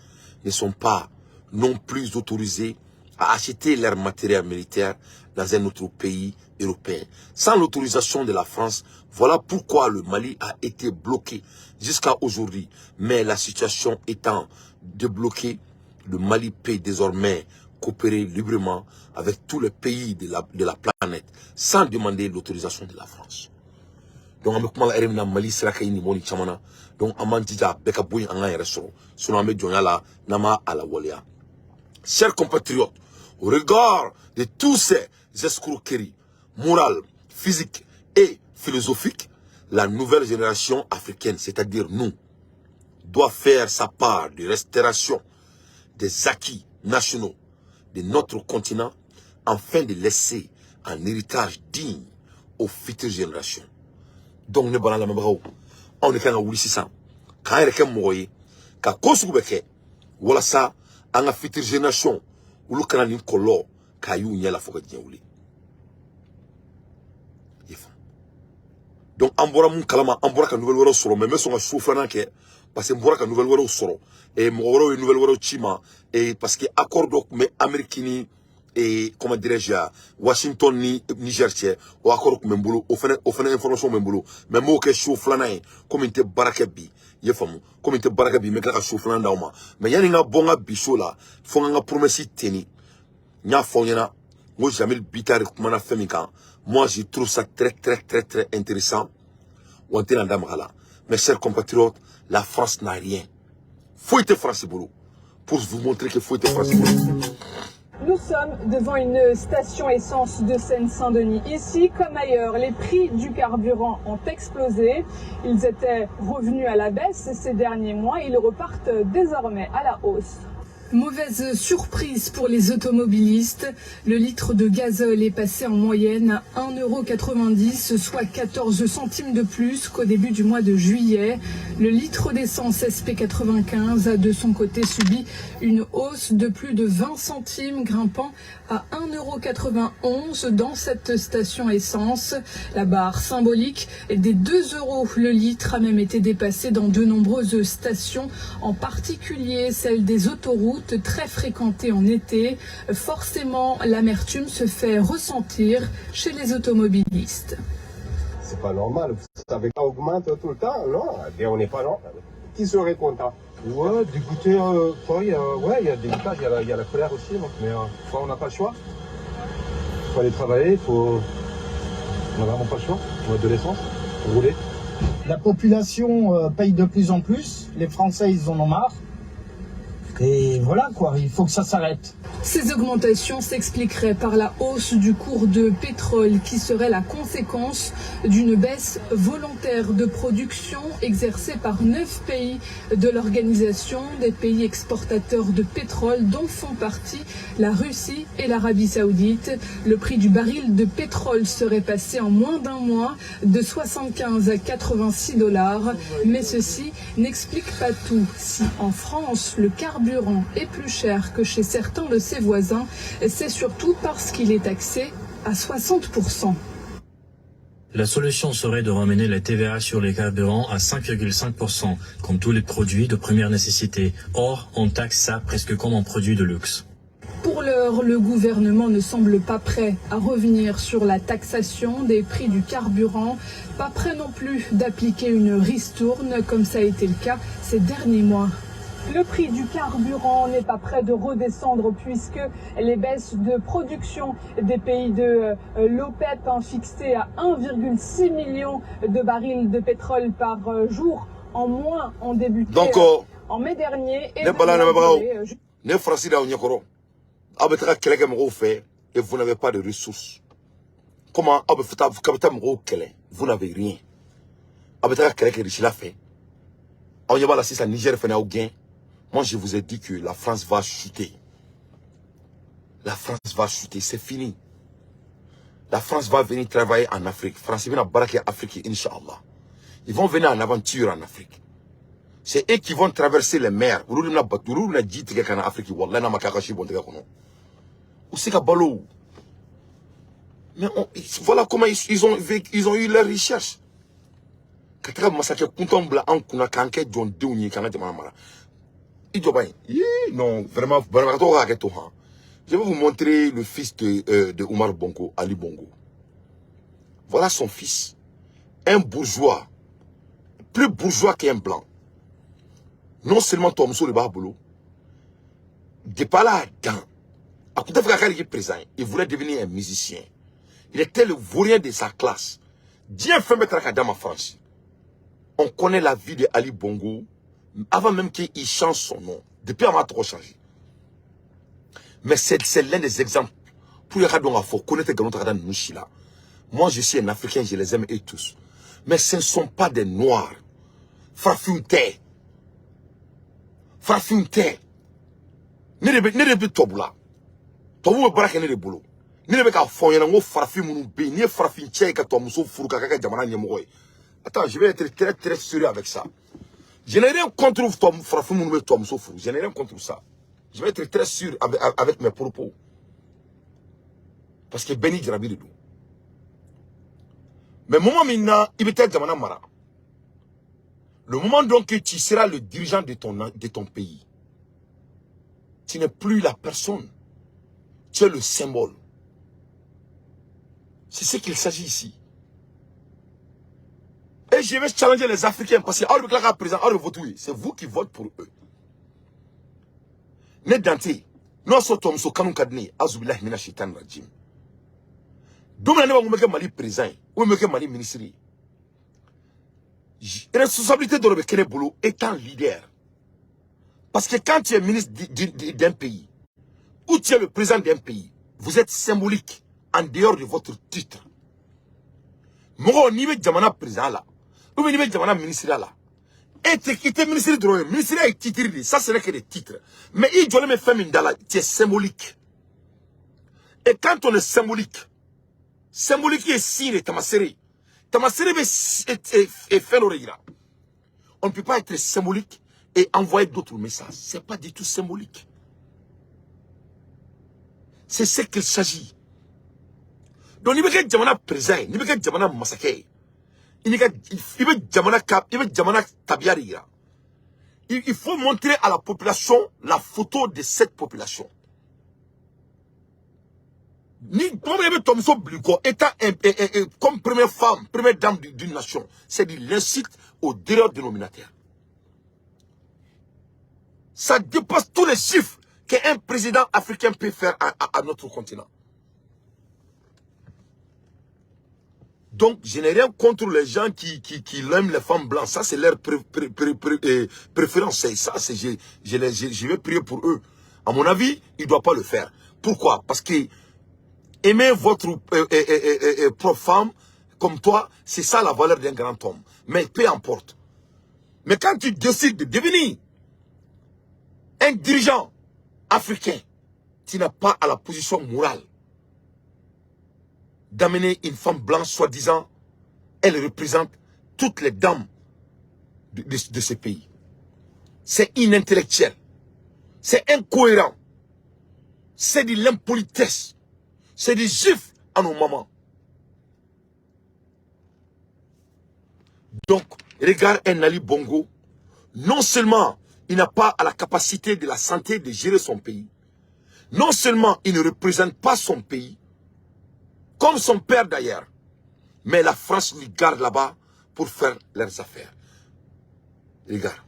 ne sont pas non plus autorisés à acheter leur matériel militaire dans un autre pays européen. Sans l'autorisation de la France, voilà pourquoi le Mali a été bloqué jusqu'à aujourd'hui. Mais la situation étant débloquée, le Mali peut désormais coopérer librement avec tous les pays de la planète sans demander l'autorisation de la France. Donc, on a Mali sera kaini moni chamana. Donc, on a dit beka boui anga yeresoro. Sinon, on a la nama à la walia. Chers compatriotes, au regard de tous ces escroqueries morales, physiques et philosophiques, la nouvelle génération africaine, c'est-à-dire nous, doit faire sa part de restauration des acquis nationaux de notre continent afin de laisser un héritage digne aux futures générations. Donc, ne balance la même on est quand on a 600. Quand il y a un moyen, quand on a voilà ça, on a future génération, ou le canal d'une color, quand il y a la forêt de Yaouli. Donc, on voit mon calama, on voit qu'un nouvel word sort, mais même si on a soufflé un que, parce qu'on voit qu'un nouvel word sort, et mon word est nouvel word chima, et parce que accord donc, mais américain, et comment dirais-je, Washington ni Niger ou accord comme boulot au fait information même boulot mais moi que soufflana comme inte barakabi ye famu comme inte barakabi mais ka soufflana dauma mais yani nga bonga biso là fo nga promesse teni nya fonyana moi Jamil Bitare comme na femika moi je trouve ça très intéressant ou antena ndamala. Mes chers compatriotes, la France n'a rien. Faut être français boulot pour vous montrer que faut être français boulot. Nous sommes devant une station essence de Seine-Saint-Denis. Ici, comme ailleurs, les prix du carburant ont explosé. Ils étaient revenus à la baisse ces derniers mois. Ils repartent désormais à la hausse. Mauvaise surprise pour les automobilistes. Le litre de gazole est passé en moyenne à 1,90 €, soit 14 centimes de plus qu'au début du mois de juillet. Le litre d'essence SP95 a de son côté subi une hausse de plus de 20 centimes, grimpant à 1,91 € dans cette station essence. La barre symbolique des 2 € le litre a même été dépassée dans de nombreuses stations, en particulier celle des autoroutes, très fréquentée en été. Forcément, l'amertume se fait ressentir chez les automobilistes. C'est pas normal, vous savez, ça augmente tout le temps, non, on n'est pas normal. Qui serait content? Ouais, dégoûté, il y a des dégoûtages, il y a la colère aussi, donc, mais on n'a pas le choix. Il faut aller travailler, on n'a vraiment pas le choix, on a de l'essence, rouler. La population paye de plus en plus, les Français ils en ont marre. Et voilà quoi, il faut que ça s'arrête. Ces augmentations s'expliqueraient par la hausse du cours de pétrole qui serait la conséquence d'une baisse volontaire de production exercée par 9 pays de l'organisation des pays exportateurs de pétrole dont font partie la Russie et l'Arabie Saoudite. Le prix du baril de pétrole serait passé en moins d'un mois de 75 à 86 $. Mais ceci n'explique pas tout. Si en France, le carburant est plus cher que chez certains de ses voisins, c'est surtout parce qu'il est taxé à 60%. La solution serait de ramener la TVA sur les carburants à 5,5%, comme tous les produits de première nécessité. Or, on taxe ça presque comme un produit de luxe. Pour l'heure, le gouvernement ne semble pas prêt à revenir sur la taxation des prix du carburant, pas prêt non plus d'appliquer une ristourne comme ça a été le cas ces derniers mois. Le prix du carburant n'est pas prêt de redescendre puisque les baisses de production des pays de l'OPEP fixées à 1,6 million de barils de pétrole par jour en moins ont débuté en mai dernier. Et et vous n'avez pas de ressources. Comment vous n'avez rien. Moi, je vous ai dit que la France va chuter. La France va chuter, c'est fini. La France va venir travailler en Afrique. France va baraquer Afrique, Inch'Allah. Ils vont venir en aventure en Afrique. C'est eux qui vont traverser les mers. Mais voilà comment ils ont eu leur recherche. Non, vraiment, je vais vous montrer le fils de Omar Bongo, Ali Bongo. Voilà son fils. Un bourgeois. Plus bourgeois qu'un blanc. Non seulement Tom Sou le Babolo. De par là, il voulait devenir un musicien. Il était le vaurien de sa classe. Dieu fait mettre à Kadama France. On connaît la vie de Ali Bongo avant même qu'il change son nom. Depuis, on m'a trop changé. Mais c'est l'un des exemples. Pour les gens qui connaître Nushila. Moi, je suis un Africain, je les aime et tous. Mais ce ne sont pas des Noirs. Frafunte. Frafunte. Ne pas tobula. Tobu est braqué ne boulot. Ne pas faire un farafin mounoubi, ni farafin tchèque à toi, mousseau fourouka, jamana nyemoy. Attends, je vais être très très sérieux avec ça. Je n'ai rien contre toi, farafin mounoubi, toi, mousseau fourou. Je n'ai rien contre ça. Je vais être très sûr avec mes propos. Parce que Benny Djabi de nous. Mais moment maintenant, il était jamana mara. Le moment donc que tu seras le dirigeant de ton pays, tu n'es plus la personne. Tu es le symbole. C'est ce qu'il s'agit ici. Et je vais challenger les Africains parce que c'est vous qui votez pour eux. Ne dante, nous sommes sur Kanun Kadni, Azubillah Mina Shitan Rajim. D'où nous avons Mali président, ou Mali ministre. La responsabilité de Robert Boulot étant leader. Parce que quand tu es ministre d'un pays, ou tu es le président d'un pays, vous êtes symbolique en dehors de votre titre. Moi, niveau Jamana président là, ou niveau Jamana ministre là, et tu es ministre de l'Oye, ministre est titre, ça ce n'est que des titres. Mais il doit me faire là, tu es symbolique. Et quand on est symbolique est signe Tamaseri. Tamaseri est fait l'oreille. On ne peut pas être symbolique et envoyer d'autres messages. Ce n'est pas du tout symbolique. C'est ce qu'il s'agit. Donc, il y a Jamana présent, il y a Jamana massacre. Il y a Jamana tabiari. Il faut montrer à la population la photo de cette population. Ni Tomso Bluko étant comme première femme, première dame d'une nation, c'est de l'insulte au délire dénominateur. Ça dépasse tous les chiffres qu'un président africain peut faire à notre continent. Donc, je n'ai rien contre les gens qui aiment les femmes blanches. Ça, c'est leur préférence. Ça, je vais prier pour eux. À mon avis, ils ne doivent pas le faire. Pourquoi? Parce que aimer votre propre femme comme toi, c'est ça la valeur d'un grand homme. Mais peu importe. Mais quand tu décides de devenir un dirigeant africain, tu n'as pas à la position morale d'amener une femme blanche, soi-disant, elle représente toutes les dames de ce pays. C'est inintellectuel. C'est incohérent. C'est de l'impolitesse. C'est du gifle à nos mamans. Donc, regarde un Ali Bongo, non seulement il n'a pas la capacité de la santé de gérer son pays, non seulement il ne représente pas son pays, comme son père d'ailleurs, mais la France lui garde là-bas pour faire leurs affaires. Regarde.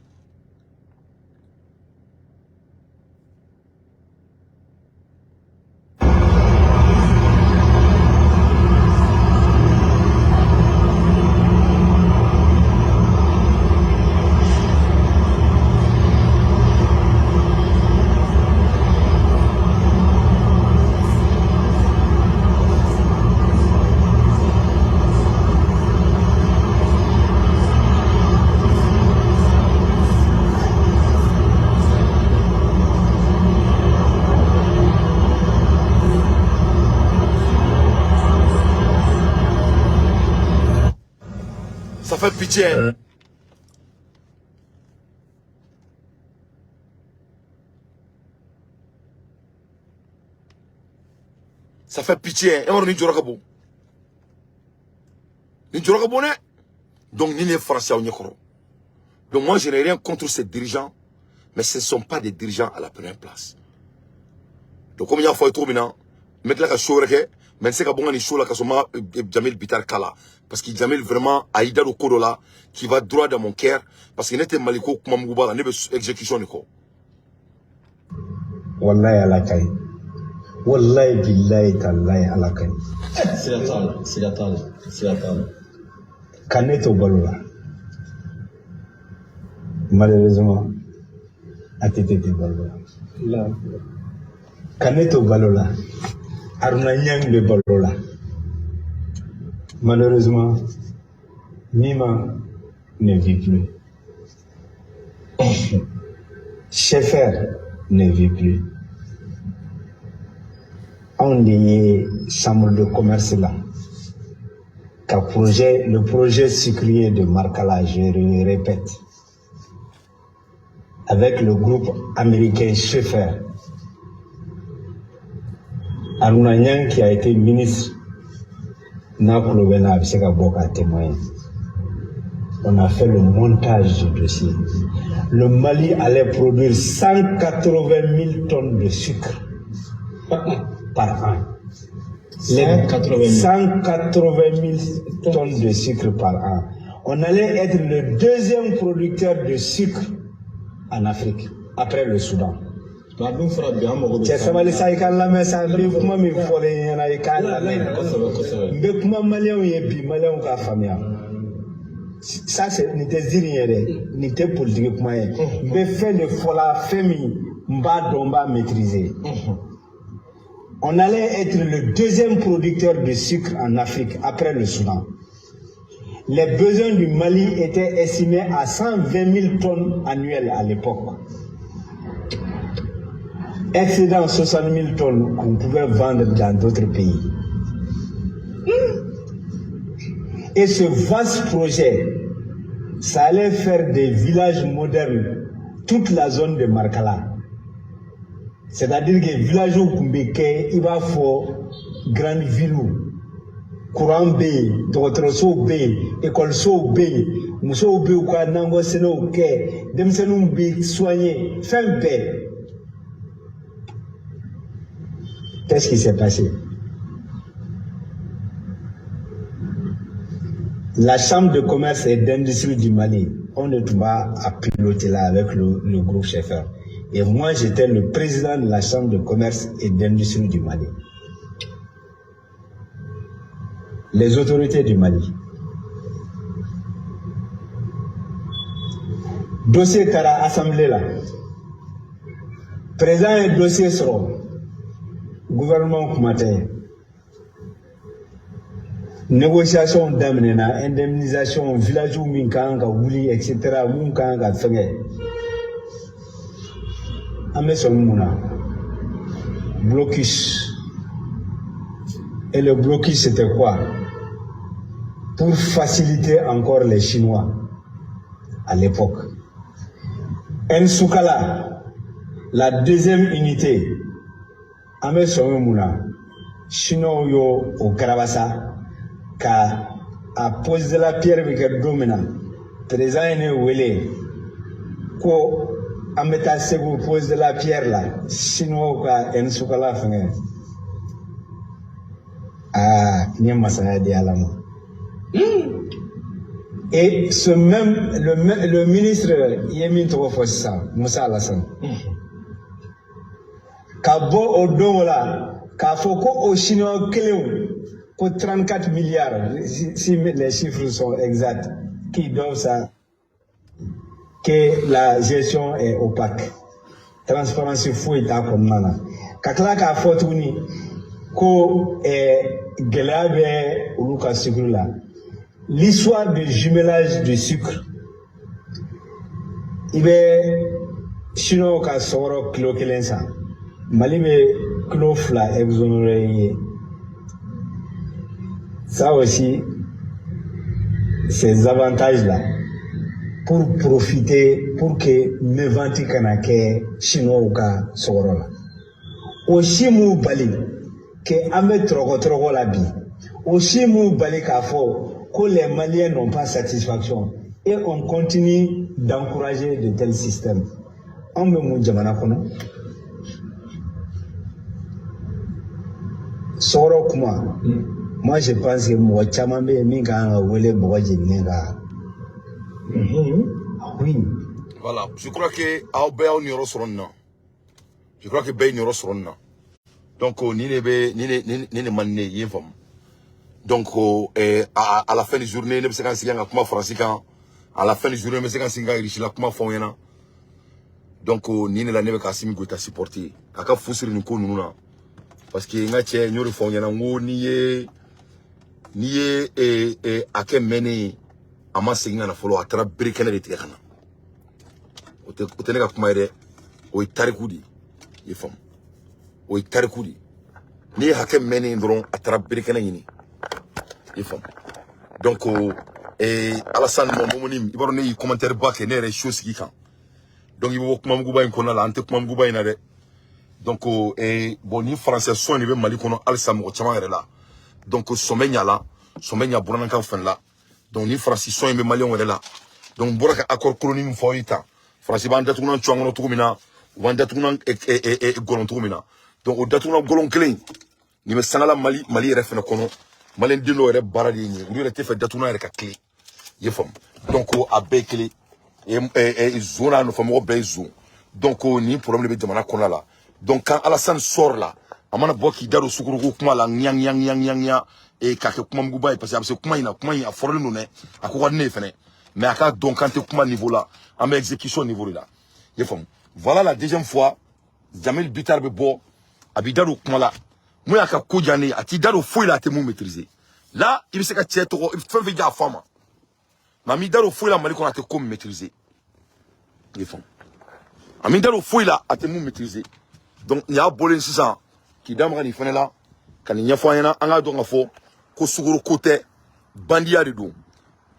Ça fait pitié. Ça fait pitié. Donc, ni les Français au Nyekoro. Donc, moi, je n'ai rien contre ces dirigeants, mais ce ne sont pas des dirigeants à la première place. Donc, comme il y a un fois, mettre la show, mais c'est que les show là, Jamil Bitar Kala. Parce que Jamil vraiment, Aïda au Korola, qui va droit dans mon cœur, parce qu'il n'était maliko, comme Mouba, il n'y exécution. Wallahi alakai. Wallahi billahi tallahi alakai. C'est la table. Kaneto Balola. Malheureusement, Atete Balola. Kaneto Balola. Aruna Nyang de Balola. Malheureusement, Mima ne vit plus. Schaeffer ne vit plus. On dit chambre de commerce là. Le projet sucrier de Marcala, je le répète, avec le groupe américain Schaeffer, Aruna Nyang qui a été ministre, témoin. On a fait le montage du dossier. Le Mali allait produire 180 000 tonnes de sucre par an. 180 000 tonnes de sucre par an. On allait être le deuxième producteur de sucre en Afrique, après le Soudan. Ça c'est n'était zirien, n'était politique moyen. Mais fait le fola femi mba domba maîtrisé. On allait être le deuxième producteur de sucre en Afrique après le Soudan. Les besoins du Mali étaient estimés à 120 000 tonnes annuelles à l'époque. Excédant 60 000 tonnes qu'on pouvait vendre dans d'autres pays. Et ce vaste projet, ça allait faire des villages modernes, toute la zone de Marcala. C'est-à-dire que village où Kumbeke, il va faire grande ville, courant B, Totroso B, école So B, Mousso B ou quoi, Nango Seno B, Demsenou B, soigné, fin B. Qu'est-ce qui s'est passé? La Chambre de commerce et d'industrie du Mali, on est à piloter là avec le groupe Schaeffer. Et moi, j'étais le président de la Chambre de commerce et d'industrie du Mali. Les autorités du Mali. Dossier Kara Assemblée là. Présent et dossier seront. Gouvernement Koumaté. Négociation d'amenena, indemnisation, village où Minkanga, Wouli, etc. Minkanga, Fengé. Amesomouna. Blocus. Et le blocus, c'était quoi? Pour faciliter encore les Chinois à l'époque. Nsoukala, la deuxième unité, Amesomouna, Chinois au Karabassa, a posé la pierre avec le dominant président est wele ko ameta segu pose de la pierre là chinois ka en sukala fenge ni masaya di alama et ce même le ministre Yemi Togofossa Moussa Alassane Kabo Odola Kafoko au chinois clé pour 34 milliards si les chiffres sont exacts qui doivent ça que la gestion est opaque. Transparence fouille à comme mana. Kakla ka fotuni ko gelabe uluka sucre. L'histoire du jumelage du sucre. Ibe chino ka soro kilo kelensa. Malibe kilo fla exonéré. Ça aussi, ces avantages-là, pour profiter, pour que ne venti kanake chinois ou ka sorola. Aussi mou bali, que ame trogo la bi. Aussi mou bali ka fo, que les Maliens n'ont pas satisfaction. Et on continue d'encourager de tels systèmes. On me mou jamana kono. Soro kuma. Moi, je pense que moi, Chamambe, Minga, Wele, Boaji, Nenga. Oui. Voilà. Je crois que Aubert n'y aura. Je crois que Bay n'y aura. Donc, ni les mané, y est donc, à la fin de la journée, ne sais pas si on français à la fin de la journée, ne sais pas si on riche la comment font y'en. Donc, ni la neve Kassimi Gouta supporter. Kaka Foussiri nous connaissons. Parce que n'y a pas de font y'en ni ake mene ama singa na follow atara brikene de tigana otenega kuma ire o itarikudi yefam o itarikudi ni ake mene ndron atara brikene yini yefam donc Alassane momoni ibaro ne commentaire ba ke ne re chose ki kan donc ibo kuma muguba in kona la ante kuma muguba ina de donc bon ni français son ni be mali kono Alassane mo chama la donc sommeil bourana fan là donc ni français sont mes maliens là donc boraka accord colonie foita français ban datuna chwango tukumina wan datuna golon tukumina donc o datuna golon clean ni me sangala mali refna kono malen dino re baradi ni uri re tefa datuna re ka clé yefam donc a be clé et zona no famo be zo donc ni problème be jamana kono là donc quand Alassane sort là amana boki daro sukuru kuma la nyang et kake kuma mgubai parce que kuma ina forle nous ne akwa ne fene mais aka donc quand kuma niveau là en exécution niveau là yefam voilà la deuxième fois Jamil Bitar be bo abidaro kuma la moi aka kujane ati daro foi la te mu maîtriser là il se ka tieto il fait veja fama na mi daro foi la mali ko ate comme maîtriser yefam ami daro foi la ate mu maîtriser donc il y a bolin 600 qui damra ni fene là kan nya fo yana anga do nga fo ko suguru côté bandia de do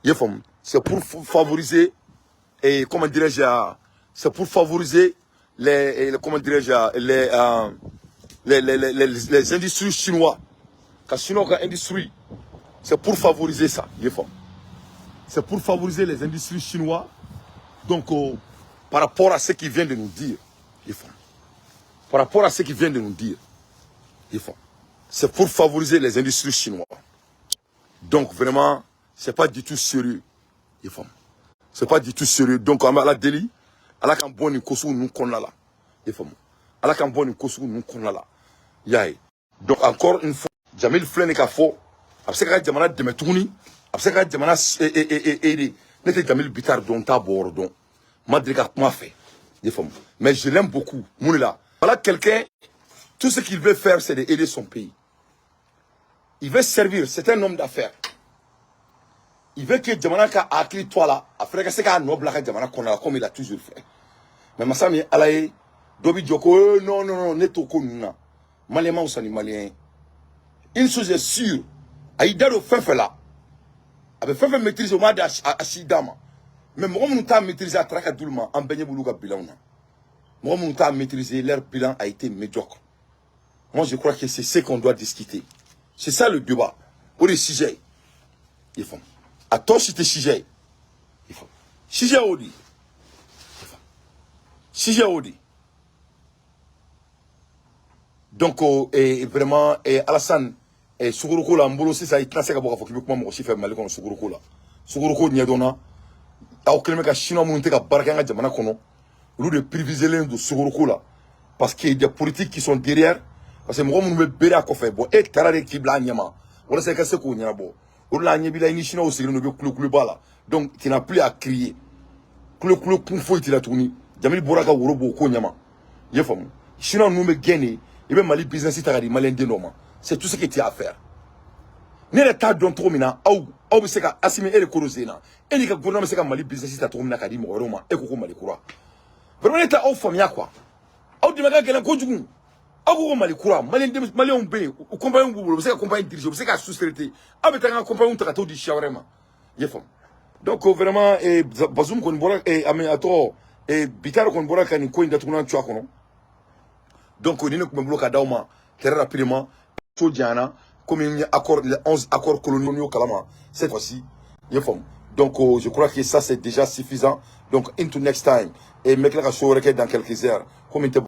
yefam c'est pour favoriser et comment dirais-je c'est pour favoriser les comment dirais-je les industries chinois car sinon quand industrie c'est pour favoriser ça yefam c'est pour favoriser les industries chinois donc par rapport à ce qu'il vient de nous dire yefam par rapport à ce qu'il vient de nous dire c'est pour favoriser les industries chinoises. Donc vraiment, c'est pas du tout sérieux. C'est pas du tout sérieux. Donc à la délit, à la cambone kosu nous connaît là. À la cambone kosu nous connaît là. Yaï. Donc encore une fois, Jamil Flene Kafo, après que Jamana de Metouni, après que Jamana n'était Jamil Bitar dont à bord donc Madriga m'a fait. Mais je l'aime beaucoup. Mounila. Voilà quelqu'un. Tout ce qu'il veut faire, c'est d'aider son pays. Il veut servir, c'est un homme d'affaires. Il veut que Djamanaka a acquis toi là, après que c'est qu'un noble Djamanaka comme il a toujours fait. Mais Massami Alaye, Dobi Djoko, non, neto konuna. Malien ou malien. Une chose est sûre, Aïda au fait là. Avec fait maîtrise au mad à Sidama. Mais moi, on t'a maîtrisé à Trakadoulma, en Benyé Boulouga bilan. Moi, on t'a maîtrisé, leur bilan a été médiocre. Moi, je crois que c'est ce qu'on doit discuter. C'est ça le débat. Pour les sujets, il faut. À toi, si tu es sujet, il faut. Sija odi. Sija odi. Donc vraiment Alassane Suguruko la mbolo c'est ça il trace ka boka fokibi kuma mo chifa mali kono Suguruko la. Suguruko nyadona taw kelme ka chinois monte ka baraka nga jamana kono. Olu de privilégier de Suguruko la parce qu'il y a des politiques qui sont derrière parce que mo mo bere akofe bo e tarare ki bla nyama. Wala c'est que c'est ko nyabo. Olu la nyebi la ni chinois aussi no be kulu bala. Donc tu n'as plus à crier. Kulu pour faut il la tourni. Jamil boraka worobo ko nyama. Yefam. Chinois nous me gagner. Et bien Mali business est à Malien dénommant. C'est tout ce qui est à faire. N'est le tas d'un trop mina, ou c'est qu'à assimiler les corosena. Et les gouvernements c'est qu'à Mali business est à trop mina kadi mo Roma et koko Mali kura. Vraiment l'état au famille quoi. Ou du maga qu'elle conjugu. Ou koko Mali kura, Malien on paye, ou compagnie ou c'est qu'à compagnie dirigée, c'est qu'à sous-traiter. Ah mais t'as un compagnie on t'a tout dit chavrema. Yefam. Donc vraiment Bazoum qu'on boira et amenato et Bitaro qu'on boira quand il coin d'atounan tu as kono. Donc, on est bloqué à très rapidement. Comme il y a les 11 accords coloniaux Kalama, cette fois-ci, donc, je crois que ça, c'est déjà suffisant. Donc, into next time. Et, mec, là, je dans quelques heures. Comme il était